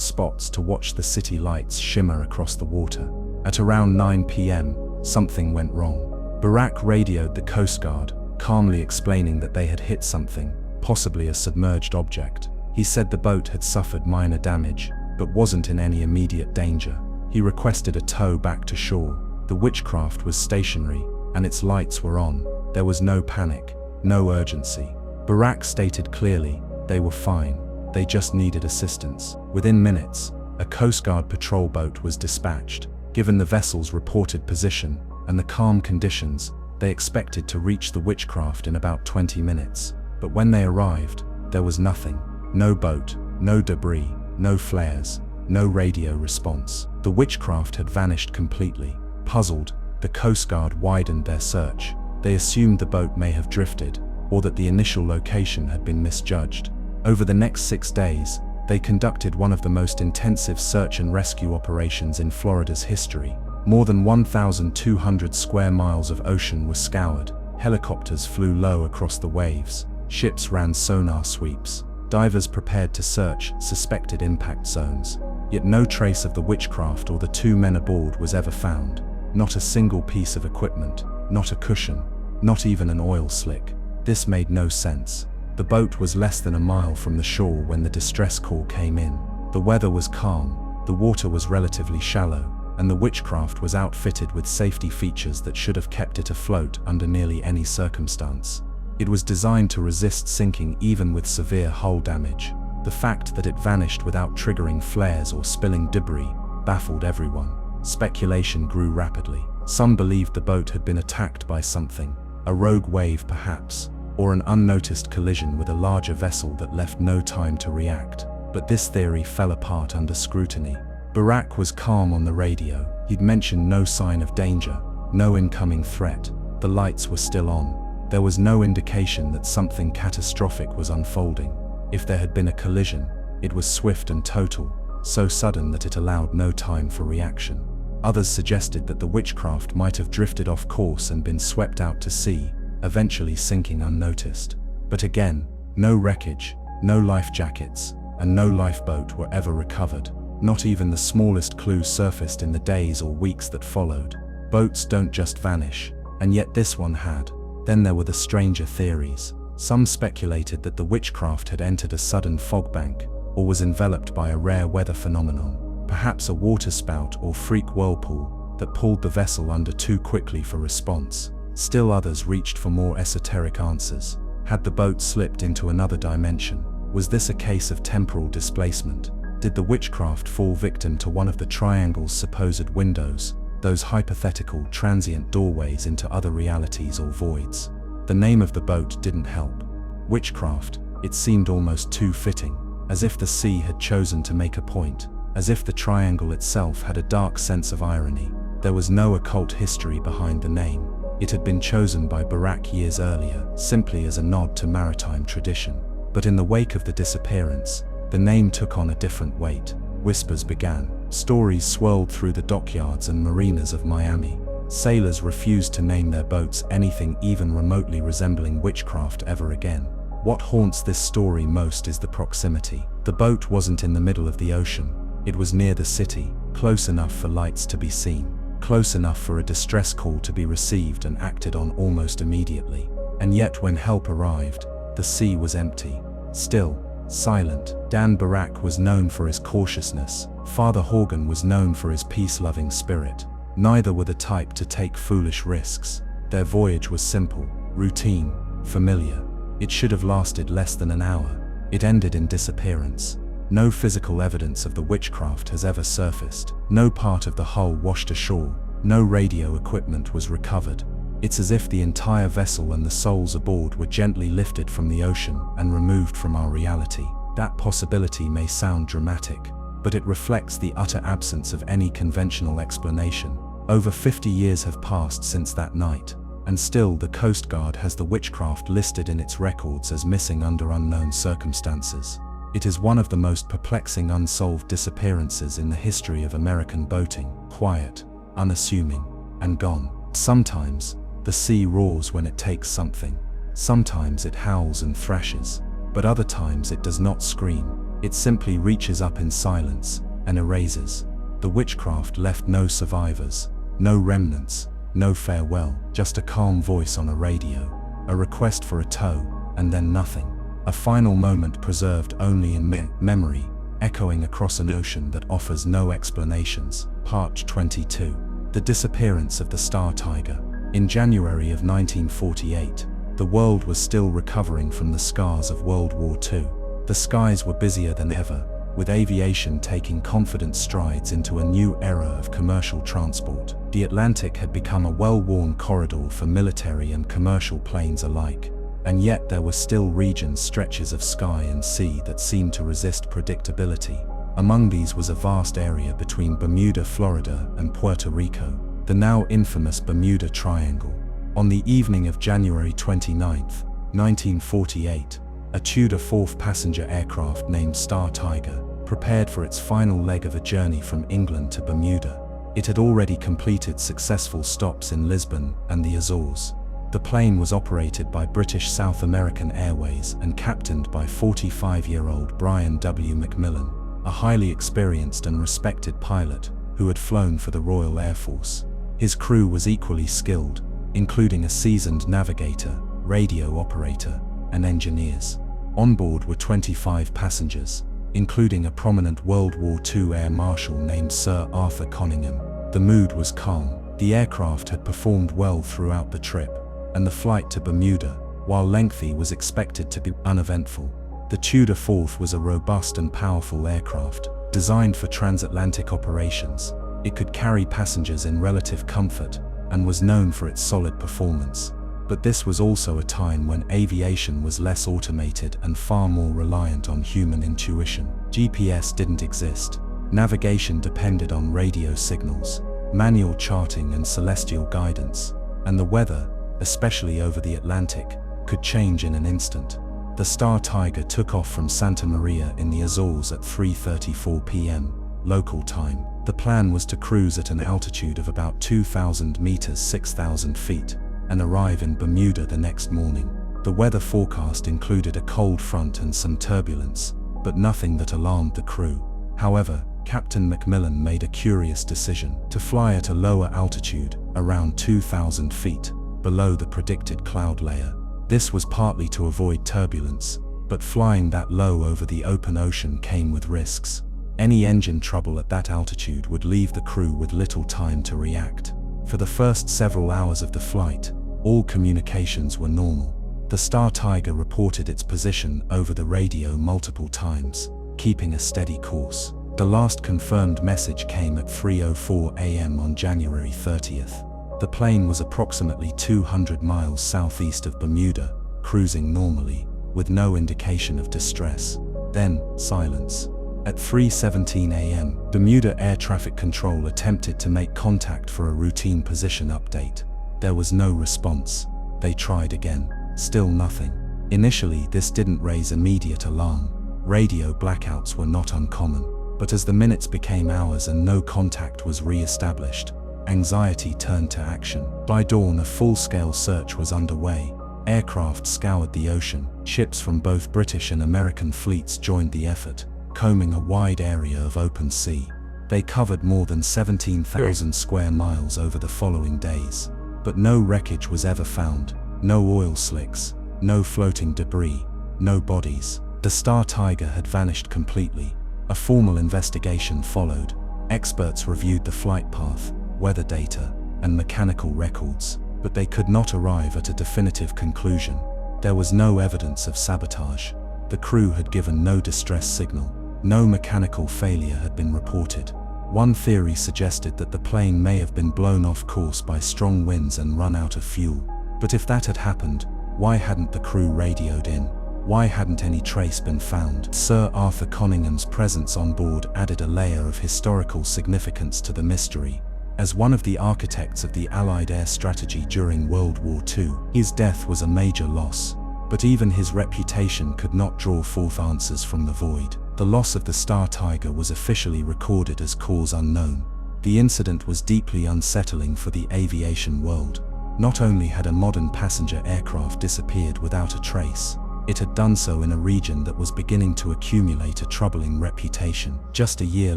C: spots to watch the city lights shimmer across the water. At around 9 p.m., something went wrong. Barak radioed the Coast Guard, calmly explaining that they had hit something, possibly a submerged object. He said the boat had suffered minor damage, but wasn't in any immediate danger. He requested a tow back to shore. The Witchcraft was stationary, and its lights were on. There was no panic, no urgency. Barak stated clearly, they were fine. They just needed assistance. Within minutes, a Coast Guard patrol boat was dispatched. Given the vessel's reported position and the calm conditions, they expected to reach the Witchcraft in about 20 minutes. But when they arrived, there was nothing. No boat, no debris, no flares, no radio response. The Witchcraft had vanished completely. Puzzled, the Coast Guard widened their search. They assumed the boat may have drifted, or that the initial location had been misjudged. Over the next 6 days, they conducted one of the most intensive search and rescue operations in Florida's history. More than 1,200 square miles of ocean were scoured. Helicopters flew low across the waves. Ships ran sonar sweeps. Divers prepared to search suspected impact zones. Yet no trace of the Witchcraft or the 2 men aboard was ever found. Not a single piece of equipment, not a cushion, not even an oil slick. This made no sense. The boat was less than a mile from the shore when the distress call came in. The weather was calm, the water was relatively shallow, and the Witchcraft was outfitted with safety features that should have kept it afloat under nearly any circumstance. It was designed to resist sinking even with severe hull damage. The fact that it vanished without triggering flares or spilling debris baffled everyone. Speculation grew rapidly. Some believed the boat had been attacked by something, a rogue wave perhaps, or an unnoticed collision with a larger vessel that left no time to react. But this theory fell apart under scrutiny. Barak was calm on the radio. He'd mentioned no sign of danger, no incoming threat. The lights were still on. There was no indication that something catastrophic was unfolding. If there had been a collision, it was swift and total, so sudden that it allowed no time for reaction. Others suggested that the Witchcraft might have drifted off course and been swept out to sea, eventually sinking unnoticed. But again, no wreckage, no life jackets, and no lifeboat were ever recovered. Not even the smallest clue surfaced in the days or weeks that followed. Boats don't just vanish, and yet this one had. Then there were the stranger theories. Some speculated that the Witchcraft had entered a sudden fog bank, or was enveloped by a rare weather phenomenon, perhaps a waterspout or freak whirlpool that pulled the vessel under too quickly for response. Still others reached for more esoteric answers. Had the boat slipped into another dimension? Was this a case of temporal displacement? Did the Witchcraft fall victim to one of the triangle's supposed windows, those hypothetical transient doorways into other realities or voids? The name of the boat didn't help. Witchcraft, it seemed almost too fitting, as if the sea had chosen to make a point, as if the triangle itself had a dark sense of irony. There was no occult history behind the name. It had been chosen by Barak years earlier, simply as a nod to maritime tradition. But in the wake of the disappearance, the name took on a different weight. Whispers began. Stories swirled through the dockyards and marinas of Miami. Sailors refused to name their boats anything even remotely resembling Witchcraft ever again. What haunts this story most is the proximity. The boat wasn't in the middle of the ocean. It was near the city, close enough for lights to be seen, close enough for a distress call to be received and acted on almost immediately. And yet when help arrived, the sea was empty, still, silent. Dan Barak was known for his cautiousness. Father Horgan was known for his peace-loving spirit. Neither were the type to take foolish risks. Their voyage was simple, routine, familiar. It should have lasted less than an hour. It ended in disappearance. No physical evidence of the Witchcraft has ever surfaced. No part of the hull washed ashore. No radio equipment was recovered. It's as if the entire vessel and the souls aboard were gently lifted from the ocean and removed from our reality. That possibility may sound dramatic, but it reflects the utter absence of any conventional explanation. Over 50 years have passed since that night, and still the Coast Guard has the Witchcraft listed in its records as missing under unknown circumstances. It is one of the most perplexing unsolved disappearances in the history of American boating. Quiet, unassuming, and gone. Sometimes, the sea roars when it takes something. Sometimes it howls and thrashes, but other times it does not scream. It simply reaches up in silence and erases. The Witchcraft left no survivors, no remnants, No farewell, just a calm voice on a radio, a request for a tow, and then nothing. A final moment preserved only in memory, echoing across an ocean that offers no explanations. Part 22. The disappearance of the Star Tiger. In January of 1948, the world was still recovering from the scars of World War II. The skies were busier than ever, with aviation taking confident strides into a new era of commercial transport. The Atlantic had become a well-worn corridor for military and commercial planes alike, and yet there were still regions, stretches of sky and sea that seemed to resist predictability. Among these was a vast area between Bermuda, Florida, and Puerto Rico, the now infamous Bermuda Triangle. On the evening of January 29, 1948, a Tudor fourth-passenger aircraft named Star Tiger prepared for its final leg of a journey from England to Bermuda. It had already completed successful stops in Lisbon and the Azores. The plane was operated by British South American Airways and captained by 45-year-old Brian W. McMillan, a highly experienced and respected pilot who had flown for the Royal Air Force. His crew was equally skilled, including a seasoned navigator, radio operator, and engineers. On board were 25 passengers, including a prominent World War II Air Marshal named Sir Arthur Conyngham. The mood was calm. The aircraft had performed well throughout the trip, and the flight to Bermuda, while lengthy, was expected to be uneventful. The Tudor Fourth was a robust and powerful aircraft, designed for transatlantic operations. It could carry passengers in relative comfort, and was known for its solid performance. But this was also a time when aviation was less automated and far more reliant on human intuition. GPS didn't exist. Navigation depended on radio signals, manual charting and celestial guidance, and the weather, especially over the Atlantic, could change in an instant. The Star Tiger took off from Santa Maria in the Azores at 3:34 p.m. local time. The plan was to cruise at an altitude of about 2,000 meters, 6,000 feet, and arrive in Bermuda the next morning. The weather forecast included a cold front and some turbulence, but nothing that alarmed the crew. However, Captain McMillan made a curious decision to fly at a lower altitude, around 2,000 feet, below the predicted cloud layer. This was partly to avoid turbulence, but flying that low over the open ocean came with risks. Any engine trouble at that altitude would leave the crew with little time to react. For the first several hours of the flight, all communications were normal. The Star Tiger reported its position over the radio multiple times, keeping a steady course. The last confirmed message came at 3:04 a.m. on January 30th. The plane was approximately 200 miles southeast of Bermuda, cruising normally, with no indication of distress. Then, silence. At 3:17 a.m., Bermuda Air Traffic Control attempted to make contact for a routine position update. There was no response. They tried again. Still nothing. Initially, this didn't raise immediate alarm. Radio blackouts were not uncommon. But as the minutes became hours and no contact was re-established, anxiety turned to action. By dawn, a full-scale search was underway. Aircraft scoured the ocean. Ships from both British and American fleets joined the effort, combing a wide area of open sea. They covered more than 17,000 square miles over the following days. But no wreckage was ever found. No oil slicks, no floating debris, no bodies. The Star Tiger had vanished completely. A formal investigation followed. Experts reviewed the flight path, weather data, and mechanical records, but they could not arrive at a definitive conclusion. There was no evidence of sabotage. The crew had given no distress signal. No mechanical failure had been reported. One theory suggested that the plane may have been blown off course by strong winds and run out of fuel. But if that had happened, why hadn't the crew radioed in? Why hadn't any trace been found? Sir Arthur Coningham's presence on board added a layer of historical significance to the mystery. As one of the architects of the Allied air strategy during World War II, his death was a major loss. But even his reputation could not draw forth answers from the void. The loss of the Star Tiger was officially recorded as cause unknown. The incident was deeply unsettling for the aviation world. Not only had a modern passenger aircraft disappeared without a trace, it had done so in a region that was beginning to accumulate a troubling reputation. Just a year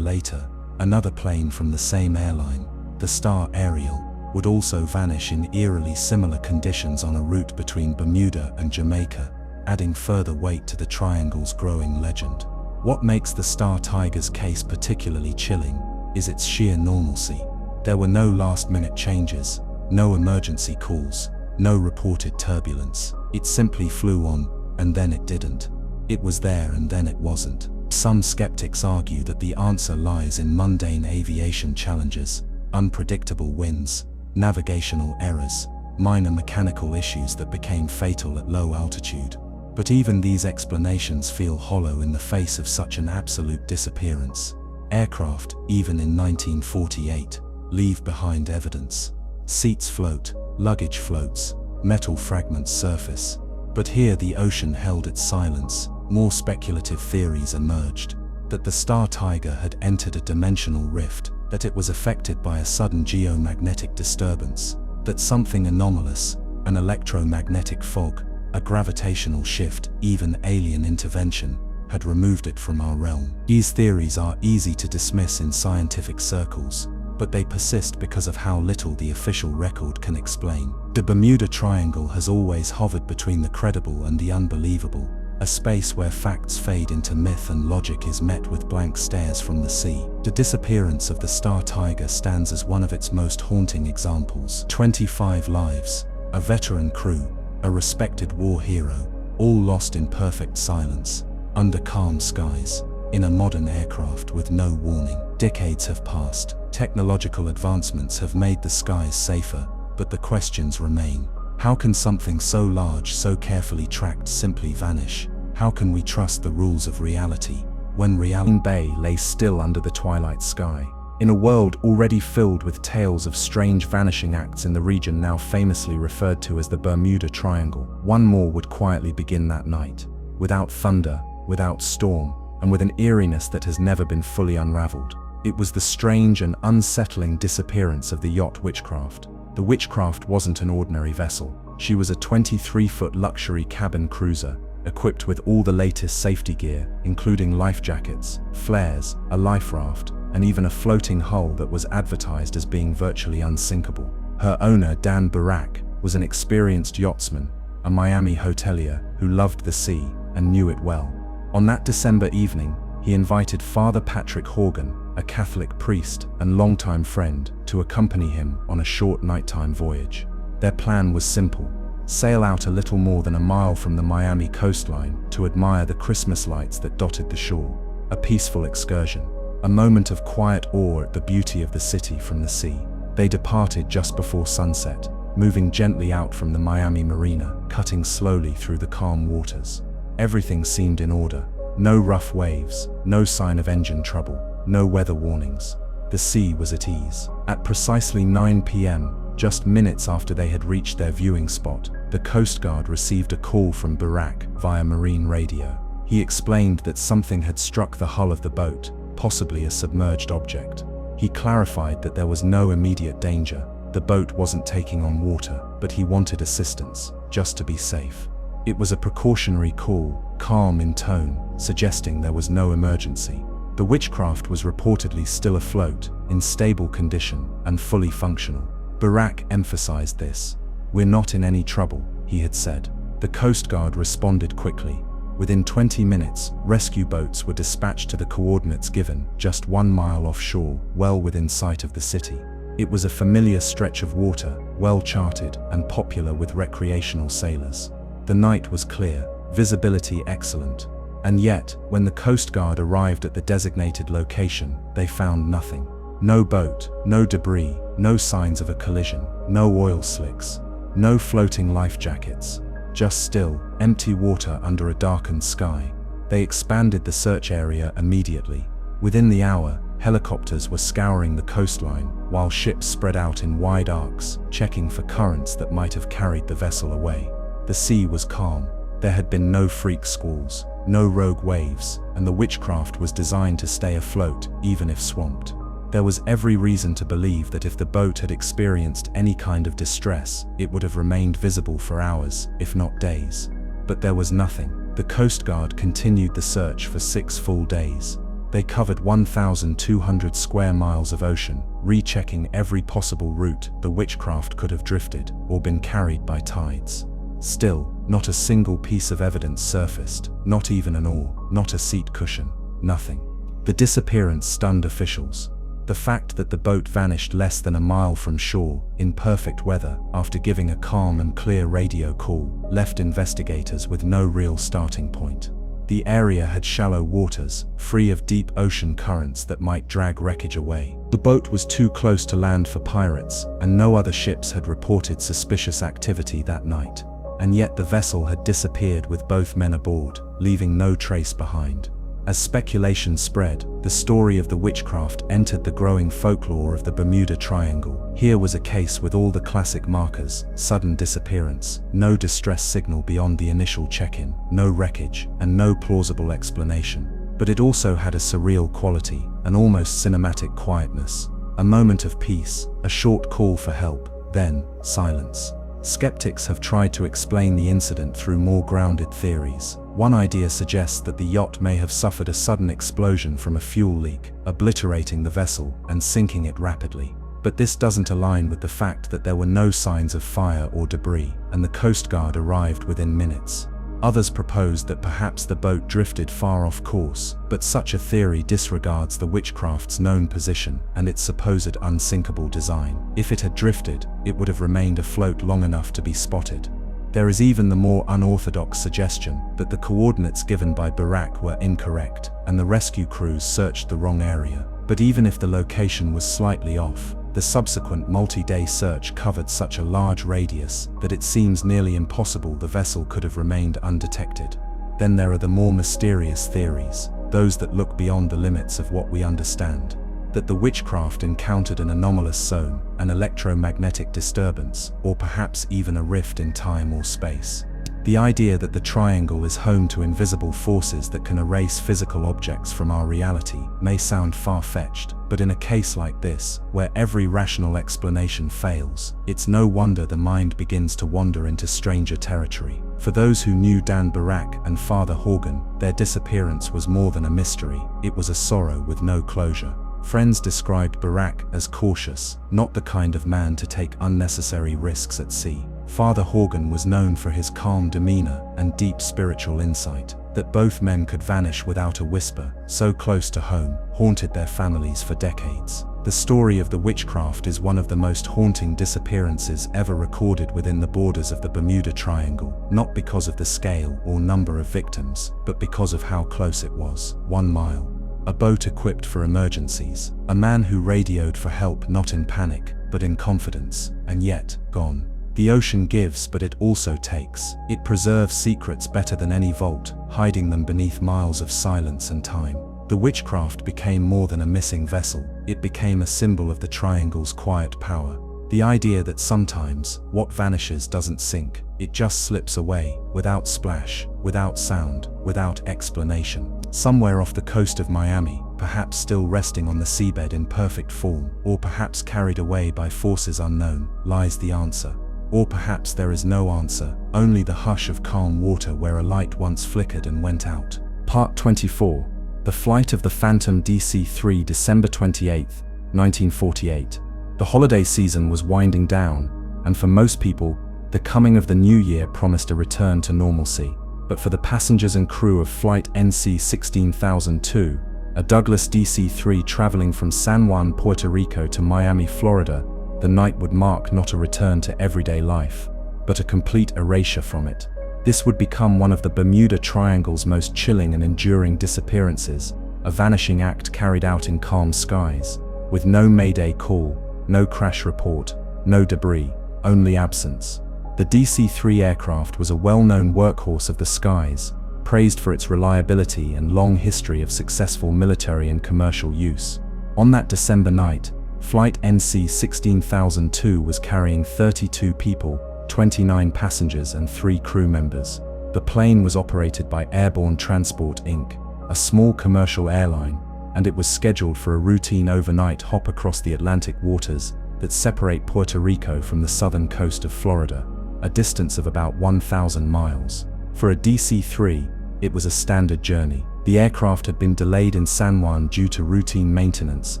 C: later, another plane from the same airline, the Star Ariel, would also vanish in eerily similar conditions on a route between Bermuda and Jamaica, adding further weight to the triangle's growing legend. What makes the Star Tiger's case particularly chilling is its sheer normalcy. There were no last-minute changes, no emergency calls, no reported turbulence. It simply flew on, and then it didn't. It was there and then it wasn't. Some skeptics argue that the answer lies in mundane aviation challenges, unpredictable winds, navigational errors, minor mechanical issues that became fatal at low altitude. But even these explanations feel hollow in the face of such an absolute disappearance. Aircraft, even in 1948, leave behind evidence. Seats float, luggage floats, metal fragments surface. But here the ocean held its silence. More speculative theories emerged, that the Star Tiger had entered a dimensional rift, that it was affected by a sudden geomagnetic disturbance, that something anomalous, an electromagnetic fog, a gravitational shift, even alien intervention, had removed it from our realm. These theories are easy to dismiss in scientific circles, but they persist because of how little the official record can explain. The Bermuda Triangle has always hovered between the credible and the unbelievable, a space where facts fade into myth and logic is met with blank stares from the sea. The disappearance of the Star Tiger stands as one of its most haunting examples. 25 lives, a veteran crew, a respected war hero, all lost in perfect silence, under calm skies, in a modern aircraft with no warning. Decades have passed, technological advancements have made the skies safer, but the questions remain. How can something so large, so carefully tracked, simply vanish? How can we trust the rules of reality when reality
A: Bay lay still under the twilight sky? In a world already filled with tales of strange vanishing acts in the region now famously referred to as the Bermuda Triangle, one more would quietly begin that night, without thunder, without storm, and with an eeriness that has never been fully unraveled. It was the strange and unsettling disappearance of the yacht Witchcraft. The Witchcraft wasn't an ordinary vessel. She was a 23-foot luxury cabin cruiser, equipped with all the latest safety gear, including life jackets, flares, a life raft, and even a floating hull that was advertised as being virtually unsinkable. Her owner, Dan Barak, was an experienced yachtsman, a Miami hotelier who loved the sea and knew it well. On that December evening, he invited Father Patrick Horgan, a Catholic priest and longtime friend, to accompany him on a short nighttime voyage. Their plan was simple: sail out a little more than a mile from the Miami coastline to admire the Christmas lights that dotted the shore. A peaceful excursion, a moment of quiet awe at the beauty of the city from the sea. They departed just before sunset, moving gently out from the Miami marina, cutting slowly through the calm waters. Everything seemed in order. No rough waves, no sign of engine trouble, no weather warnings. The sea was at ease. At precisely 9 p.m., just minutes after they had reached their viewing spot, the Coast Guard received a call from Barak via marine radio. He explained that something had struck the hull of the boat, possibly a submerged object. He clarified that there was no immediate danger. The boat wasn't taking on water, but he wanted assistance, just to be safe. It was a precautionary call, calm in tone, suggesting there was no emergency. The Witchcraft was reportedly still afloat, in stable condition, and fully functional. Barak emphasized this. "We're not in any trouble," he had said. The Coast Guard responded quickly. Within 20 minutes, rescue boats were dispatched to the coordinates given, just 1 mile offshore, well within sight of the city. It was a familiar stretch of water, well charted and popular with recreational sailors. The night was clear, visibility excellent. And yet, when the Coast Guard arrived at the designated location, they found nothing. No boat, no debris, no signs of a collision, no oil slicks, no floating life jackets. Just still, empty water under a darkened sky. They expanded the search area immediately. Within the hour, helicopters were scouring the coastline, while ships spread out in wide arcs, checking for currents that might have carried the vessel away. The sea was calm. There had been no freak squalls, no rogue waves, and the Witchcraft was designed to stay afloat, even if swamped. There was every reason to believe that if the boat had experienced any kind of distress, it would have remained visible for hours, if not days. But there was nothing. The Coast Guard continued the search for 6 full days.
C: They covered 1,200 square miles of ocean, rechecking every possible route the Witchcraft could have drifted or been carried by tides. Still, not a single piece of evidence surfaced, not even an oar, not a seat cushion, nothing. The disappearance stunned officials. The fact that the boat vanished less than a mile from shore, in perfect weather, after giving a calm and clear radio call, left investigators with no real starting point. The area had shallow waters, free of deep ocean currents that might drag wreckage away. The boat was too close to land for pirates, and no other ships had reported suspicious activity that night. And yet the vessel had disappeared with both men aboard, leaving no trace behind. As speculation spread, the story of the Witchcraft entered the growing folklore of the Bermuda Triangle. Here was a case with all the classic markers: sudden disappearance, no distress signal beyond the initial check-in, no wreckage, and no plausible explanation. But it also had a surreal quality, an almost cinematic quietness. A moment of peace, a short call for help, then silence. Skeptics have tried to explain the incident through more grounded theories. One idea suggests that the yacht may have suffered a sudden explosion from a fuel leak, obliterating the vessel and sinking it rapidly. But this doesn't align with the fact that there were no signs of fire or debris, and the Coast Guard arrived within minutes. Others proposed that perhaps the boat drifted far off course, but such a theory disregards the Witchcraft's known position and its supposed unsinkable design. If it had drifted, it would have remained afloat long enough to be spotted. There is even the more unorthodox suggestion that the coordinates given by Barak were incorrect, and the rescue crews searched the wrong area. But even if the location was slightly off, the subsequent multi-day search covered such a large radius that it seems nearly impossible the vessel could have remained undetected. Then there are the more mysterious theories, those that look beyond the limits of what we understand. That the Witchcraft encountered an anomalous zone, an electromagnetic disturbance, or perhaps even a rift in time or space. The idea that the Triangle is home to invisible forces that can erase physical objects from our reality may sound far-fetched, but in a case like this, where every rational explanation fails, it's no wonder the mind begins to wander into stranger territory. For those who knew Dan Barak and Father Horgan, their disappearance was more than a mystery, it was a sorrow with no closure. Friends described Barak as cautious, not the kind of man to take unnecessary risks at sea. Father Horgan was known for his calm demeanor and deep spiritual insight. That both men could vanish without a whisper, so close to home, haunted their families for decades. The story of the Witchcraft is one of the most haunting disappearances ever recorded within the borders of the Bermuda Triangle, not because of the scale or number of victims, but because of how close it was. 1 mile. A boat equipped for emergencies. A man who radioed for help not in panic, but in confidence, and yet, gone. The ocean gives, but it also takes. It preserves secrets better than any vault, hiding them beneath miles of silence and time. The Witchcraft became more than a missing vessel. It became a symbol of the Triangle's quiet power. The idea that sometimes, what vanishes doesn't sink, it just slips away, without splash, without sound, without explanation. Somewhere off the coast of Miami, perhaps still resting on the seabed in perfect form, or perhaps carried away by forces unknown, lies the answer. Or perhaps there is no answer, only the hush of calm water where a light once flickered and went out. Part 24. The Flight of the Phantom DC-3, December 28, 1948. The holiday season was winding down, and for most people, the coming of the new year promised a return to normalcy. But for the passengers and crew of Flight NC 16002, a Douglas DC-3 traveling from San Juan, Puerto Rico to Miami, Florida, the night would mark not a return to everyday life, but a complete erasure from it. This would become one of the Bermuda Triangle's most chilling and enduring disappearances, a vanishing act carried out in calm skies, with no mayday call, no crash report, no debris, only absence. The DC-3 aircraft was a well-known workhorse of the skies, praised for its reliability and long history of successful military and commercial use. On that December night, Flight NC 16002 was carrying 32 people, 29 passengers and 3 crew members. The plane was operated by Airborne Transport Inc., a small commercial airline, and it was scheduled for a routine overnight hop across the Atlantic waters that separate Puerto Rico from the southern coast of Florida, a distance of about 1,000 miles. For a DC-3, it was a standard journey. The aircraft had been delayed in San Juan due to routine maintenance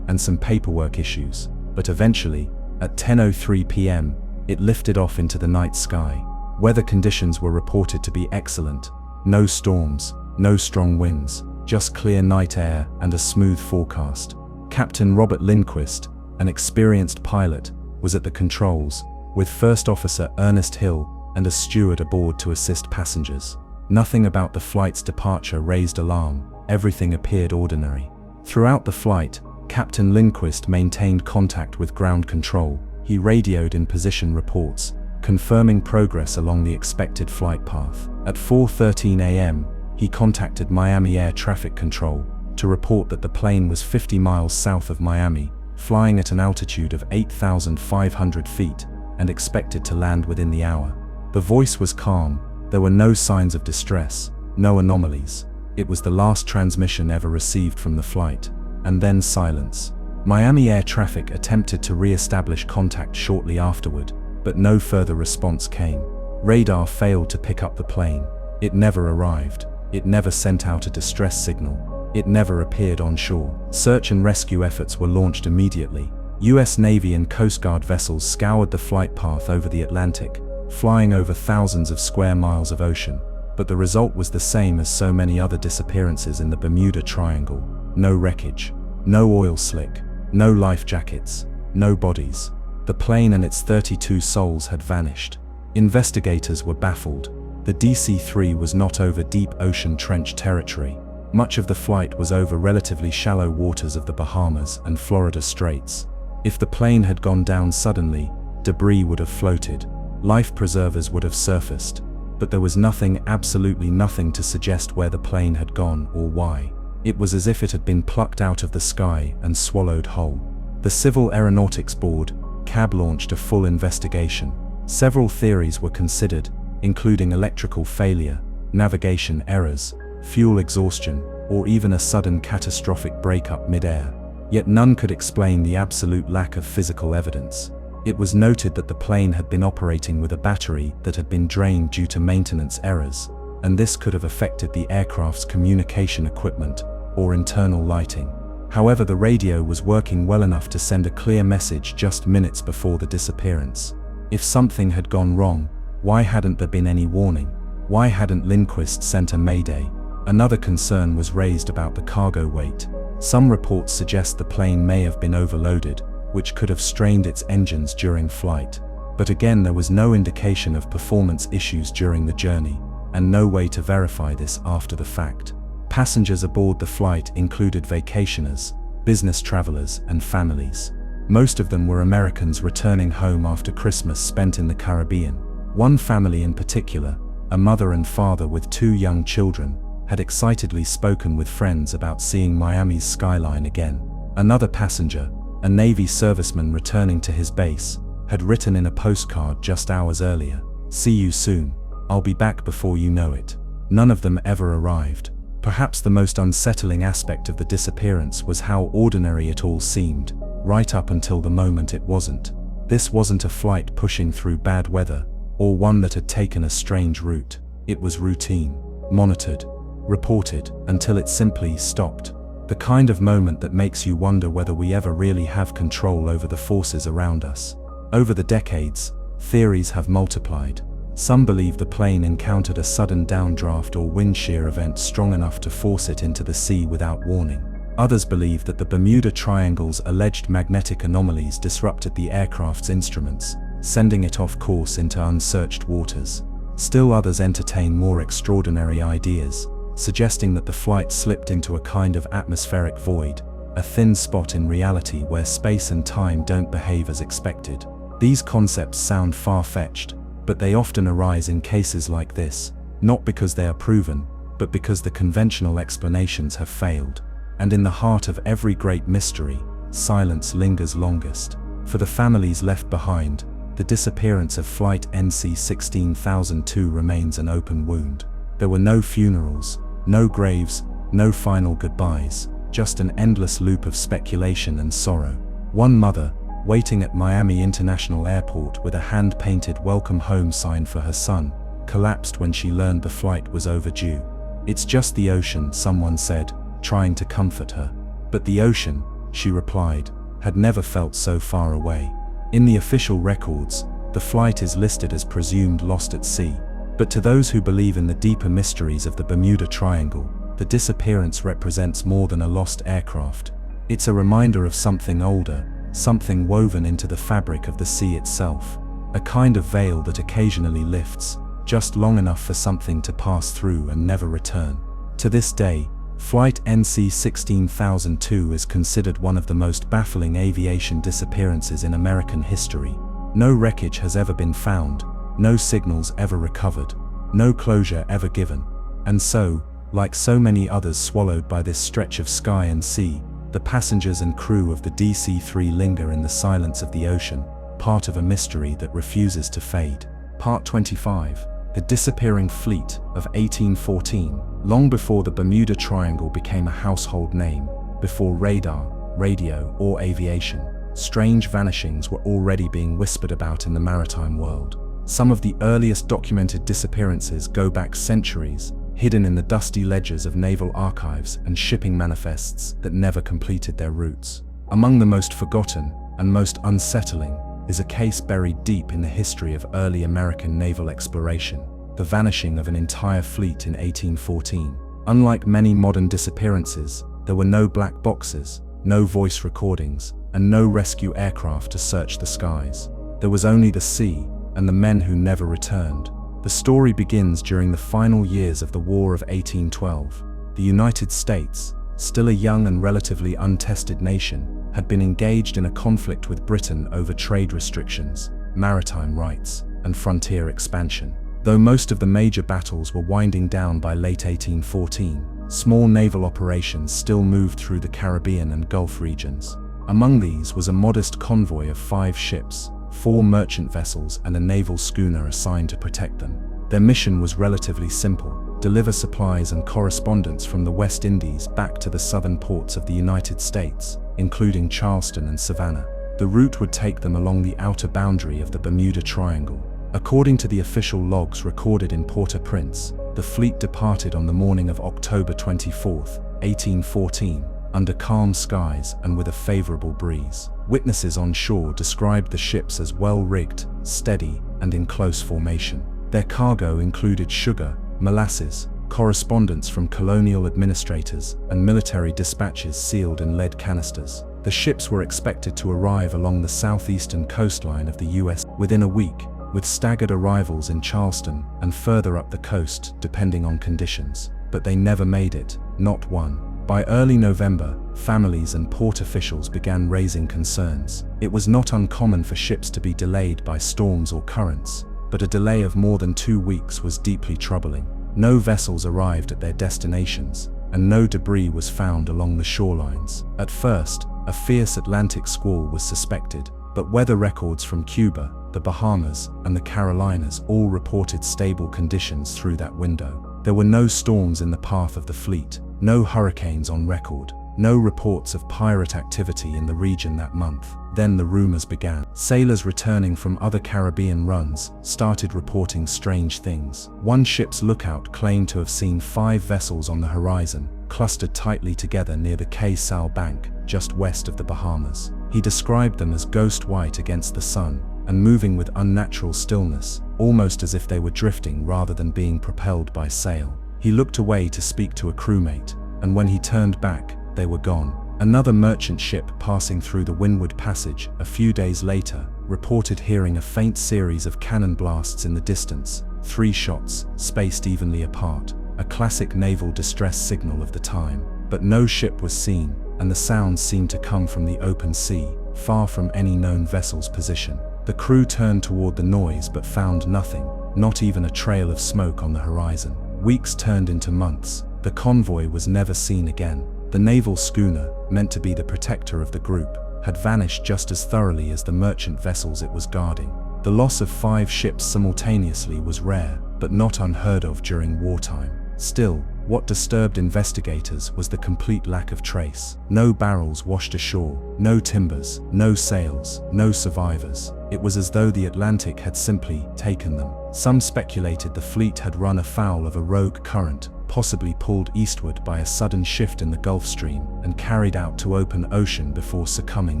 C: and some paperwork issues, but eventually, at 10:03 p.m., it lifted off into the night sky. Weather conditions were reported to be excellent. No storms, no strong winds, just clear night air and a smooth forecast. Captain Robert Lindquist, an experienced pilot, was at the controls, with First Officer Ernest Hill and a steward aboard to assist passengers. Nothing about the flight's departure raised alarm. Everything appeared ordinary. Throughout the flight, Captain Lindquist maintained contact with ground control. He radioed in position reports, confirming progress along the expected flight path. At 4:13 a.m., he contacted Miami Air Traffic Control to report that the plane was 50 miles south of Miami, flying at an altitude of 8,500 feet, and expected to land within the hour. The voice was calm. There were no signs of distress, no anomalies. It was the last transmission ever received from the flight, and then silence. Miami Air Traffic attempted to re-establish contact shortly afterward, but no further response came. Radar failed to pick up the plane. It never arrived. It never sent out a distress signal. It never appeared on shore. Search and rescue efforts were launched immediately. US Navy and Coast Guard vessels scoured the flight path over the Atlantic, flying over thousands of square miles of ocean. But the result was the same as so many other disappearances in the Bermuda Triangle. No wreckage, no oil slick, no life jackets, no bodies. The plane and its 32 souls had vanished. Investigators were baffled. The DC-3 was not over deep ocean trench territory. Much of the flight was over relatively shallow waters of the Bahamas and Florida Straits. If the plane had gone down suddenly, debris would have floated. Life preservers would have surfaced. But there was nothing, absolutely nothing to suggest where the plane had gone or why. It was as if it had been plucked out of the sky and swallowed whole. The Civil Aeronautics Board, CAB, launched a full investigation. Several theories were considered, including electrical failure, navigation errors, fuel exhaustion, or even a sudden catastrophic breakup mid-air. Yet none could explain the absolute lack of physical evidence. It was noted that the plane had been operating with a battery that had been drained due to maintenance errors, and this could have affected the aircraft's communication equipment or internal lighting. However, the radio was working well enough to send a clear message just minutes before the disappearance. If something had gone wrong, why hadn't there been any warning? Why hadn't Lindquist sent a mayday? Another concern was raised about the cargo weight. Some reports suggest the plane may have been overloaded, which could have strained its engines during flight. But again, there was no indication of performance issues during the journey, and no way to verify this after the fact. Passengers aboard the flight included vacationers, business travelers, and families. Most of them were Americans returning home after Christmas spent in the Caribbean. One family in particular, a mother and father with 2 young children, had excitedly spoken with friends about seeing Miami's skyline again. Another passenger, a Navy serviceman returning to his base, had written in a postcard just hours earlier, "See you soon. I'll be back before you know it." None of them ever arrived. Perhaps the most unsettling aspect of the disappearance was how ordinary it all seemed, right up until the moment it wasn't. This wasn't a flight pushing through bad weather, or one that had taken a strange route. It was routine, monitored, reported, until it simply stopped. The kind of moment that makes you wonder whether we ever really have control over the forces around us. Over the decades, theories have multiplied. Some believe the plane encountered a sudden downdraft or wind shear event strong enough to force it into the sea without warning. Others believe that the Bermuda Triangle's alleged magnetic anomalies disrupted the aircraft's instruments, sending it off course into unsearched waters. Still others entertain more extraordinary ideas, suggesting that the flight slipped into a kind of atmospheric void, a thin spot in reality where space and time don't behave as expected. These concepts sound far-fetched, but they often arise in cases like this, not because they are proven, but because the conventional explanations have failed. And in the heart of every great mystery, silence lingers longest. For the families left behind, the disappearance of Flight NC-16002 remains an open wound. There were no funerals, no graves, no final goodbyes, just an endless loop of speculation and sorrow. One mother, waiting at Miami International Airport with a hand-painted welcome home sign for her son, collapsed when she learned the flight was overdue. "It's just the ocean," someone said, trying to comfort her. But the ocean, she replied, had never felt so far away. In the official records, the flight is listed as presumed lost at sea. But to those who believe in the deeper mysteries of the Bermuda Triangle, the disappearance represents more than a lost aircraft. It's a reminder of something older, something woven into the fabric of the sea itself. A kind of veil that occasionally lifts, just long enough for something to pass through and never return. To this day, Flight NC 16002 is considered one of the most baffling aviation disappearances in American history. No wreckage has ever been found, no signals ever recovered, no closure ever given. And so, like so many others swallowed by this stretch of sky and sea, the passengers and crew of the DC-3 linger in the silence of the ocean, part of a mystery that refuses to fade. Part 25. The Disappearing Fleet of 1814. Long before the Bermuda Triangle became a household name, before radar, radio, or aviation, strange vanishings were already being whispered about in the maritime world. Some of the earliest documented disappearances go back centuries, hidden in the dusty ledgers of naval archives and shipping manifests that never completed their routes. Among the most forgotten and most unsettling is a case buried deep in the history of early American naval exploration: the vanishing of an entire fleet in 1814. Unlike many modern disappearances, there were no black boxes, no voice recordings, and no rescue aircraft to search the skies. There was only the sea and the men who never returned. The story begins during the final years of the War of 1812. The United States, still a young and relatively untested nation, had been engaged in a conflict with Britain over trade restrictions, maritime rights, and frontier expansion. Though most of the major battles were winding down by late 1814, small naval operations still moved through the Caribbean and Gulf regions. Among these was a modest convoy of 5 ships, 4 merchant vessels and a naval schooner assigned to protect them. Their mission was relatively simple: deliver supplies and correspondence from the West Indies back to the southern ports of the United States, including Charleston and Savannah. The route would take them along the outer boundary of the Bermuda Triangle. According to the official logs recorded in Port-au-Prince, the fleet departed on the morning of October 24, 1814, under calm skies and with a favorable breeze. Witnesses on shore described the ships as well-rigged, steady, and in close formation. Their cargo included sugar, molasses, correspondence from colonial administrators, and military dispatches sealed in lead canisters. The ships were expected to arrive along the southeastern coastline of the US within a week, with staggered arrivals in Charleston and further up the coast depending on conditions. But they never made it, not one. By early November, families and port officials began raising concerns. It was not uncommon for ships to be delayed by storms or currents, but a delay of more than 2 weeks was deeply troubling. No vessels arrived at their destinations, and no debris was found along the shorelines. At first, a fierce Atlantic squall was suspected, but weather records from Cuba, the Bahamas, and the Carolinas all reported stable conditions through that window. There were no storms in the path of the fleet, no hurricanes on record, no reports of pirate activity in the region that month. Then the rumors began. Sailors returning from other Caribbean runs started reporting strange things. One ship's lookout claimed to have seen 5 vessels on the horizon, clustered tightly together near the Cay Sal Bank, just west of the Bahamas. He described them as ghost white against the sun, and moving with unnatural stillness, almost as if they were drifting rather than being propelled by sail. He looked away to speak to a crewmate, and when he turned back, they were gone. Another merchant ship passing through the Windward Passage a few days later reported hearing a faint series of cannon blasts in the distance, 3 shots, spaced evenly apart, a classic naval distress signal of the time. But no ship was seen, and the sounds seemed to come from the open sea, far from any known vessel's position. The crew turned toward the noise but found nothing, not even a trail of smoke on the horizon. Weeks turned into months. The convoy was never seen again. The naval schooner, meant to be the protector of the group, had vanished just as thoroughly as the merchant vessels it was guarding. The loss of 5 ships simultaneously was rare, but not unheard of during wartime. Still, what disturbed investigators was the complete lack of trace. No barrels washed ashore, no timbers, no sails, no survivors. It was as though the Atlantic had simply taken them. Some speculated the fleet had run afoul of a rogue current, possibly pulled eastward by a sudden shift in the Gulf Stream and carried out to open ocean before succumbing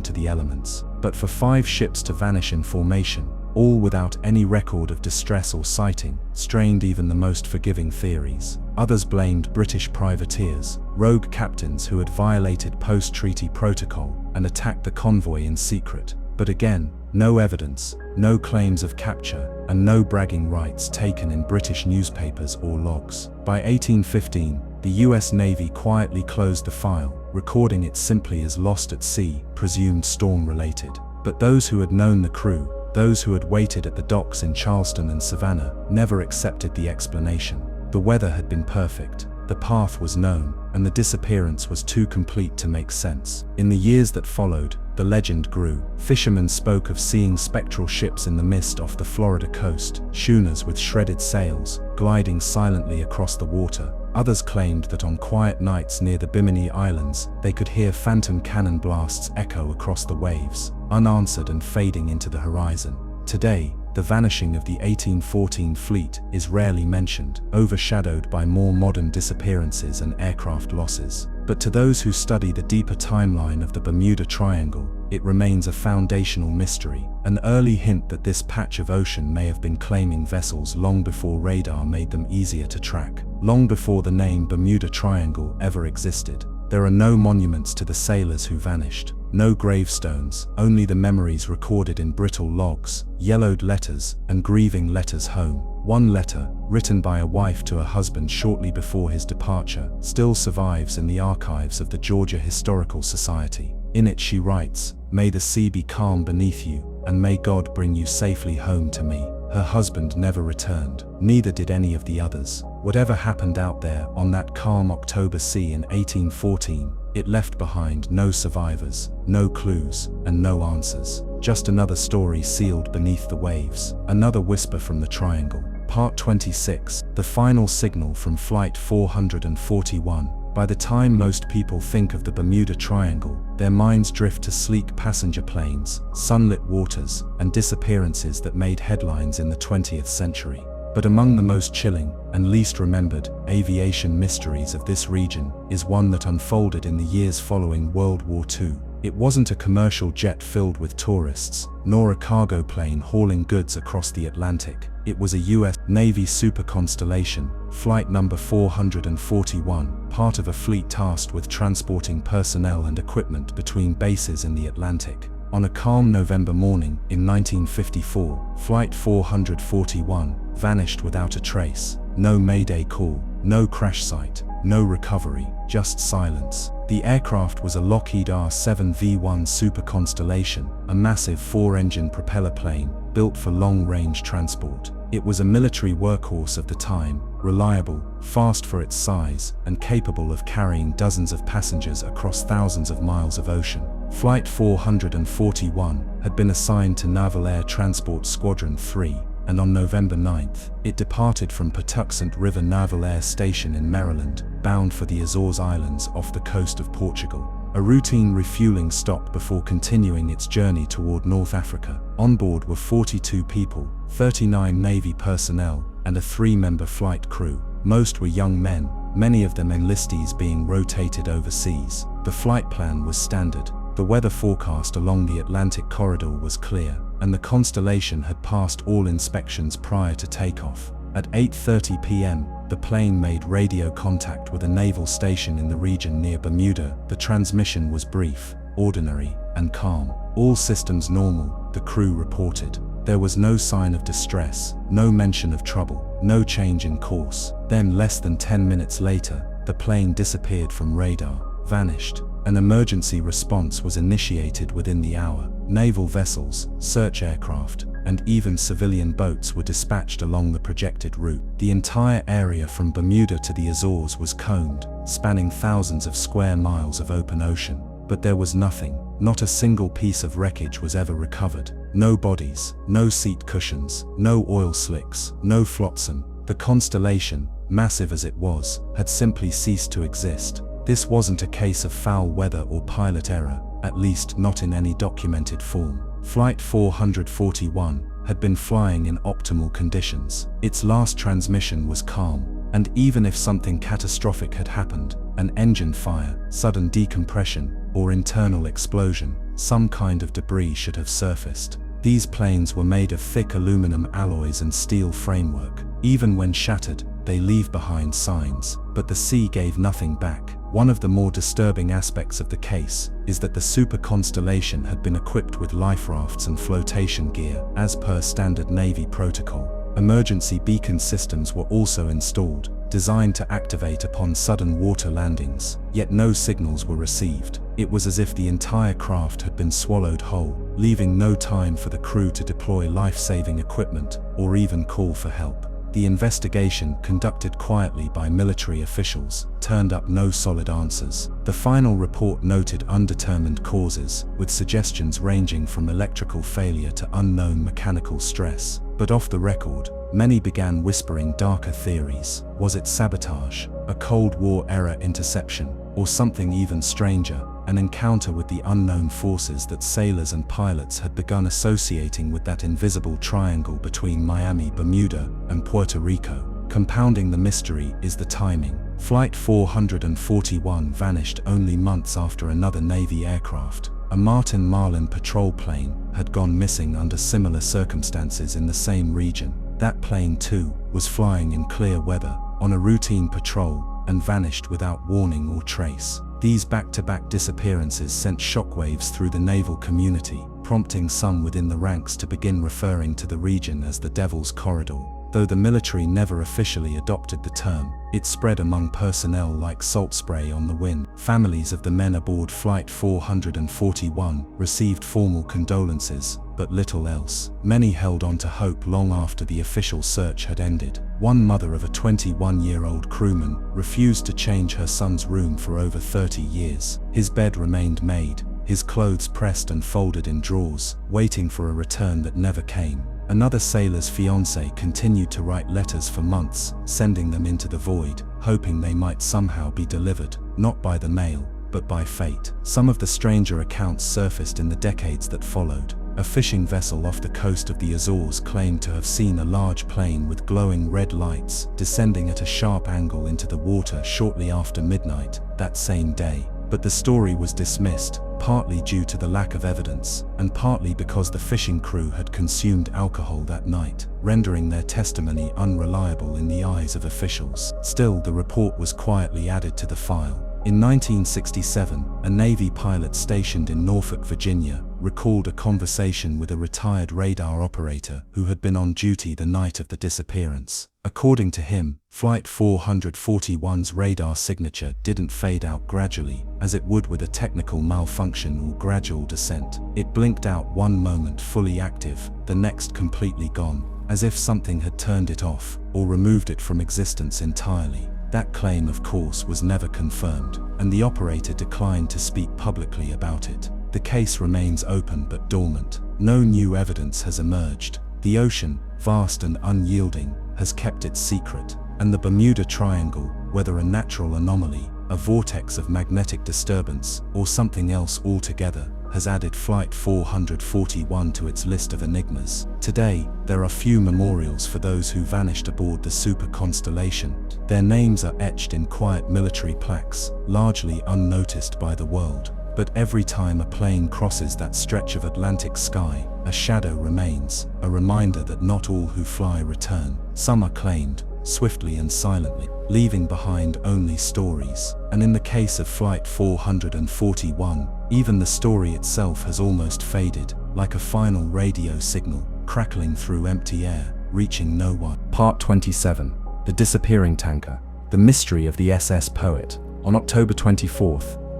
C: to the elements. But for 5 ships to vanish in formation, all without any record of distress or sighting, strained even the most forgiving theories. Others blamed British privateers, rogue captains who had violated post-treaty protocol and attacked the convoy in secret. But again, no evidence, no claims of capture, and no bragging rights taken in British newspapers or logs. By 1815, the US Navy quietly closed the file, recording it simply as lost at sea, presumed storm-related. But those who had known the crew, those who had waited at the docks in Charleston and Savannah, never accepted the explanation. The weather had been perfect, the path was known, and the disappearance was too complete to make sense. In the years that followed, the legend grew. Fishermen spoke of seeing spectral ships in the mist off the Florida coast, schooners with shredded sails, gliding silently across the water. Others claimed that on quiet nights near the Bimini Islands, they could hear phantom cannon blasts echo across the waves, unanswered and fading into the horizon. Today, the vanishing of the 1814 fleet is rarely mentioned, overshadowed by more modern disappearances and aircraft losses. But to those who study the deeper timeline of the Bermuda Triangle, it remains a foundational mystery, an early hint that this patch of ocean may have been claiming vessels long before radar made them easier to track, long before the name Bermuda Triangle ever existed. There are no monuments to the sailors who vanished, no gravestones, only the memories recorded in brittle logs, yellowed letters, and grieving letters home. One letter, written by a wife to a husband shortly before his departure, still survives in the archives of the Georgia Historical Society. In it she writes, "May the sea be calm beneath you, and may God bring you safely home to me." Her husband never returned, neither did any of the others. Whatever happened out there on that calm October sea in 1814, it left behind no survivors, no clues, and no answers. Just another story sealed beneath the waves, another whisper from the Triangle. Part 26, the final signal from Flight 441. By the time most people think of the Bermuda Triangle, their minds drift to sleek passenger planes, sunlit waters, and disappearances that made headlines in the 20th century. But among the most chilling and least remembered aviation mysteries of this region is one that unfolded in the years following World War II. It wasn't a commercial jet filled with tourists, nor a cargo plane hauling goods across the Atlantic. It was a US Navy super constellation, flight number 441, part of a fleet tasked with transporting personnel and equipment between bases in the Atlantic. On a calm November morning in 1954, Flight 441 vanished without a trace. No mayday call, no crash site, no recovery, just silence. The aircraft was a Lockheed R-7V1 Super Constellation, a massive 4-engine propeller plane built for long-range transport. It was a military workhorse of the time, reliable, fast for its size, and capable of carrying dozens of passengers across thousands of miles of ocean. Flight 441 had been assigned to Naval Air Transport Squadron 3, and on November 9th, it departed from Patuxent River Naval Air Station in Maryland, bound for the Azores Islands off the coast of Portugal. A routine refueling stop before continuing its journey toward North Africa. On board were 42 people, 39 Navy personnel, and a 3-member flight crew. Most were young men, many of them enlistees being rotated overseas. The flight plan was standard. The weather forecast along the Atlantic corridor was clear, and the Constellation had passed all inspections prior to takeoff. At 8:30 p.m., the plane made radio contact with a naval station in the region near Bermuda. The transmission was brief, ordinary, and calm. All systems normal, the crew reported. There was no sign of distress, no mention of trouble, no change in course. Then, less than 10 minutes later, the plane disappeared from radar, vanished. An emergency response was initiated within the hour. Naval vessels, search aircraft, and even civilian boats were dispatched along the projected route. The entire area from Bermuda to the Azores was combed, spanning thousands of square miles of open ocean. But there was nothing. Not a single piece of wreckage was ever recovered. No bodies, no seat cushions, no oil slicks, no flotsam. The Constellation, massive as it was, had simply ceased to exist. This wasn't a case of foul weather or pilot error, at least not in any documented form. Flight 441 had been flying in optimal conditions. Its last transmission was calm, And even if something catastrophic had happened, an engine fire, sudden decompression, or internal explosion, some kind of debris should have surfaced. These planes were made of thick aluminum alloys and steel framework. Even when shattered, they leave behind signs, but the sea gave nothing back. One of the more disturbing aspects of the case is that the super constellation had been equipped with life rafts and flotation gear, as per standard Navy protocol. Emergency beacon systems were also installed, designed to activate upon sudden water landings, yet no signals were received. It was as if the entire craft had been swallowed whole, leaving no time for the crew to deploy life-saving equipment or even call for help. The investigation, conducted quietly by military officials, turned up no solid answers. The final report noted undetermined causes, with suggestions ranging from electrical failure to unknown mechanical stress. But off the record, many began whispering darker theories. Was it sabotage, a Cold War-era interception, or something even stranger, an encounter with the unknown forces that sailors and pilots had begun associating with that invisible triangle between Miami, Bermuda, and Puerto Rico? Compounding the mystery is the timing. Flight 441 vanished only months after another Navy aircraft, a Martin patrol plane, had gone missing under similar circumstances in the same region. That plane too was flying in clear weather, on a routine patrol, and vanished without warning or trace. These back-to-back disappearances sent shockwaves through the naval community, prompting some within the ranks to begin referring to the region as the Devil's Corridor. Though the military never officially adopted the term, it spread among personnel like salt spray on the wind. Families of the men aboard Flight 441 received formal condolences, but little else. Many held on to hope long after the official search had ended. One mother of a 21-year-old crewman refused to change her son's room for over 30 years. His bed remained made, his clothes pressed and folded in drawers, waiting for a return that never came. Another sailor's fiancé continued to write letters for months, sending them into the void, hoping they might somehow be delivered, not by the mail, but by fate. Some of the stranger accounts surfaced in the decades that followed. A fishing vessel off the coast of the Azores claimed to have seen a large plane with glowing red lights descending at a sharp angle into the water shortly after midnight that same day. But the story was dismissed, partly due to the lack of evidence, and partly because the fishing crew had consumed alcohol that night, rendering their testimony unreliable in the eyes of officials. Still, the report was quietly added to the file. In 1967, a Navy pilot stationed in Norfolk, Virginia, recalled a conversation with a retired radar operator who had been on duty the night of the disappearance. According to him, Flight 441's radar signature didn't fade out gradually, as it would with a technical malfunction or gradual descent. It blinked out one moment fully active, the next completely gone, as if something had turned it off or removed it from existence entirely. That claim, of course, was never confirmed, and the operator declined to speak publicly about it. The case remains open but dormant. No new evidence has emerged. The ocean, vast and unyielding, has kept its secret, and the Bermuda Triangle, whether a natural anomaly, a vortex of magnetic disturbance, or something else altogether, has added Flight 441 to its list of enigmas. Today, there are few memorials for those who vanished aboard the super constellation. Their names are etched in quiet military plaques, largely unnoticed by the world. But every time a plane crosses that stretch of Atlantic sky, a shadow remains, a reminder that not all who fly return. Some are claimed, swiftly and silently, leaving behind only stories. And in the case of Flight 441, even the story itself has almost faded, like a final radio signal, crackling through empty air, reaching no one.
A: Part 27. The Disappearing Tanker. The Mystery of the SS Poet. On October 24,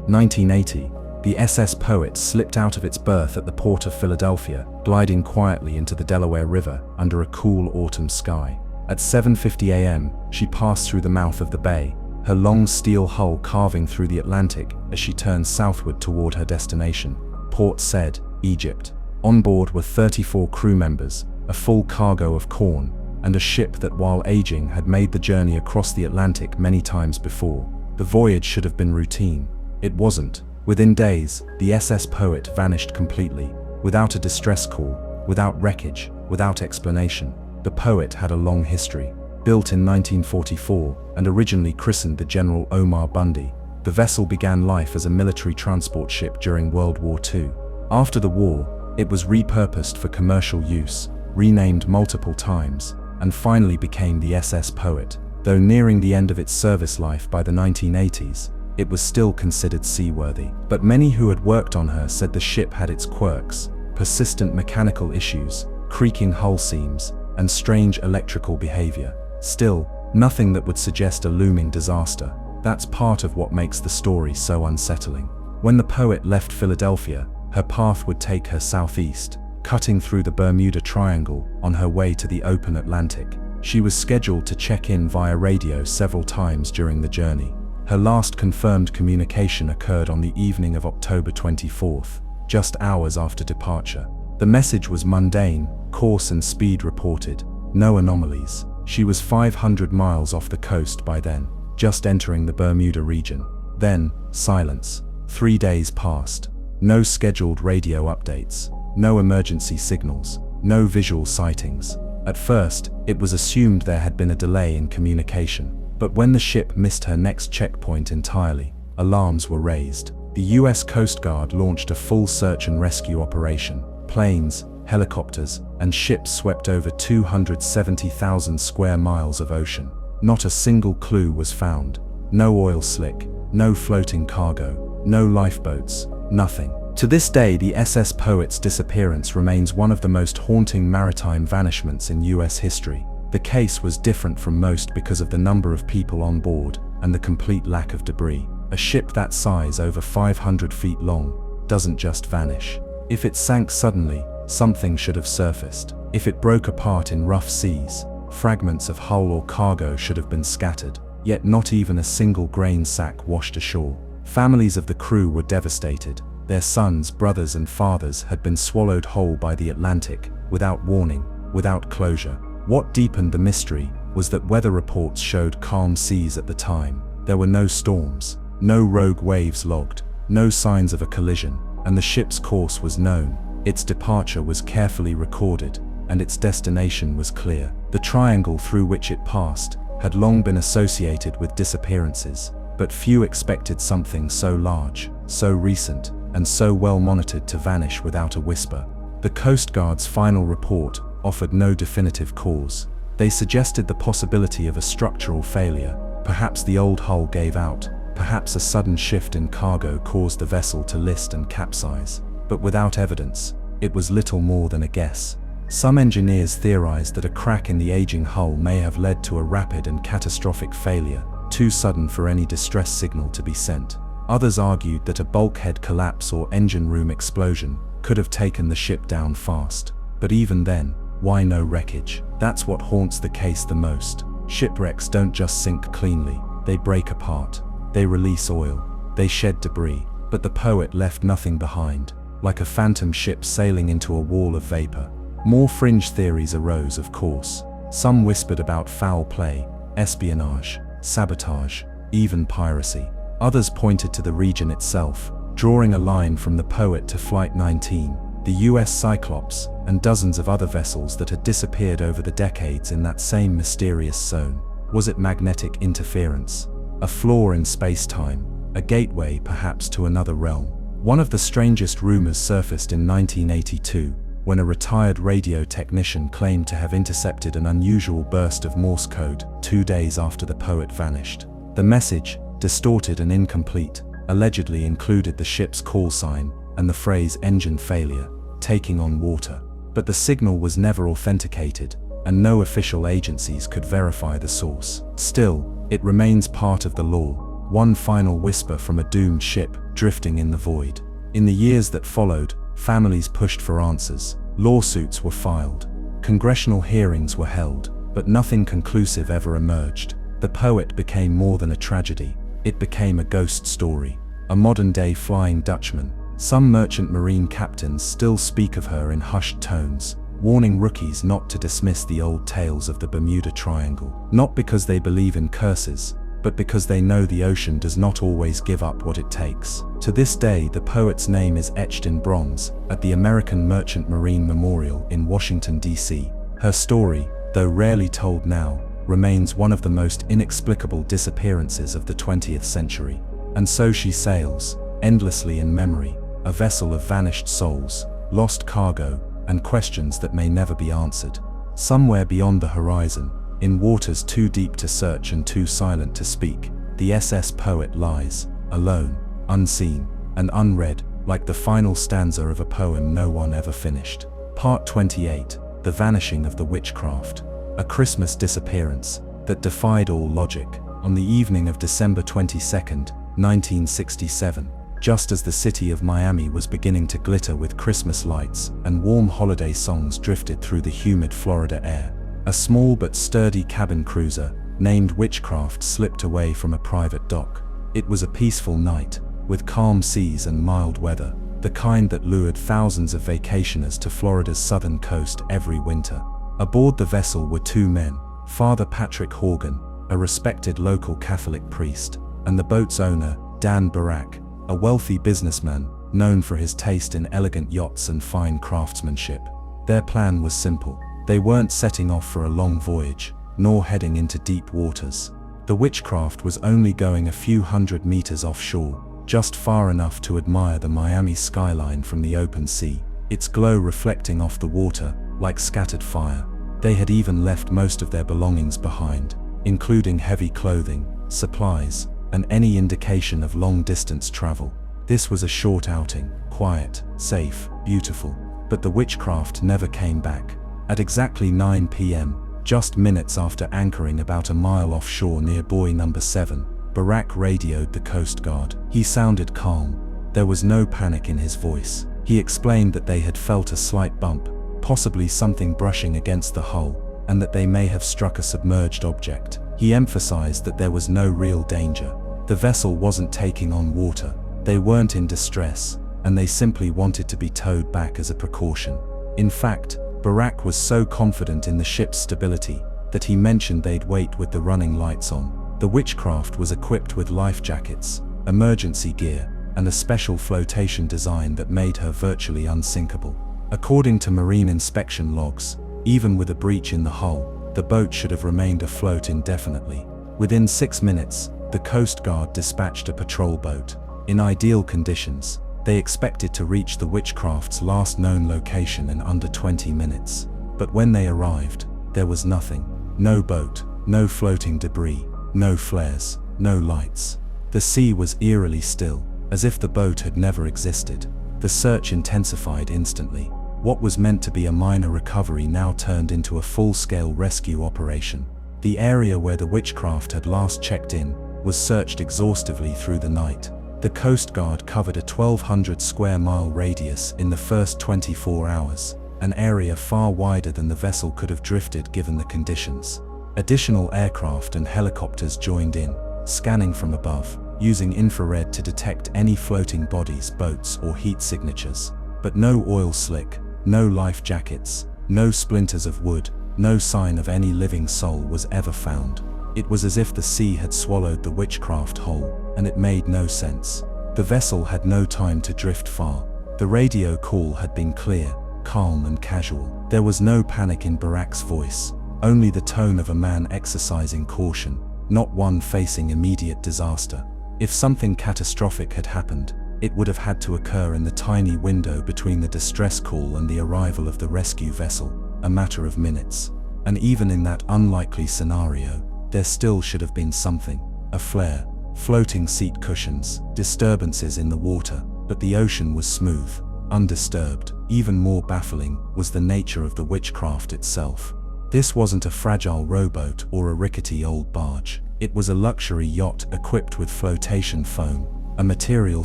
A: 1980, the SS Poet slipped out of its berth at the port of Philadelphia, gliding quietly into the Delaware River under a cool autumn sky. At 7:50 a.m., she passed through the mouth of the bay, her long steel hull carving through the Atlantic as she turned southward toward her destination, Port Said, Egypt. On board were 34 crew members, a full cargo of corn, and a ship that, while aging, had made the journey across the Atlantic many times before. The voyage should have been routine. It wasn't. Within days, the SS Poet vanished completely, without a distress call, without wreckage, without explanation. The Poet had a long history.
C: Built in 1944 and originally christened the General Omar Bundy, the vessel began life as a military transport ship during World War II. After the war, it was repurposed for commercial use, renamed multiple times, and finally became the SS Poet. Though nearing the end of its service life by the 1980s, it was still considered seaworthy. But many who had worked on her said the ship had its quirks: persistent mechanical issues, creaking hull seams, and strange electrical behavior. Still, nothing that would suggest a looming disaster. That's part of what makes the story so unsettling. When the Poet left Philadelphia, her path would take her southeast, cutting through the Bermuda Triangle on her way to the open Atlantic. She was scheduled to check in via radio several times during the journey. Her last confirmed communication occurred on the evening of October 24th, just hours after departure. The message was mundane: course and speed reported, no anomalies. She was 500 miles off the coast by then, just entering the Bermuda region. Then, silence. 3 days passed. No scheduled radio updates, no emergency signals, no visual sightings. At first, it was assumed there had been a delay in communication. But when the ship missed her next checkpoint entirely, alarms were raised. The US Coast Guard launched a full search and rescue operation. Planes, helicopters, and ships swept over 270,000 square miles of ocean. Not a single clue was found. No oil slick, no floating cargo, no lifeboats, nothing. To this day, the SS Poet's disappearance remains one of the most haunting maritime vanishments in US history. The case was different from most because of the number of people on board and the complete lack of debris. A ship that size, over 500 feet long, doesn't just vanish. If it sank suddenly, something should have surfaced. If it broke apart in rough seas, fragments of hull or cargo should have been scattered. Yet not even a single grain sack washed ashore. Families of the crew were devastated. Their sons, brothers, and fathers had been swallowed whole by the Atlantic, without warning, without closure. What deepened the mystery was that weather reports showed calm seas at the time. There were no storms, no rogue waves logged, no signs of a collision, and the ship's course was known. Its departure was carefully recorded, and its destination was clear. The triangle through which it passed had long been associated with disappearances, but few expected something so large, so recent, and so well monitored to vanish without a whisper. The Coast Guard's final report offered no definitive cause. They suggested the possibility of a structural failure. Perhaps the old hull gave out. Perhaps a sudden shift in cargo caused the vessel to list and capsize. But without evidence, it was little more than a guess. Some engineers theorized that a crack in the aging hull may have led to a rapid and catastrophic failure, too sudden for any distress signal to be sent. Others argued that a bulkhead collapse or engine room explosion could have taken the ship down fast. But even then, why no wreckage? That's what haunts the case the most. Shipwrecks don't just sink cleanly, they break apart. They release oil, they shed debris, but the Poet left nothing behind, like a phantom ship sailing into a wall of vapor. More fringe theories arose, of course. Some whispered about foul play, espionage, sabotage, even piracy. Others pointed to the region itself, drawing a line from the Poet to Flight 19, the US Cyclops, and dozens of other vessels that had disappeared over the decades in that same mysterious zone. Was it magnetic interference? A flaw in space-time? A gateway, perhaps, to another realm? One of the strangest rumors surfaced in 1982, when a retired radio technician claimed to have intercepted an unusual burst of Morse code 2 days after the Poet vanished. The message, distorted and incomplete, allegedly included the ship's call sign and the phrase "engine failure, taking on water." But the signal was never authenticated, and no official agencies could verify the source. Still, it remains part of the lore, one final whisper from a doomed ship drifting in the void. In the years that followed, families pushed for answers, lawsuits were filed, congressional hearings were held, but nothing conclusive ever emerged. The Poet became more than a tragedy. It became a ghost story, a modern-day Flying Dutchman. Some merchant marine captains still speak of her in hushed tones, warning rookies not to dismiss the old tales of the Bermuda Triangle. Not because they believe in curses, but because they know the ocean does not always give up what it takes. To this day, the Poet's name is etched in bronze at the American Merchant Marine Memorial in Washington, D.C. Her story, though rarely told now, remains one of the most inexplicable disappearances of the 20th century. And so she sails, endlessly in memory, a vessel of vanished souls, lost cargo, and questions that may never be answered. Somewhere beyond the horizon, in waters too deep to search and too silent to speak, the SS Poet lies, alone, unseen, and unread, like the final stanza of a poem no one ever finished. Part 28, The Vanishing of the Witchcraft. A Christmas disappearance that defied all logic. On the evening of December 22, 1967, just as the city of Miami was beginning to glitter with Christmas lights and warm holiday songs drifted through the humid Florida air, a small but sturdy cabin cruiser named Witchcraft slipped away from a private dock. It was a peaceful night, with calm seas and mild weather, the kind that lured thousands of vacationers to Florida's southern coast every winter. Aboard the vessel were two men, Father Patrick Horgan, a respected local Catholic priest, and the boat's owner, Dan Barak, a wealthy businessman known for his taste in elegant yachts and fine craftsmanship. Their plan was simple. They weren't setting off for a long voyage, nor heading into deep waters. The Witchcraft was only going a few hundred meters offshore, just far enough to admire the Miami skyline from the open sea, its glow reflecting off the water like scattered fire. They had even left most of their belongings behind, including heavy clothing, supplies, and any indication of long-distance travel. This was a short outing, quiet, safe, beautiful, but the Witchcraft never came back. At exactly 9 p.m., just minutes after anchoring about a mile offshore near buoy number 7, Barak radioed the Coast Guard. He sounded calm. There was no panic in his voice. He explained that they had felt a slight bump, possibly something brushing against the hull, and that they may have struck a submerged object. He emphasized that there was no real danger. The vessel wasn't taking on water, they weren't in distress, and they simply wanted to be towed back as a precaution. In fact, Barak was so confident in the ship's stability that he mentioned they'd wait with the running lights on. The Witchcraft was equipped with life jackets, emergency gear, and a special flotation design that made her virtually unsinkable. According to marine inspection logs, even with a breach in the hull, the boat should have remained afloat indefinitely. Within 6 minutes, the Coast Guard dispatched a patrol boat. In ideal conditions, they expected to reach the Witchcraft's last known location in under 20 minutes. But when they arrived, there was nothing. No boat, no floating debris, no flares, no lights. The sea was eerily still, as if the boat had never existed. The search intensified instantly. What was meant to be a minor recovery now turned into a full-scale rescue operation. The area where the Witchcraft had last checked in was searched exhaustively through the night. The Coast Guard covered a 1,200 square mile radius in the first 24 hours, an area far wider than the vessel could have drifted given the conditions. Additional aircraft and helicopters joined in, scanning from above, using infrared to detect any floating bodies, boats, or heat signatures. But no oil slick, no life jackets, no splinters of wood, no sign of any living soul was ever found. It was as if the sea had swallowed the Witchcraft whole, and it made no sense. The vessel had no time to drift far. The radio call had been clear, calm and casual. There was no panic in Barak's voice, only the tone of a man exercising caution, not one facing immediate disaster. If something catastrophic had happened, it would have had to occur in the tiny window between the distress call and the arrival of the rescue vessel, a matter of minutes. And even in that unlikely scenario, there still should have been something. A flare, floating seat cushions, disturbances in the water, but the ocean was smooth, undisturbed. Even more baffling was the nature of the Witchcraft itself. This wasn't a fragile rowboat or a rickety old barge. It was a luxury yacht equipped with flotation foam, a material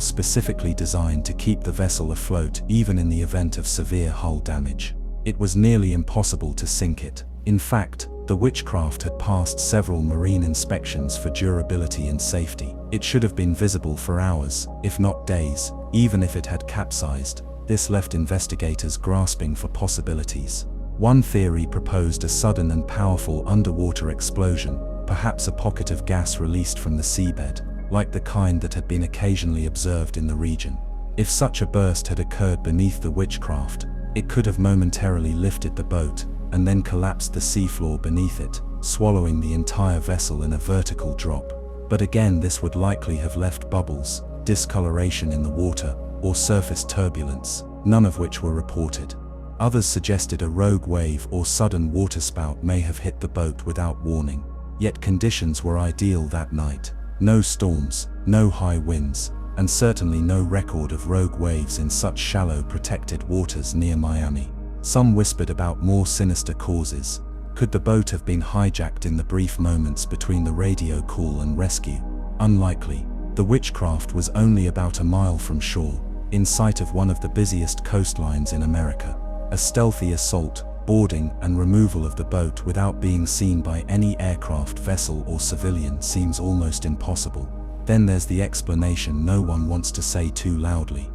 C: specifically designed to keep the vessel afloat even in the event of severe hull damage. It was nearly impossible to sink it. In fact, the Witchcraft had passed several marine inspections for durability and safety. It should have been visible for hours, if not days. Even if it had capsized, this left investigators grasping for possibilities. One theory proposed a sudden and powerful underwater explosion, perhaps a pocket of gas released from the seabed, like the kind that had been occasionally observed in the region. If such a burst had occurred beneath the Witchcraft, it could have momentarily lifted the boat, and then collapsed the seafloor beneath it. swallowing the entire vessel in a vertical drop. But again, this would likely have left bubbles, discoloration in the water, or surface turbulence, none of which were reported. Others suggested a rogue wave or sudden waterspout may have hit the boat without warning. Yet conditions were ideal that night. No storms, no high winds, and certainly no record of rogue waves in such shallow protected waters near Miami. Some whispered about more sinister causes. Could the boat have been hijacked in the brief moments between the radio call and rescue? Unlikely. The Witchcraft was only about a mile from shore, in sight of one of the busiest coastlines in America. A stealthy assault, boarding and removal of the boat without being seen by any aircraft vessel or civilian seems almost impossible. Then there's the explanation no one wants to say too loudly.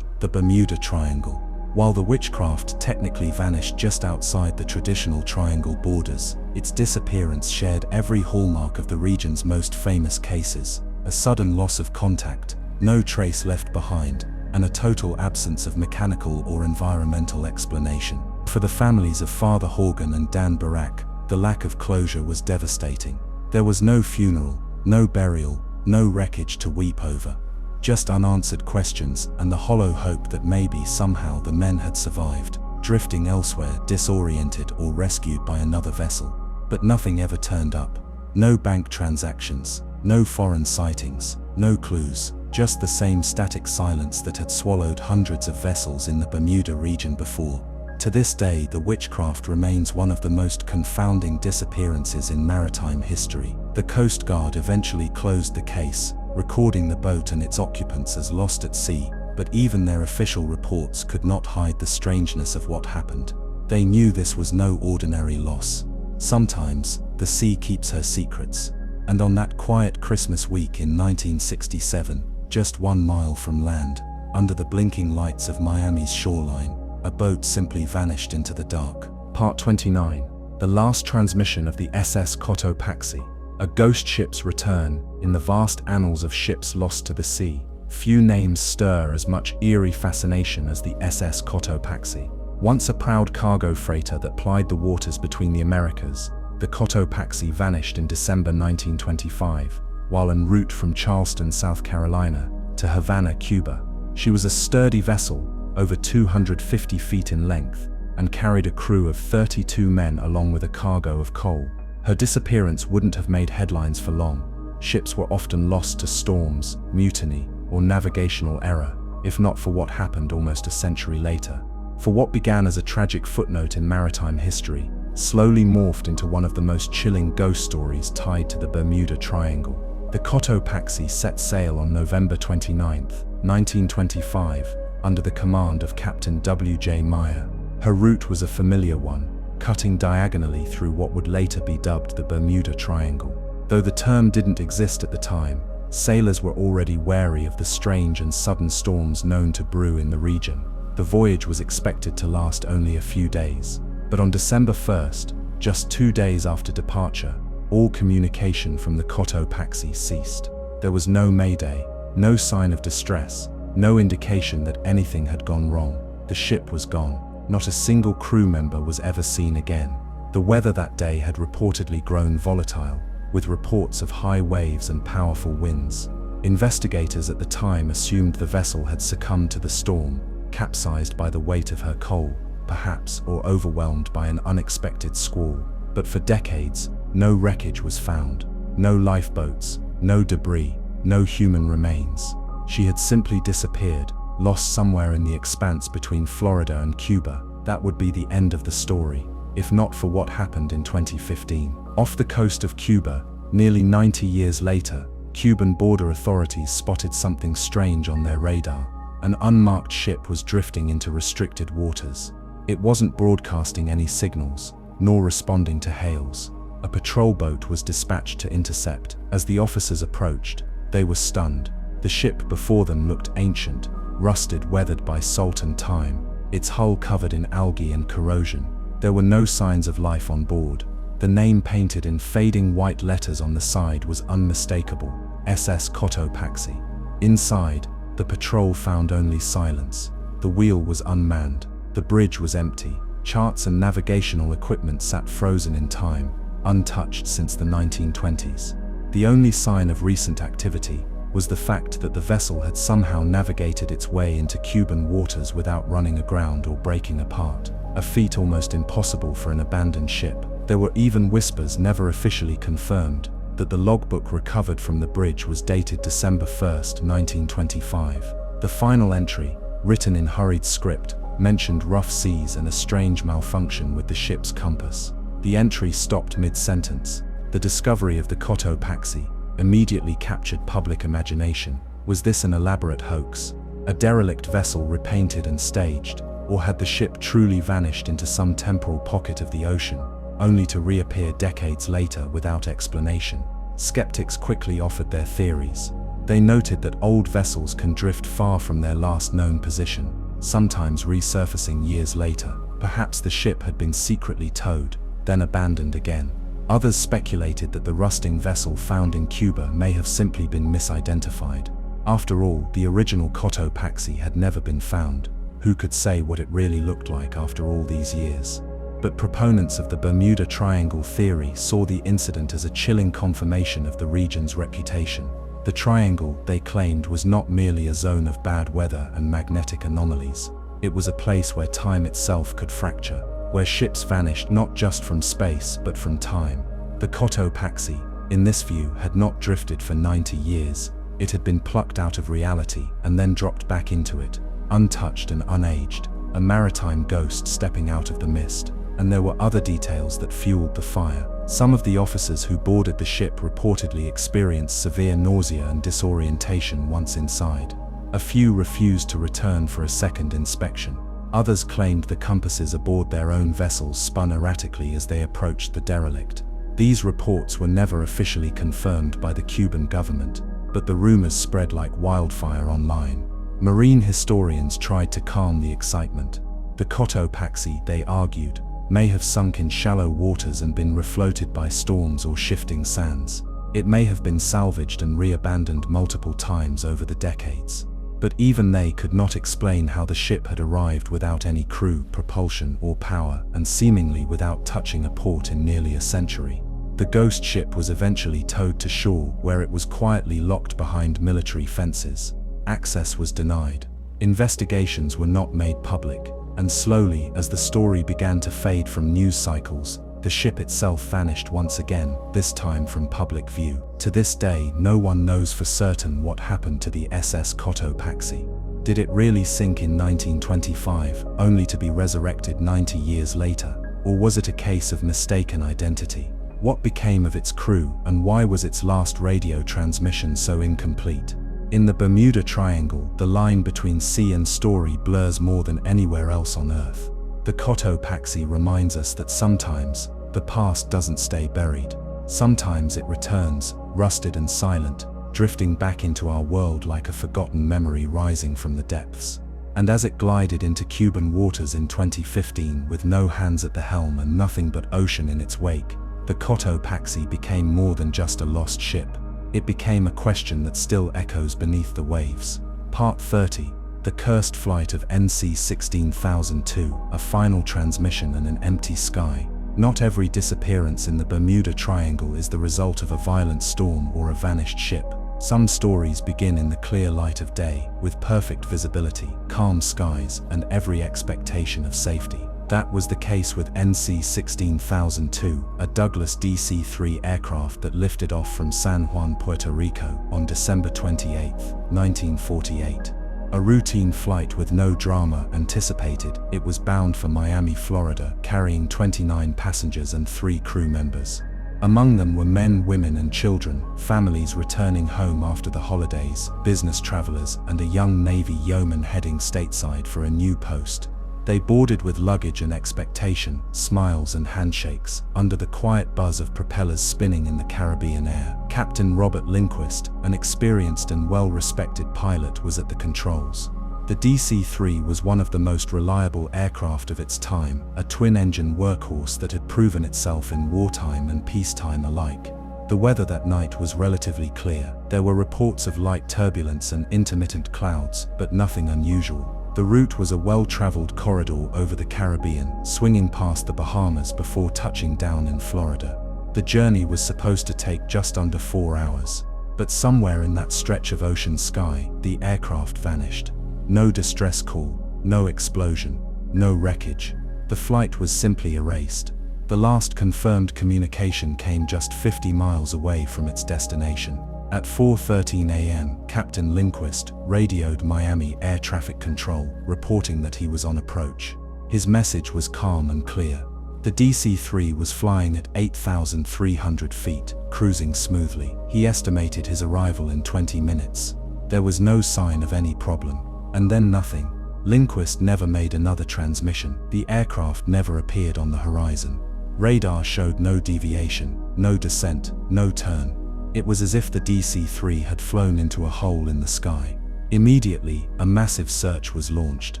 C: The Bermuda Triangle. While the Witchcraft technically vanished just outside the traditional triangle borders, its disappearance shared every hallmark of the region's most famous cases: a sudden loss of contact, no trace left behind, and a total absence of mechanical or environmental explanation. For the families of Father Horgan and Dan Barak, the lack of closure was devastating. There was no funeral, no burial, no wreckage to weep over. Just unanswered questions and the hollow hope that maybe somehow the men had survived, drifting elsewhere disoriented or rescued by another vessel. But nothing ever turned up. No bank transactions, no foreign sightings, no clues, just the same static silence that had swallowed hundreds of vessels in the Bermuda region before. To this day, the Witchcraft remains one of the most confounding disappearances in maritime history. The Coast Guard eventually closed the case, recording the boat and its occupants as lost at sea, but even their official reports could not hide the strangeness of what happened. They knew this was no ordinary loss. Sometimes, the sea keeps her secrets. And on that quiet Christmas week in 1967, just 1 mile from land, under the blinking lights of Miami's shoreline, a boat simply vanished into the dark.
A: Part 29. The last transmission of the SS Cotopaxi. A ghost ship's return. In the vast annals of ships lost to the sea, few names stir as much eerie fascination as the SS Cotopaxi. Once a proud cargo freighter that plied the waters between the Americas, the Cotopaxi vanished in December 1925, while en route from Charleston, South Carolina, to Havana, Cuba. She was a sturdy vessel, over 250 feet in length, and carried a crew of 32 men along with a cargo of coal. Her disappearance wouldn't have made headlines for long. Ships were often lost to storms, mutiny, or navigational error, if not for what happened almost a century later. For what began as a tragic footnote in maritime history, slowly morphed into one of the most chilling ghost stories tied to the Bermuda Triangle. The Cotopaxi set sail on November 29, 1925, under the command of Captain W.J. Meyer. Her route was a familiar one, cutting diagonally through what would later be dubbed the Bermuda Triangle. Though the term didn't exist at the time, sailors were already wary of the strange and sudden storms known to brew in the region. The voyage was expected to last only a few days, but on December 1st, just 2 days after departure, all communication from the Cotopaxi ceased. There was no mayday, no sign of distress, no indication that anything had gone wrong. The ship was gone. Not a single crew member was ever seen again. The weather that day had reportedly grown volatile, with reports of high waves and powerful winds. Investigators at the time assumed the vessel had succumbed to the storm, capsized by the weight of her coal, perhaps, or overwhelmed by an unexpected squall. But for decades, no wreckage was found, no lifeboats, no debris, no human remains. She had simply disappeared, lost somewhere in the expanse between Florida and Cuba. That would be the end of the story, if not for what happened in 2015. Off the coast of Cuba, nearly 90 years later, Cuban border authorities spotted something strange on their radar. An unmarked ship was drifting into restricted waters. It wasn't broadcasting any signals, nor responding to hails. A patrol boat was dispatched to intercept. As the officers approached, they were stunned. The ship before them looked ancient, rusted, weathered by salt and time, its hull covered in algae and corrosion. There were no signs of life on board. The name painted in fading white letters on the side was unmistakable: SS Cotopaxi. Inside, the patrol found only silence. The wheel was unmanned. The bridge was empty. Charts and navigational equipment sat frozen in time.
C: untouched since the 1920s. The only sign of recent activity was the fact that the vessel had somehow navigated its way into Cuban waters without running aground or breaking apart, a feat almost impossible for an abandoned ship. There were even whispers, never officially confirmed, that the logbook recovered from the bridge was dated December 1, 1925. The final entry, written in hurried script, mentioned rough seas and a strange malfunction with the ship's compass. The entry stopped mid-sentence. The discovery of the Cotopaxi immediately captured public imagination. Was this an elaborate hoax? A derelict vessel repainted and staged? Or had the ship truly vanished into some temporal pocket of the ocean, only to reappear decades later without explanation? Skeptics quickly offered their theories. They noted that old vessels can drift far from their last known position, sometimes resurfacing years later. Perhaps the ship had been secretly towed, then abandoned again. Others speculated that the rusting vessel found in Cuba may have simply been misidentified. After all, the original Cotopaxi had never been found. Who could say what it really looked like after all these years? But proponents of the Bermuda Triangle theory saw the incident as a chilling confirmation of the region's reputation. The triangle, they claimed, was not merely a zone of bad weather and magnetic anomalies. It was a place where time itself could fracture, where ships vanished not just from space but from time. The Cotopaxi, in this view, had not drifted for 90 years. It had been plucked out of reality and then dropped back into it, untouched and unaged, a maritime ghost stepping out of the mist. And there were other details that fueled the fire. Some of the officers who boarded the ship reportedly experienced severe nausea and disorientation once inside. A few refused to return for a second inspection. Others claimed the compasses aboard their own vessels spun erratically as they approached the derelict. These reports were never officially confirmed by the Cuban government, but the rumors spread like wildfire online. Marine historians tried to calm the excitement. The Cotopaxi, they argued, may have sunk in shallow waters and been refloated by storms or shifting sands. It may have been salvaged and re-abandoned multiple times over the decades. But even they could not explain how the ship had arrived without any crew, propulsion, or power, and seemingly without touching a port in nearly a century. The ghost ship was eventually towed to shore, where it was quietly locked behind military fences. Access was denied. Investigations were not made public, and slowly, as the story began to fade from news cycles, the ship itself vanished once again, this time from public view. To this day, no one knows for certain what happened to the SS Cotopaxi. Did it really sink in 1925, only to be resurrected 90 years later? Or was it a case of mistaken identity? What became of its crew, and why was its last radio transmission so incomplete? In the Bermuda Triangle, the line between sea and story blurs more than anywhere else on Earth. The Cotopaxi reminds us that sometimes, the past doesn't stay buried. Sometimes it returns, rusted and silent, drifting back into our world like a forgotten memory rising from the depths. And as it glided into Cuban waters in 2015 with no hands at the helm and nothing but ocean in its wake, the Cotopaxi became more than just a lost ship. It became a question that still echoes beneath the waves. Part 30. The Cursed Flight of NC 16002, a final transmission and an empty sky. Not every disappearance in the Bermuda Triangle is the result of a violent storm or a vanished ship. Some stories begin in the clear light of day, with perfect visibility, calm skies, and every expectation of safety. That was the case with NC 16002, a Douglas DC-3 aircraft that lifted off from San Juan, Puerto Rico, on December 28, 1948. A routine flight with no drama anticipated, it was bound for Miami, Florida, carrying 29 passengers and 3 crew members. Among them were men, women, and children, families returning home after the holidays, business travelers, and a young Navy yeoman heading stateside for a new post. They boarded with luggage and expectation, smiles and handshakes, under the quiet buzz of propellers spinning in the Caribbean air. Captain Robert Lindquist, an experienced and well-respected pilot, was at the controls. The DC-3 was one of the most reliable aircraft of its time, a twin-engine workhorse that had proven itself in wartime and peacetime alike. The weather that night was relatively clear. There were reports of light turbulence and intermittent clouds, but nothing unusual. The route was a well-traveled corridor over the Caribbean, swinging past the Bahamas before touching down in Florida. The journey was supposed to take just under 4 hours. But somewhere in that stretch of ocean sky, the aircraft vanished. No distress call, no explosion, no wreckage. The flight was simply erased. The last confirmed communication came just 50 miles away from its destination. At 4:13 a.m., Captain Lindquist radioed Miami Air Traffic Control, reporting that he was on approach. His message was calm and clear. The DC-3 was flying at 8,300 feet, cruising smoothly. He estimated his arrival in 20 minutes. There was no sign of any problem. And then nothing. Lindquist never made another transmission. The aircraft never appeared on the horizon. Radar showed no deviation, no descent, no turn. It was as if the DC-3 had flown into a hole in the sky. Immediately, a massive search was launched.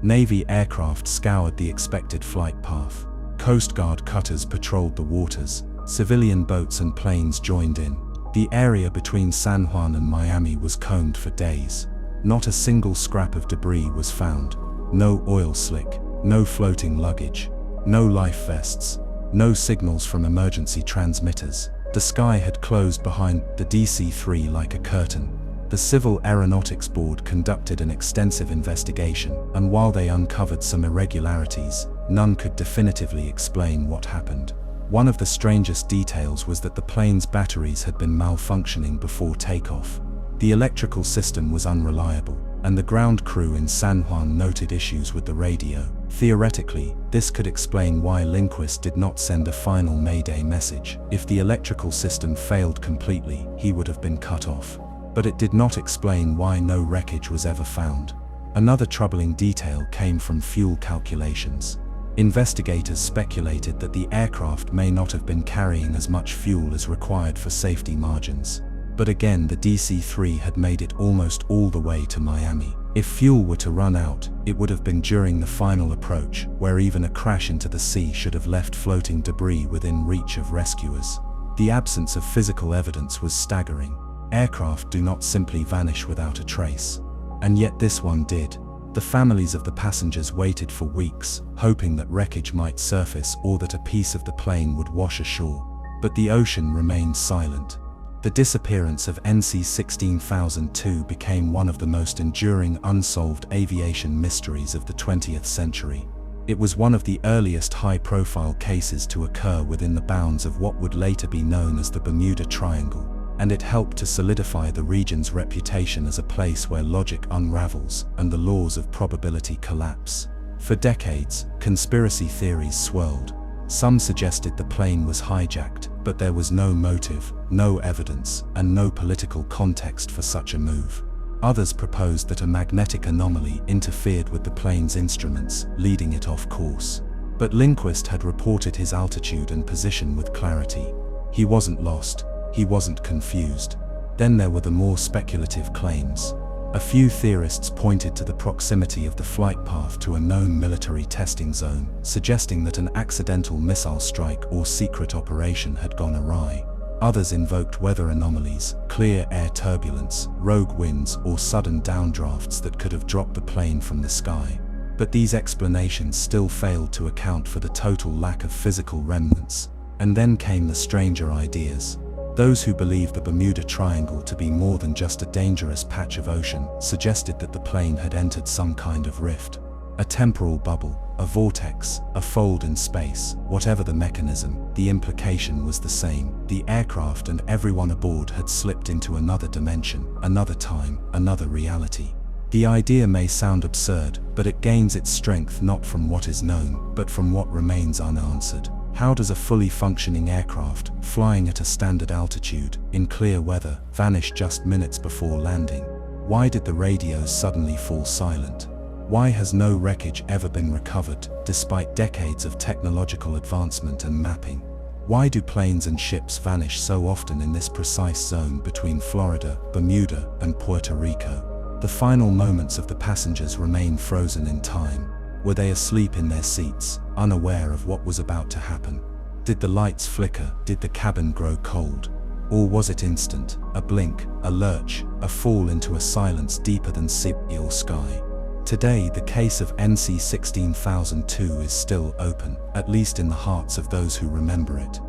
C: Navy aircraft scoured the expected flight path. Coast Guard cutters patrolled the waters. Civilian boats and planes joined in. The area between San Juan and Miami was combed for days. Not a single scrap of debris was found. No oil slick, no floating luggage, no life vests, no signals from emergency transmitters. The sky had closed behind the DC-3 like a curtain. The Civil Aeronautics Board conducted an extensive investigation, and while they uncovered some irregularities, none could definitively explain what happened. One of the strangest details was that the plane's batteries had been malfunctioning before takeoff. The electrical system was unreliable, and the ground crew in San Juan noted issues with the radio. Theoretically, this could explain why Lindquist did not send a final Mayday message. If the electrical system failed completely, he would have been cut off. But it did not explain why no wreckage was ever found. Another troubling detail came from fuel calculations. Investigators speculated that the aircraft may not have been carrying as much fuel as required for safety margins. But again, the DC-3 had made it almost all the way to Miami. If fuel were to run out, it would have been during the final approach, where even a crash into the sea should have left floating debris within reach of rescuers. The absence of physical evidence was staggering. Aircraft do not simply vanish without a trace. And yet this one did. The families of the passengers waited for weeks, hoping that wreckage might surface or that a piece of the plane would wash ashore. But the ocean remained silent. The disappearance of NC-16002 became one of the most enduring unsolved aviation mysteries of the 20th century. It was one of the earliest high-profile cases to occur within the bounds of what would later be known as the Bermuda Triangle, and it helped to solidify the region's reputation as a place where logic unravels and the laws of probability collapse. For decades, conspiracy theories swirled. Some suggested the plane was hijacked, but there was no motive, no evidence, and no political context for such a move. Others proposed that a magnetic anomaly interfered with the plane's instruments, leading it off course. But Lindquist had reported his altitude and position with clarity. He wasn't lost. He wasn't confused. Then there were the more speculative claims. A few theorists pointed to the proximity of the flight path to a known military testing zone, suggesting that an accidental missile strike or secret operation had gone awry. Others invoked weather anomalies, clear air turbulence, rogue winds, or sudden downdrafts that could have dropped the plane from the sky. But these explanations still failed to account for the total lack of physical remnants. And then came the stranger ideas. Those who believed the Bermuda Triangle to be more than just a dangerous patch of ocean suggested that the plane had entered some kind of rift. A temporal bubble, a vortex, a fold in space, whatever the mechanism, the implication was the same. The aircraft and everyone aboard had slipped into another dimension, another time, another reality. The idea may sound absurd, but it gains its strength not from what is known, but from what remains unanswered. How does a fully functioning aircraft, flying at a standard altitude, in clear weather, vanish just minutes before landing? Why did the radios suddenly fall silent? Why has no wreckage ever been recovered, despite decades of technological advancement and mapping? Why do planes and ships vanish so often in this precise zone between Florida, Bermuda, and Puerto Rico? The final moments of the passengers remain frozen in time. Were they asleep in their seats, unaware of what was about to happen? Did the lights flicker? Did the cabin grow cold? Or was it instant, a blink, a lurch, a fall into a silence deeper than sea or sky? Today, the case of NC-16002 is still open, at least in the hearts of those who remember it.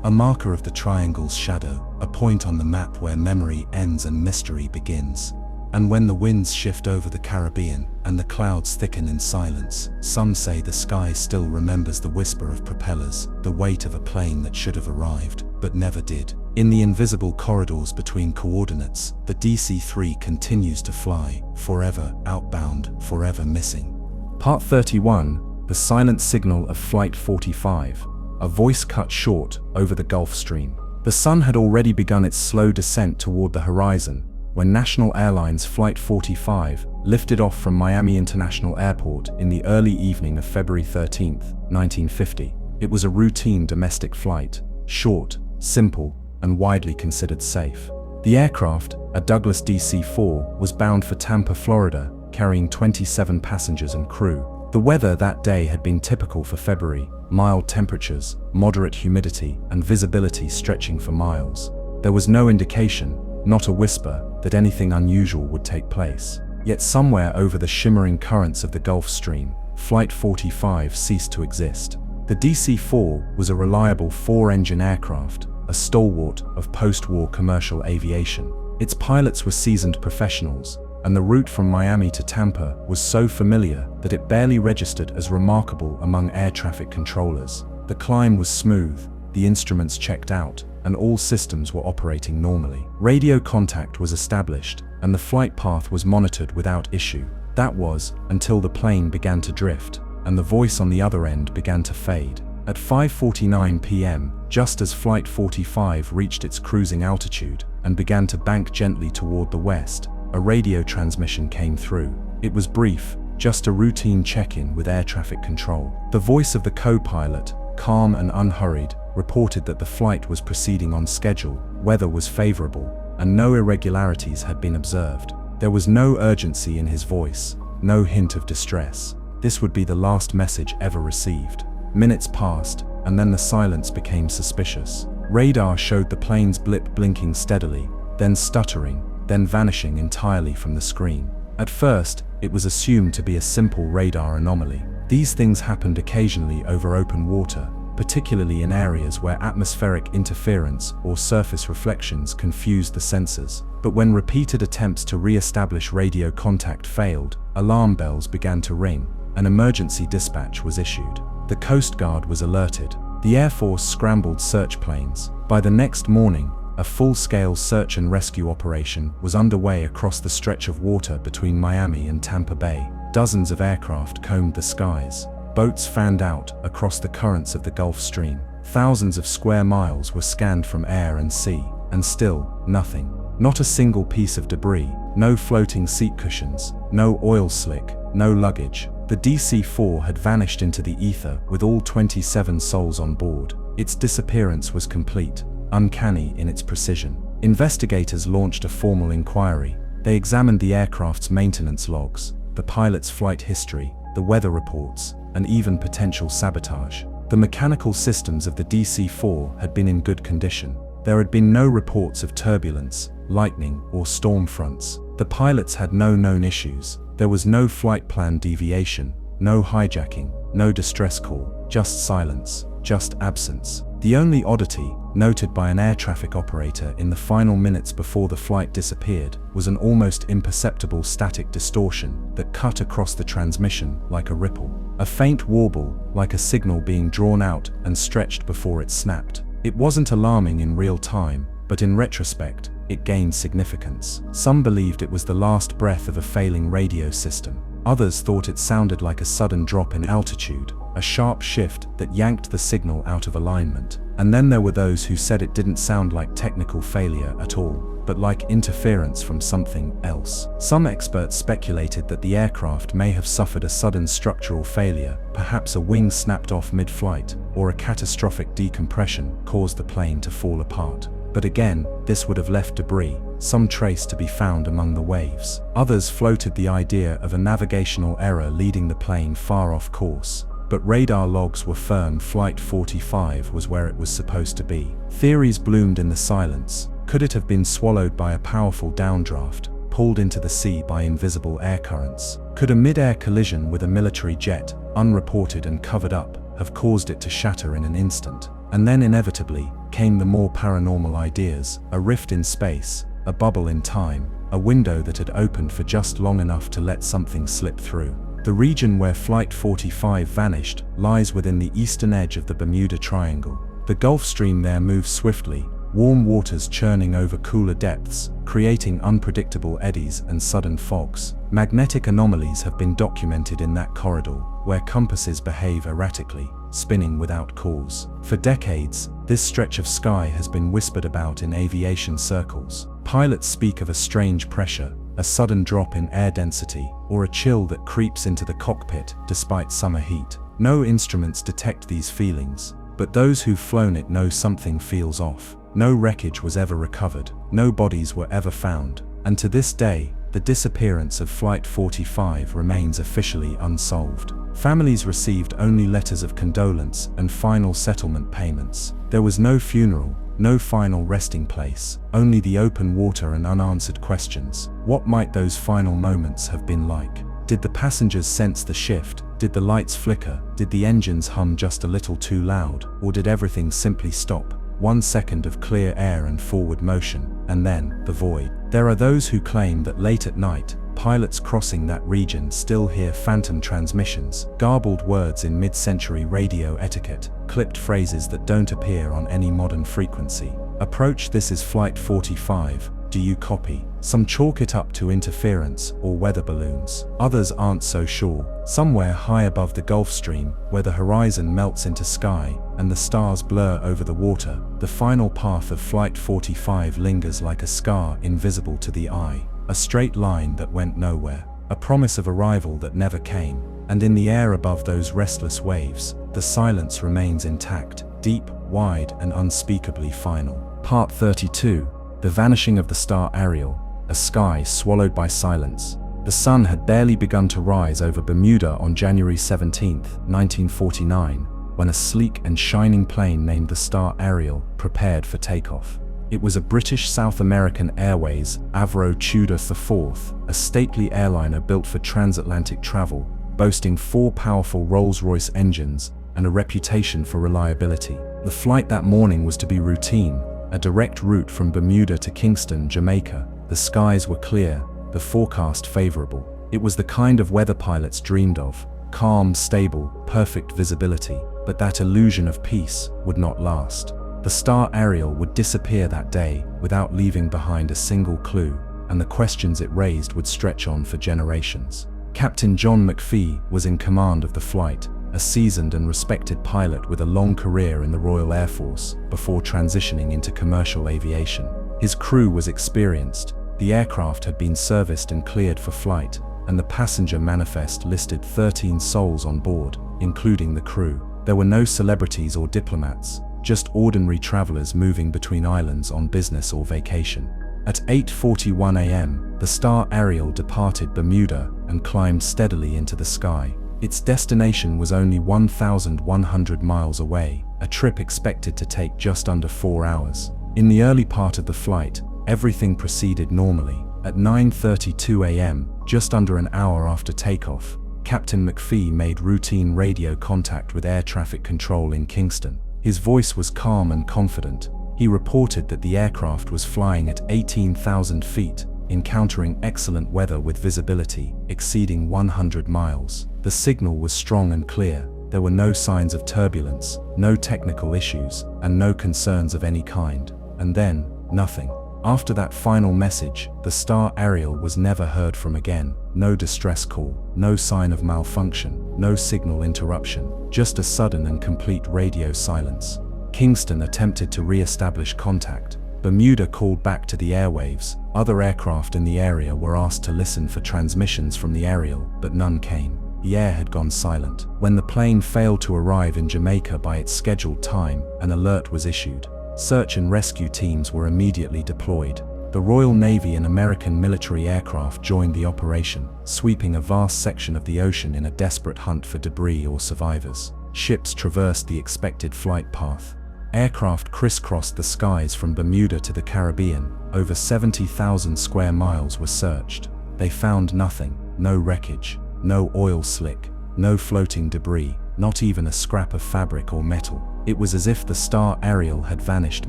A: a marker of the triangle's shadow, a point on the map where memory ends and mystery begins. And when the winds shift over the Caribbean and the clouds thicken in silence, some say the sky still remembers the whisper of propellers, the weight of a plane that should have arrived, but never did. In the invisible corridors between coordinates, the DC-3 continues to fly, forever outbound, forever missing.
C: Part 31, The Silent Signal of Flight 45. A voice cut short over the Gulf Stream. The sun had already begun its slow descent toward the horizon when National Airlines Flight 45 lifted off from Miami International Airport in the early evening of February 13, 1950. It was a routine domestic flight, short, simple, and widely considered safe. The aircraft, a Douglas DC-4, was bound for Tampa, Florida, carrying 27 passengers and crew. The weather that day had been typical for February: mild temperatures, moderate humidity, and visibility stretching for miles. There was no indication, not a whisper, that anything unusual would take place. Yet somewhere over the shimmering currents of the Gulf Stream, Flight 45 ceased to exist. The DC-4 was a reliable four-engine aircraft, a stalwart of post-war commercial aviation. Its pilots were seasoned professionals, and the route from Miami to Tampa was so familiar that it barely registered as remarkable among air traffic controllers. The climb was smooth, the instruments checked out, and all systems were operating normally. Radio contact was established, and the flight path was monitored without issue. That was, until the plane began to drift, and the voice on the other end began to fade. At 5:49 p.m., just as Flight 45 reached its cruising altitude and began to bank gently toward the west, a radio transmission came through. It was brief, just a routine check-in with air traffic control. The voice of the co-pilot, calm and unhurried, reported that the flight was proceeding on schedule, weather was favorable, and no irregularities had been observed. There was no urgency in his voice, no hint of distress. This would be the last message ever received. Minutes passed, and then the silence became suspicious. Radar showed the plane's blip blinking steadily, then stuttering, then vanishing entirely from the screen. At first, it was assumed to be a simple radar anomaly. These things happened occasionally over open water, particularly in areas where atmospheric interference or surface reflections confused the sensors. But when repeated attempts to re-establish radio contact failed, alarm bells began to ring. An emergency dispatch was issued. The Coast Guard was alerted. The Air Force scrambled search planes. By the next morning, a full-scale search and rescue operation was underway across the stretch of water between Miami and Tampa Bay. Dozens of aircraft combed the skies. Boats fanned out across the currents of the Gulf Stream. Thousands of square miles were scanned from air and sea, and still, nothing. Not a single piece of debris, no floating seat cushions, no oil slick, no luggage. The DC-4 had vanished into the ether with all 27 souls on board. Its disappearance was complete, uncanny in its precision. Investigators launched a formal inquiry. They examined the aircraft's maintenance logs, the pilot's flight history, the weather reports, and even potential sabotage. The mechanical systems of the DC-4 had been in good condition. There had been no reports of turbulence, lightning, or storm fronts. The pilots had no known issues. There was no flight plan deviation, no hijacking, no distress call, just silence, just absence. The only oddity, noted by an air traffic operator in the final minutes before the flight disappeared, was an almost imperceptible static distortion that cut across the transmission like a ripple. A faint warble, like a signal being drawn out and stretched before it snapped. It wasn't alarming in real time, but in retrospect, it gained significance. Some believed it was the last breath of a failing radio system. Others thought it sounded like a sudden drop in altitude, a sharp shift that yanked the signal out of alignment. And then there were those who said it didn't sound like technical failure at all, but like interference from something else. Some experts speculated that the aircraft may have suffered a sudden structural failure, perhaps a wing snapped off mid-flight, or a catastrophic decompression caused the plane to fall apart. But again, this would have left debris, some trace to be found among the waves. Others floated the idea of a navigational error leading the plane far off course. But radar logs were firm Flight 45 was where it was supposed to be. Theories bloomed in the silence. Could it have been swallowed by a powerful downdraft, pulled into the sea by invisible air currents? Could a mid-air collision with a military jet, unreported and covered up, have caused it to shatter in an instant? And then inevitably came the more paranormal ideas, a rift in space, a bubble in time, a window that had opened for just long enough to let something slip through. The region where Flight 45 vanished lies within the eastern edge of the Bermuda Triangle. The Gulf Stream there moves swiftly, warm waters churning over cooler depths, creating unpredictable eddies and sudden fogs. Magnetic anomalies have been documented in that corridor, where compasses behave erratically, spinning without cause. For decades, this stretch of sky has been whispered about in aviation circles. Pilots speak of a strange pressure, a sudden drop in air density, or a chill that creeps into the cockpit despite summer heat. No instruments detect these feelings, but those who've flown it know something feels off. No wreckage was ever recovered, no bodies were ever found, and to this day, the disappearance of Flight 45 remains officially unsolved. Families received only letters of condolence and final settlement payments. There was no funeral, no final resting place, only the open water and unanswered questions. What might those final moments have been like? Did the passengers sense the shift? Did the lights flicker? Did the engines hum just a little too loud? Or did everything simply stop? 1 second of clear air and forward motion, and then the void. There are those who claim that late at night, pilots crossing that region still hear phantom transmissions, garbled words in mid-century radio etiquette, clipped phrases that don't appear on any modern frequency. Approach, this is Flight 45, do you copy? Some chalk it up to interference or weather balloons. Others aren't so sure. Somewhere high above the Gulf Stream, where the horizon melts into sky and the stars blur over the water, the final path of Flight 45 lingers like a scar invisible to the eye. A straight line that went nowhere. A promise of arrival that never came. And in the air above those restless waves, the silence remains intact, deep, wide, and unspeakably final. Part 32. The vanishing of the star Ariel, a sky swallowed by silence. The sun had barely begun to rise over Bermuda on January 17, 1949, when a sleek and shining plane named the Star Ariel prepared for takeoff. It was a British South American Airways Avro Tudor IV, a stately airliner built for transatlantic travel, boasting 4 powerful Rolls-Royce engines and a reputation for reliability. The flight that morning was to be routine, a direct route from Bermuda to Kingston, Jamaica. The skies were clear, the forecast favorable. It was the kind of weather pilots dreamed of, calm, stable, perfect visibility. But that illusion of peace would not last. The Star Ariel would disappear that day without leaving behind a single clue, and the questions it raised would stretch on for generations. Captain John McPhee was in command of the flight, a seasoned and respected pilot with a long career in the Royal Air Force before transitioning into commercial aviation. His crew was experienced, the aircraft had been serviced and cleared for flight, and the passenger manifest listed 13 souls on board, including the crew. There were no celebrities or diplomats, just ordinary travelers moving between islands on business or vacation. At 8:41 a.m., the Star Ariel departed Bermuda and climbed steadily into the sky. Its destination was only 1,100 miles away, a trip expected to take just under 4 hours. In the early part of the flight, everything proceeded normally. At 9:32 a.m., just under an hour after takeoff, Captain McPhee made routine radio contact with air traffic control in Kingston. His voice was calm and confident. He reported that the aircraft was flying at 18,000 feet, encountering excellent weather with visibility exceeding 100 miles. The signal was strong and clear. There were no signs of turbulence, no technical issues, and no concerns of any kind. And then, nothing. After that final message, the Star Ariel was never heard from again. No distress call, no sign of malfunction, no signal interruption, just a sudden and complete radio silence. Kingston attempted to re-establish contact. Bermuda called back to the airwaves. Other aircraft in the area were asked to listen for transmissions from the Ariel, but none came. The air had gone silent. When the plane failed to arrive in Jamaica by its scheduled time, an alert was issued. Search and rescue teams were immediately deployed. The Royal Navy and American military aircraft joined the operation, sweeping a vast section of the ocean in a desperate hunt for debris or survivors. Ships traversed the expected flight path. Aircraft crisscrossed the skies from Bermuda to the Caribbean. Over 70,000 square miles were searched. They found nothing, no wreckage, no oil slick, no floating debris, not even a scrap of fabric or metal. It was as if the Star Ariel had vanished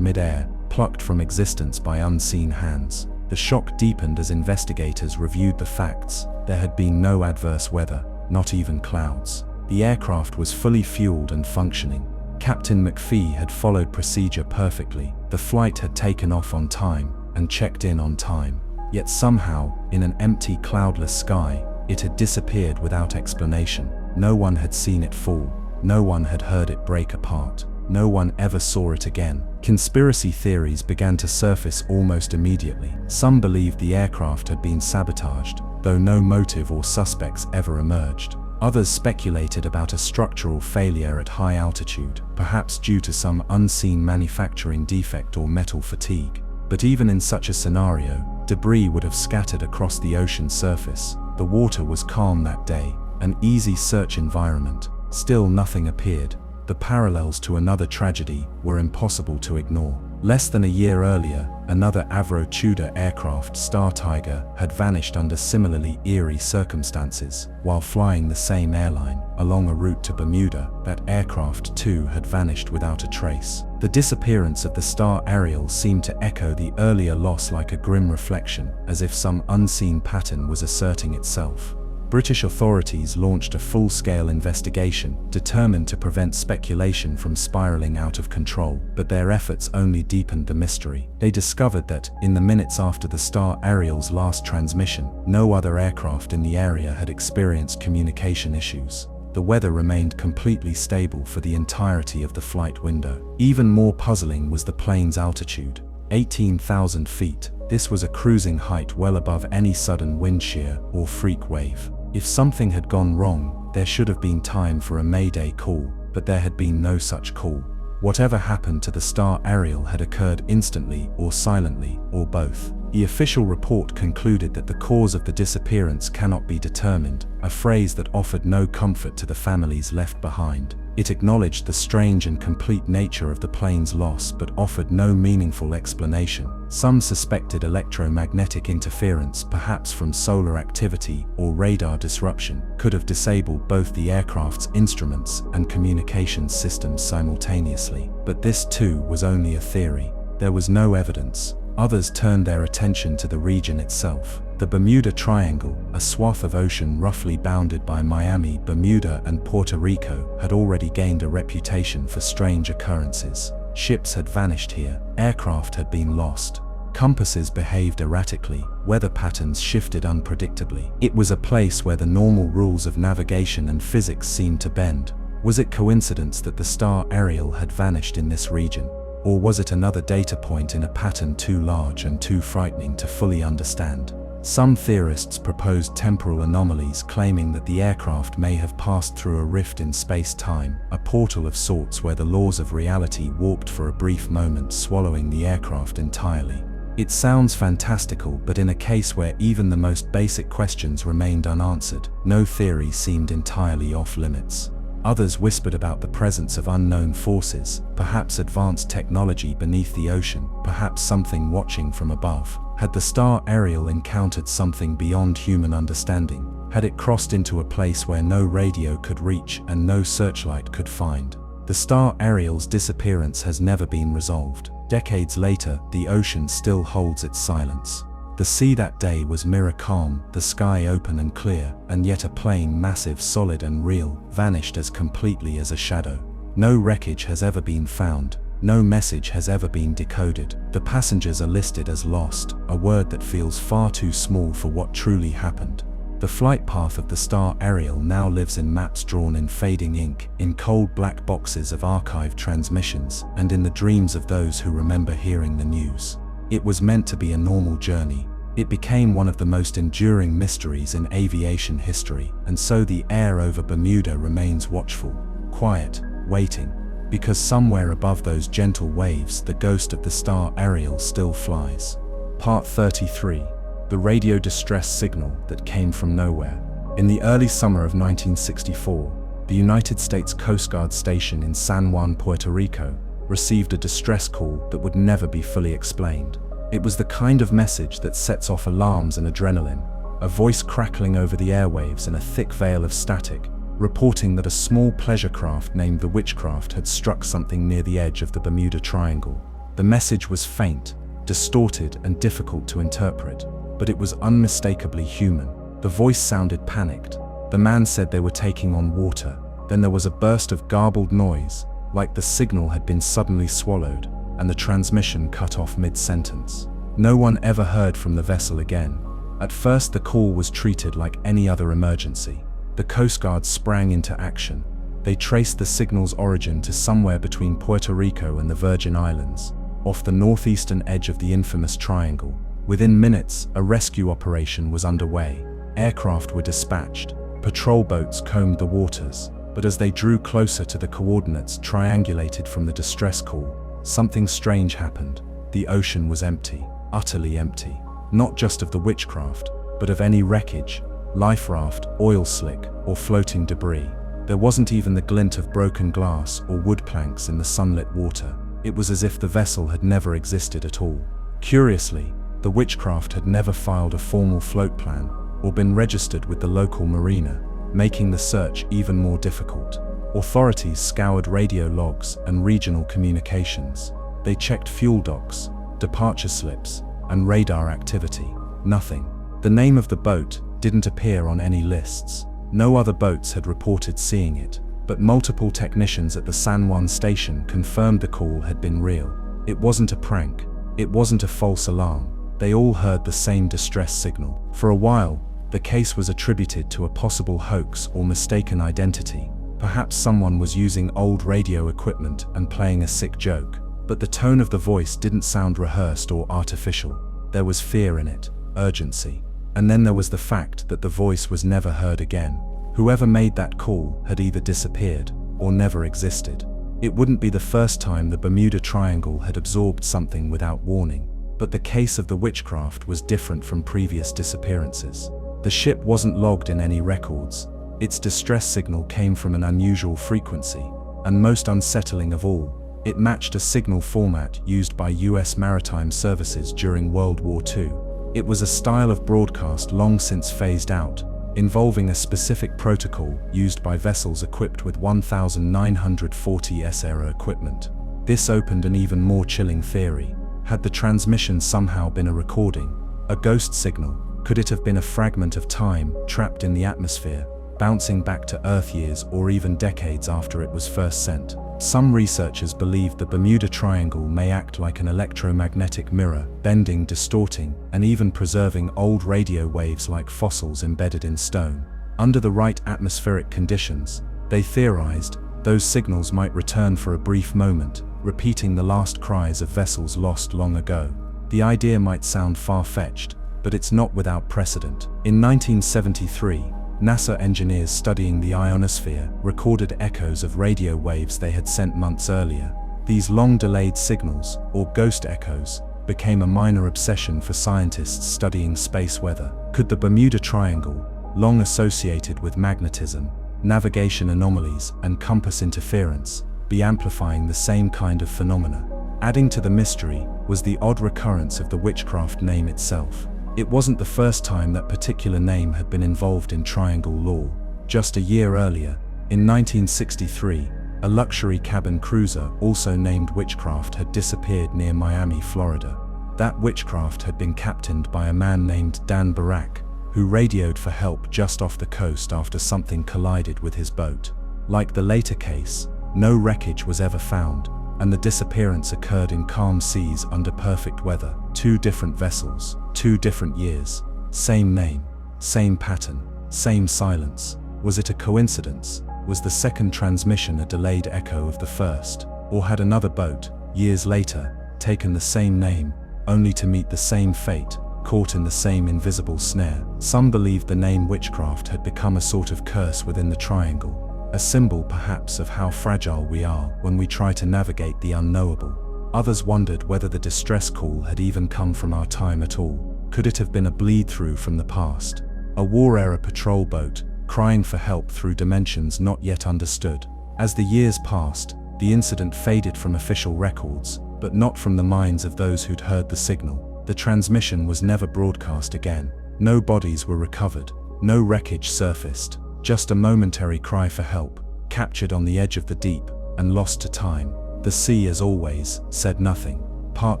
C: mid-air, plucked from existence by unseen hands. The shock deepened as investigators reviewed the facts. There had been no adverse weather, not even clouds. The aircraft was fully fueled and functioning. Captain McPhee had followed procedure perfectly. The flight had taken off on time and checked in on time. Yet somehow, in an empty, cloudless sky, it had disappeared without explanation. No one had seen it fall. No one had heard it break apart. No one ever saw it again. Conspiracy theories began to surface almost immediately. Some believed the aircraft had been sabotaged, though no motive or suspects ever emerged. Others speculated about a structural failure at high altitude, perhaps due to some unseen manufacturing defect or metal fatigue. But even in such a scenario, debris would have scattered across the ocean surface. The water was calm that day, an easy search environment. Still nothing appeared. The parallels to another tragedy were impossible to ignore. Less than a year earlier, another Avro Tudor aircraft, Star Tiger, had vanished under similarly eerie circumstances. While flying the same airline, along a route to Bermuda, that aircraft too had vanished without a trace. The disappearance of the Star Ariel seemed to echo the earlier loss like a grim reflection, as if some unseen pattern was asserting itself. British authorities launched a full-scale investigation, determined to prevent speculation from spiraling out of control, but their efforts only deepened the mystery. They discovered that, in the minutes after the Star Ariel's last transmission, no other aircraft in the area had experienced communication issues. The weather remained completely stable for the entirety of the flight window. Even more puzzling was the plane's altitude, 18,000 feet. This was a cruising height well above any sudden wind shear or freak wave. If something had gone wrong, there should have been time for a mayday call, but there had been no such call. Whatever happened to the Star Ariel had occurred instantly or silently, or both. The official report concluded that the cause of the disappearance cannot be determined, a phrase that offered no comfort to the families left behind. It acknowledged the strange and complete nature of the plane's loss but offered no meaningful explanation. Some suspected electromagnetic interference, perhaps from solar activity or radar disruption, could have disabled both the aircraft's instruments and communications systems simultaneously. But this too was only a theory. There was no evidence. Others turned their attention to the region itself. The Bermuda Triangle, a swath of ocean roughly bounded by Miami, Bermuda, and Puerto Rico, had already gained a reputation for strange occurrences. Ships had vanished here, aircraft had been lost, compasses behaved erratically, weather patterns shifted unpredictably. It was a place where the normal rules of navigation and physics seemed to bend. Was it coincidence that the Star Ariel had vanished in this region? Or was it another data point in a pattern too large and too frightening to fully understand? Some theorists proposed temporal anomalies, claiming that the aircraft may have passed through a rift in space-time, a portal of sorts where the laws of reality warped for a brief moment, swallowing the aircraft entirely. It sounds fantastical, but in a case where even the most basic questions remained unanswered, no theory seemed entirely off-limits. Others whispered about the presence of unknown forces, perhaps advanced technology beneath the ocean, perhaps something watching from above. Had the Star Ariel encountered something beyond human understanding? Had it crossed into a place where no radio could reach and no searchlight could find? The Star Ariel's disappearance has never been resolved. Decades later, the ocean still holds its silence. The sea that day was mirror calm, the sky open and clear, and yet a plane, massive, solid and real, vanished as completely as a shadow. No wreckage has ever been found. No message has ever been decoded. The passengers are listed as lost, a word that feels far too small for what truly happened. The flight path of the Star Ariel now lives in maps drawn in fading ink, in cold black boxes of archived transmissions, and in the dreams of those who remember hearing the news. It was meant to be a normal journey. It became one of the most enduring mysteries in aviation history, and so the air over Bermuda remains watchful, quiet, waiting, because somewhere above those gentle waves the ghost of the Star Ariel still flies. Part 33. The radio distress signal that came from nowhere. In the early summer of 1964, the United States Coast Guard station in San Juan, Puerto Rico, received a distress call that would never be fully explained. It was the kind of message that sets off alarms and adrenaline, a voice crackling over the airwaves in a thick veil of static, reporting that a small pleasure craft named the Witchcraft had struck something near the edge of the Bermuda Triangle. The message was faint, distorted, and difficult to interpret, but it was unmistakably human. The voice sounded panicked. The man said they were taking on water. Then there was a burst of garbled noise, like the signal had been suddenly swallowed, and the transmission cut off mid-sentence. No one ever heard from the vessel again. At first, the call was treated like any other emergency. The Coast Guard sprang into action. They traced the signal's origin to somewhere between Puerto Rico and the Virgin Islands, off the northeastern edge of the infamous triangle. Within minutes, a rescue operation was underway. Aircraft were dispatched. Patrol boats combed the waters. But as they drew closer to the coordinates triangulated from the distress call, something strange happened. The ocean was empty, utterly empty. Not just of the Witchcraft, but of any wreckage, life raft, oil slick, or floating debris. There wasn't even the glint of broken glass or wood planks in the sunlit water. It was as if the vessel had never existed at all. Curiously, the Witchcraft had never filed a formal float plan or been registered with the local marina, making the search even more difficult. Authorities scoured radio logs and regional communications. They checked fuel docks, departure slips, and radar activity. Nothing. The name of the boat didn't appear on any lists. No other boats had reported seeing it, but multiple technicians at the San Juan station confirmed the call had been real. It wasn't a prank. It wasn't a false alarm. They all heard the same distress signal. For a while, the case was attributed to a possible hoax or mistaken identity. Perhaps someone was using old radio equipment and playing a sick joke. But the tone of the voice didn't sound rehearsed or artificial. There was fear in it, urgency. And then there was the fact that the voice was never heard again. Whoever made that call had either disappeared or never existed. It wouldn't be the first time the Bermuda Triangle had absorbed something without warning. But the case of the Witchcraft was different from previous disappearances. The ship wasn't logged in any records. Its distress signal came from an unusual frequency, and most unsettling of all, it matched a signal format used by US maritime services during World War II. It was a style of broadcast long since phased out, involving a specific protocol used by vessels equipped with 1940s-era equipment. This opened an even more chilling theory. Had the transmission somehow been a recording, a ghost signal? Could it have been a fragment of time trapped in the atmosphere, bouncing back to Earth years or even decades after it was first sent? Some researchers believe the Bermuda Triangle may act like an electromagnetic mirror, bending, distorting, and even preserving old radio waves like fossils embedded in stone. Under the right atmospheric conditions, they theorized, those signals might return for a brief moment, repeating the last cries of vessels lost long ago. The idea might sound far-fetched, but it's not without precedent. In 1973, NASA engineers studying the ionosphere recorded echoes of radio waves they had sent months earlier. These long-delayed signals, or ghost echoes, became a minor obsession for scientists studying space weather. Could the Bermuda Triangle, long associated with magnetism, navigation anomalies, and compass interference, be amplifying the same kind of phenomena? Adding to the mystery was the odd recurrence of the Witchcraft name itself. It wasn't the first time that particular name had been involved in triangle lore. Just a year earlier, in 1963, a luxury cabin cruiser also named Witchcraft had disappeared near Miami, Florida. That Witchcraft had been captained by a man named Dan Barak, who radioed for help just off the coast after something collided with his boat. Like the later case, no wreckage was ever found, and the disappearance occurred in calm seas under perfect weather. 2 different vessels, 2 different years, same name, same pattern, same silence. Was it a coincidence? Was the second transmission a delayed echo of the first? Or had another boat, years later, taken the same name, only to meet the same fate, caught in the same invisible snare? Some believed the name Witchcraft had become a sort of curse within the triangle, a symbol perhaps of how fragile we are when we try to navigate the unknowable. Others wondered whether the distress call had even come from our time at all. Could it have been a bleed-through from the past? A war-era patrol boat, crying for help through dimensions not yet understood. As the years passed, the incident faded from official records, but not from the minds of those who'd heard the signal. The transmission was never broadcast again. No bodies were recovered, no wreckage surfaced, Just a momentary cry for help, captured on the edge of the deep, and lost to time. The sea, as always, said nothing. Part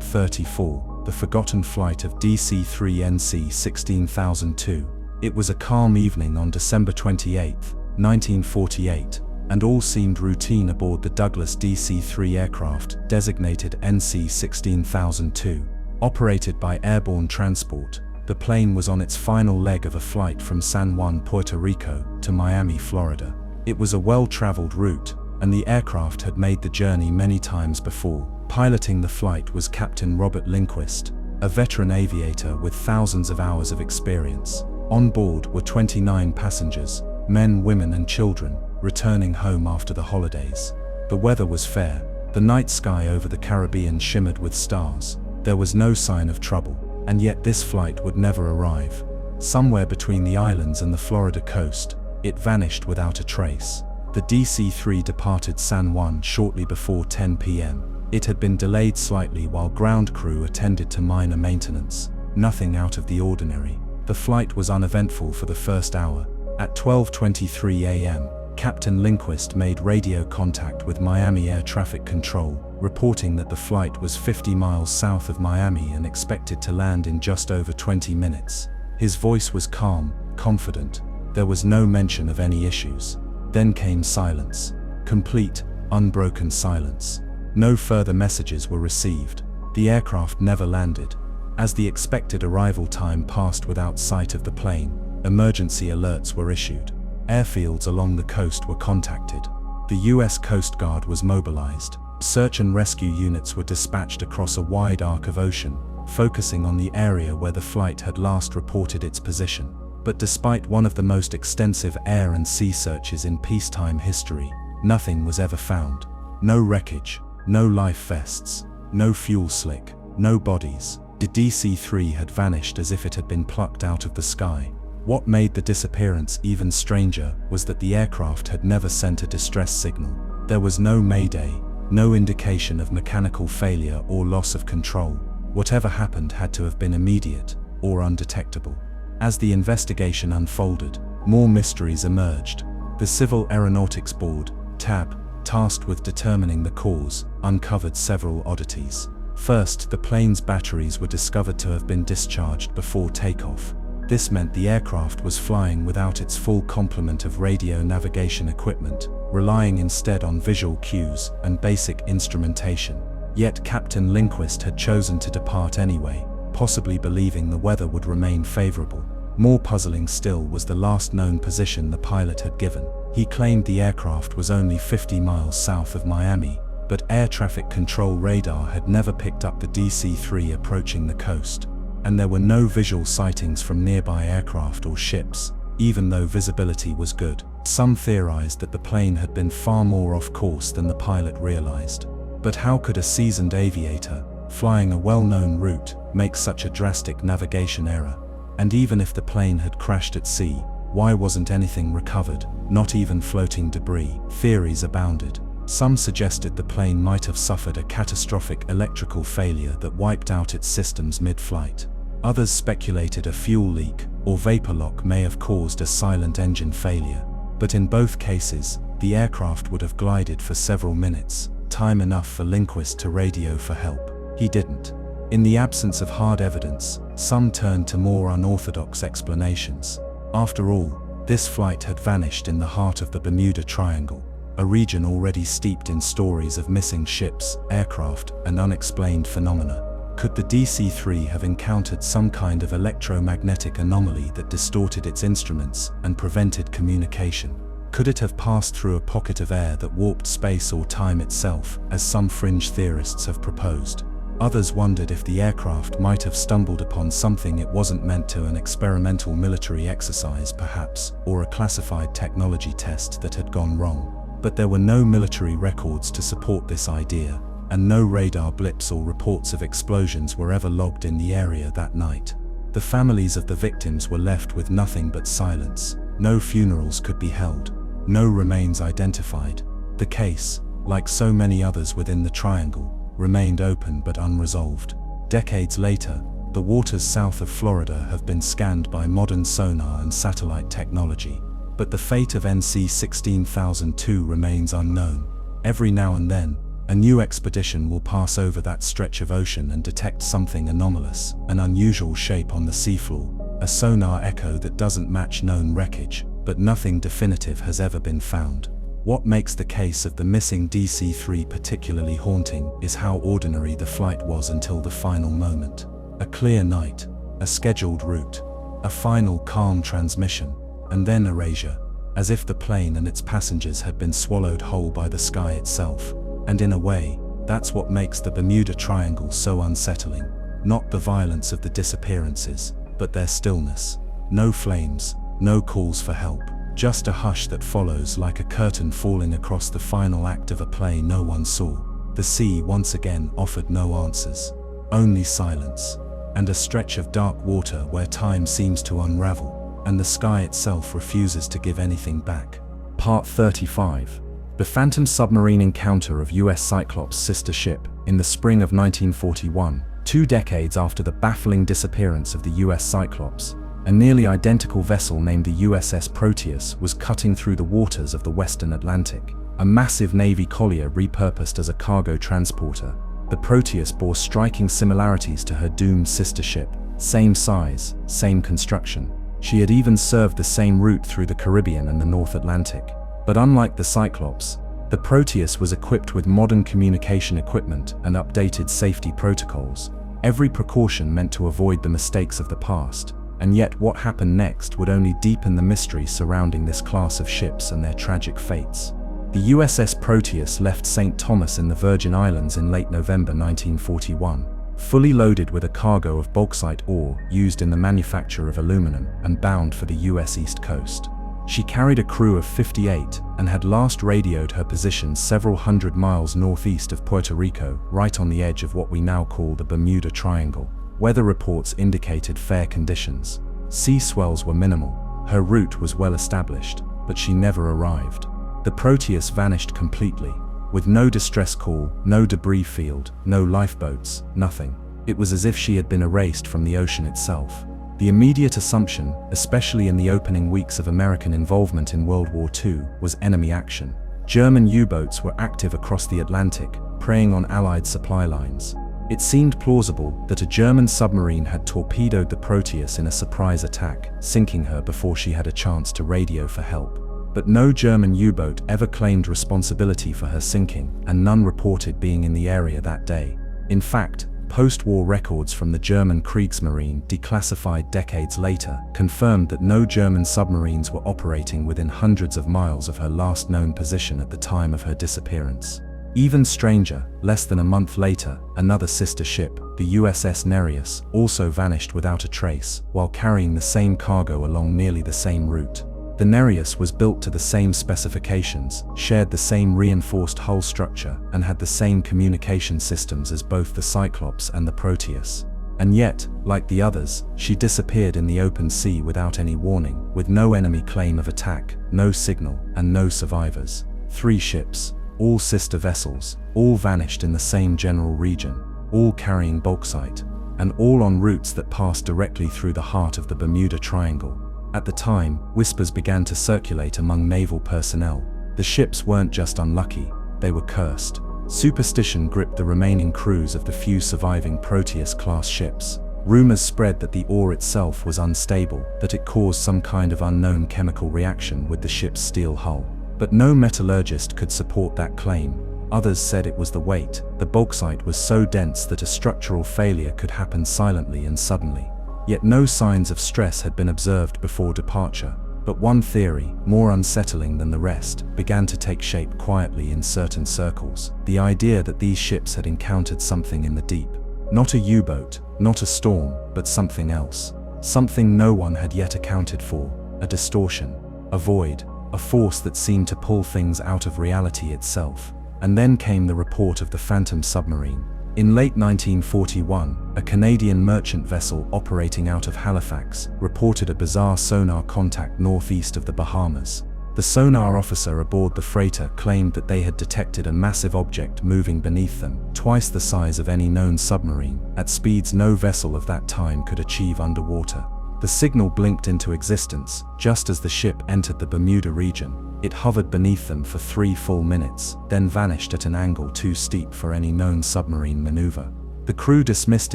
C: 34, The Forgotten Flight of DC-3NC 16002. It was a calm evening on December 28, 1948, and all seemed routine aboard the Douglas DC-3 aircraft, designated NC 16002. Operated by Airborne Transport, the plane was on its final leg of a flight from San Juan, Puerto Rico, to Miami, Florida. It was a well-traveled route, and the aircraft had made the journey many times before. Piloting the flight was Captain Robert Lindquist, a veteran aviator with thousands of hours of experience. On board were 29 passengers, men, women, and children, returning home after the holidays. The weather was fair. The night sky over the Caribbean shimmered with stars. There was no sign of trouble, and yet this flight would never arrive. Somewhere between the islands and the Florida coast, it vanished without a trace. The DC-3 departed San Juan shortly before 10 p.m. It had been delayed slightly while ground crew attended to minor maintenance. Nothing out of the ordinary. The flight was uneventful for the first hour. At 12:23 a.m., Captain Lindquist made radio contact with Miami Air Traffic Control, reporting that the flight was 50 miles south of Miami and expected to land in just over 20 minutes. His voice was calm, confident. There was no mention of any issues. Then came silence. Complete, unbroken silence. No further messages were received. The aircraft never landed. As the expected arrival time passed without sight of the plane, emergency alerts were issued. Airfields along the coast were contacted. The U.S. Coast Guard was mobilized. Search and rescue units were dispatched across a wide arc of ocean, focusing on the area where the flight had last reported its position. But despite one of the most extensive air and sea searches in peacetime history, nothing was ever found. No wreckage, no life vests, no fuel slick, no bodies. The DC-3 had vanished as if it had been plucked out of the sky. What made the disappearance even stranger was that the aircraft had never sent a distress signal. There was no mayday, no indication of mechanical failure or loss of control. Whatever happened had to have been immediate or undetectable. As the investigation unfolded, more mysteries emerged. The Civil Aeronautics Board, TAB, tasked with determining the cause, uncovered several oddities. First, the plane's batteries were discovered to have been discharged before takeoff. This meant the aircraft was flying without its full complement of radio navigation equipment, relying instead on visual cues and basic instrumentation. Yet Captain Lindquist had chosen to depart anyway, possibly believing the weather would remain favorable. More puzzling still was the last known position the pilot had given. He claimed the aircraft was only 50 miles south of Miami, but air traffic control radar had never picked up the DC-3 approaching the coast. And there were no visual sightings from nearby aircraft or ships, even though visibility was good. Some theorized that the plane had been far more off course than the pilot realized. But how could a seasoned aviator, flying a well-known route, make such a drastic navigation error? And even if the plane had crashed at sea, why wasn't anything recovered, not even floating debris? Theories abounded. Some suggested the plane might have suffered a catastrophic electrical failure that wiped out its systems mid-flight. Others speculated a fuel leak or vapor lock may have caused a silent engine failure. But in both cases, the aircraft would have glided for several minutes, time enough for Lindquist to radio for help. He didn't. In the absence of hard evidence, some turned to more unorthodox explanations. After all, this flight had vanished in the heart of the Bermuda Triangle, a region already steeped in stories of missing ships, aircraft, and unexplained phenomena. Could the DC-3 have encountered some kind of electromagnetic anomaly that distorted its instruments and prevented communication? Could it have passed through a pocket of air that warped space or time itself, as some fringe theorists have proposed? Others wondered if the aircraft might have stumbled upon something it wasn't meant to, an experimental military exercise perhaps, or a classified technology test that had gone wrong. But there were no military records to support this idea, and no radar blips or reports of explosions were ever logged in the area that night. The families of the victims were left with nothing but silence. No funerals could be held, no remains identified. The case, like so many others within the Triangle, remained open but unresolved. Decades later, the waters south of Florida have been scanned by modern sonar and satellite technology. But the fate of NC 16002 remains unknown. Every now and then, a new expedition will pass over that stretch of ocean and detect something anomalous, an unusual shape on the seafloor, a sonar echo that doesn't match known wreckage, but nothing definitive has ever been found. What makes the case of the missing DC-3 particularly haunting is how ordinary the flight was until the final moment. A clear night, a scheduled route, a final calm transmission, and then erasure, as if the plane and its passengers had been swallowed whole by the sky itself. And in a way, that's what makes the Bermuda Triangle so unsettling. Not the violence of the disappearances, but their stillness. No flames, no calls for help, just a hush that follows like a curtain falling across the final act of a play no one saw. The sea once again offered no answers, only silence, and a stretch of dark water where time seems to unravel, and the sky itself refuses to give anything back.
A: Part 35. The phantom submarine encounter of US Cyclops' sister ship in the spring of 1941, 2 decades after the baffling disappearance of the US Cyclops. A nearly identical vessel named the USS Proteus was cutting through the waters of the Western Atlantic, a massive Navy collier repurposed as a cargo transporter. The Proteus bore striking similarities to her doomed sister ship, same size, same construction. She had even served the same route through the Caribbean and the North Atlantic. But unlike the Cyclops, the Proteus was equipped with modern communication equipment and updated safety protocols, every precaution meant to avoid the mistakes of the past. And yet what happened next would only deepen the mystery surrounding this class of ships and their tragic fates. The USS Proteus left St. Thomas in the Virgin Islands in late November 1941, fully loaded with a cargo of bauxite ore used in the manufacture of aluminum and bound for the US East Coast. She carried a crew of 58 and had last radioed her position several hundred miles northeast of Puerto Rico, right on the edge of what we now call the Bermuda Triangle. Weather reports indicated fair conditions. Sea swells were minimal. Her route was well established, but she never arrived. The Proteus vanished completely, with no distress call, no debris field, no lifeboats, nothing. It was as if she had been erased from the ocean itself. The immediate assumption, especially in the opening weeks of American involvement in World War II, was enemy action. German U-boats were active across the Atlantic, preying on Allied supply lines. It seemed plausible that a German submarine had torpedoed the Proteus in a surprise attack, sinking her before she had a chance to radio for help. But no German U-boat ever claimed responsibility for her sinking, and none reported being in the area that day. In fact, post-war records from the German Kriegsmarine, declassified decades later, confirmed that no German submarines were operating within hundreds of miles of her last known position at the time of her disappearance. Even stranger, less than a month later, another sister ship, the USS Nereus, also vanished without a trace, while carrying the same cargo along nearly the same route. The Nereus was built to the same specifications, shared the same reinforced hull structure, and had the same communication systems as both the Cyclops and the Proteus. And yet, like the others, she disappeared in the open sea without any warning, with no enemy claim of attack, no signal, and no survivors. 3 ships, all sister vessels, all vanished in the same general region, all carrying bauxite, and all on routes that passed directly through the heart of the Bermuda Triangle. At the time, whispers began to circulate among naval personnel. The ships weren't just unlucky, they were cursed. Superstition gripped the remaining crews of the few surviving Proteus-class ships. Rumors spread that the ore itself was unstable, that it caused some kind of unknown chemical reaction with the ship's steel hull. But no metallurgist could support that claim. Others said it was the weight. The bauxite was so dense that a structural failure could happen silently and suddenly. Yet no signs of stress had been observed before departure. But one theory, more unsettling than the rest, began to take shape quietly in certain circles. The idea that these ships had encountered something in the deep. Not a U-boat, not a storm, but something else. Something no one had yet accounted for. A distortion, a void, a force that seemed to pull things out of reality itself. And then came the report of the phantom submarine. In late 1941, a Canadian merchant vessel operating out of Halifax reported a bizarre sonar contact northeast of the Bahamas. The sonar officer aboard the freighter claimed that they had detected a massive object moving beneath them, twice the size of any known submarine, at speeds no vessel of that time could achieve underwater.
C: The signal blinked into existence just as the ship entered the Bermuda region. It hovered beneath them for 3 full minutes, then vanished at an angle too steep for any known submarine maneuver. The crew dismissed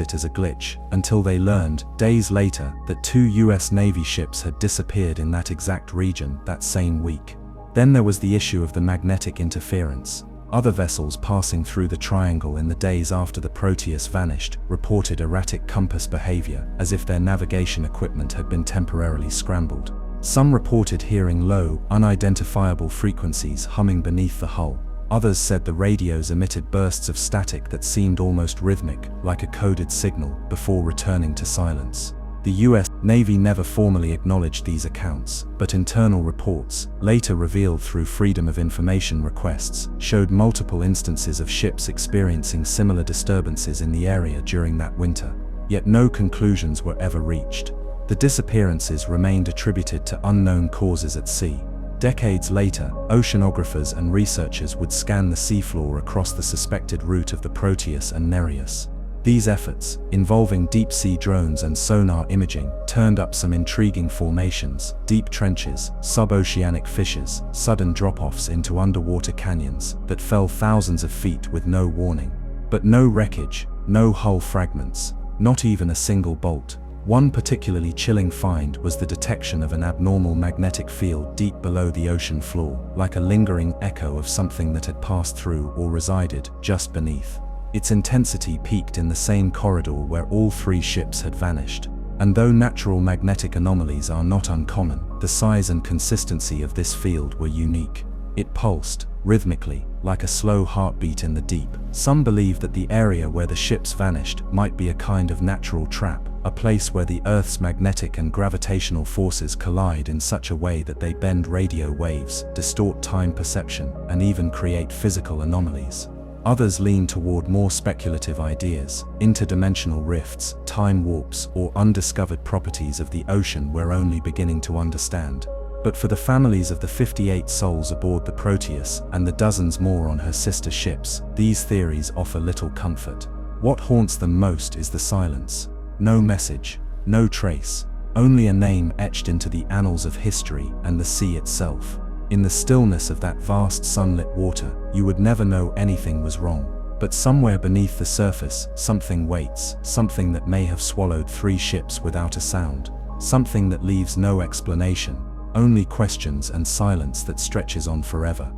C: it as a glitch until they learned, days later, that 2 US Navy ships had disappeared in that exact region that same week. Then there was the issue of the magnetic interference. Other vessels passing through the triangle in the days after the Proteus vanished reported erratic compass behavior, as if their navigation equipment had been temporarily scrambled. Some reported hearing low, unidentifiable frequencies humming beneath the hull. Others said the radios emitted bursts of static that seemed almost rhythmic, like a coded signal, before returning to silence. The US Navy never formally acknowledged these accounts, but internal reports, later revealed through Freedom of Information requests, showed multiple instances of ships experiencing similar disturbances in the area during that winter. Yet no conclusions were ever reached. The disappearances remained attributed to unknown causes at sea. Decades later, oceanographers and researchers would scan the seafloor across the suspected route of the Proteus and Nereus. These efforts, involving deep-sea drones and sonar imaging, turned up some intriguing formations: deep trenches, sub-oceanic fissures, sudden drop-offs into underwater canyons that fell thousands of feet with no warning. But no wreckage, no hull fragments, not even a single bolt. One particularly chilling find was the detection of an abnormal magnetic field deep below the ocean floor, like a lingering echo of something that had passed through or resided just beneath. Its intensity peaked in the same corridor where all 3 ships had vanished. And though natural magnetic anomalies are not uncommon, the size and consistency of this field were unique. It pulsed, rhythmically, like a slow heartbeat in the deep. Some believe that the area where the ships vanished might be a kind of natural trap, a place where the Earth's magnetic and gravitational forces collide in such a way that they bend radio waves, distort time perception, and even create physical anomalies. Others lean toward more speculative ideas: interdimensional rifts, time warps, or undiscovered properties of the ocean we're only beginning to understand. But for the families of the 58 souls aboard the Proteus and the dozens more on her sister ships, these theories offer little comfort. What haunts them most is the silence. No message, no trace, only a name etched into the annals of history and the sea itself. In the stillness of that vast sunlit water, you would never know anything was wrong. But somewhere beneath the surface, something waits, something that may have swallowed 3 ships without a sound, something that leaves no explanation, only questions and silence that stretches on forever.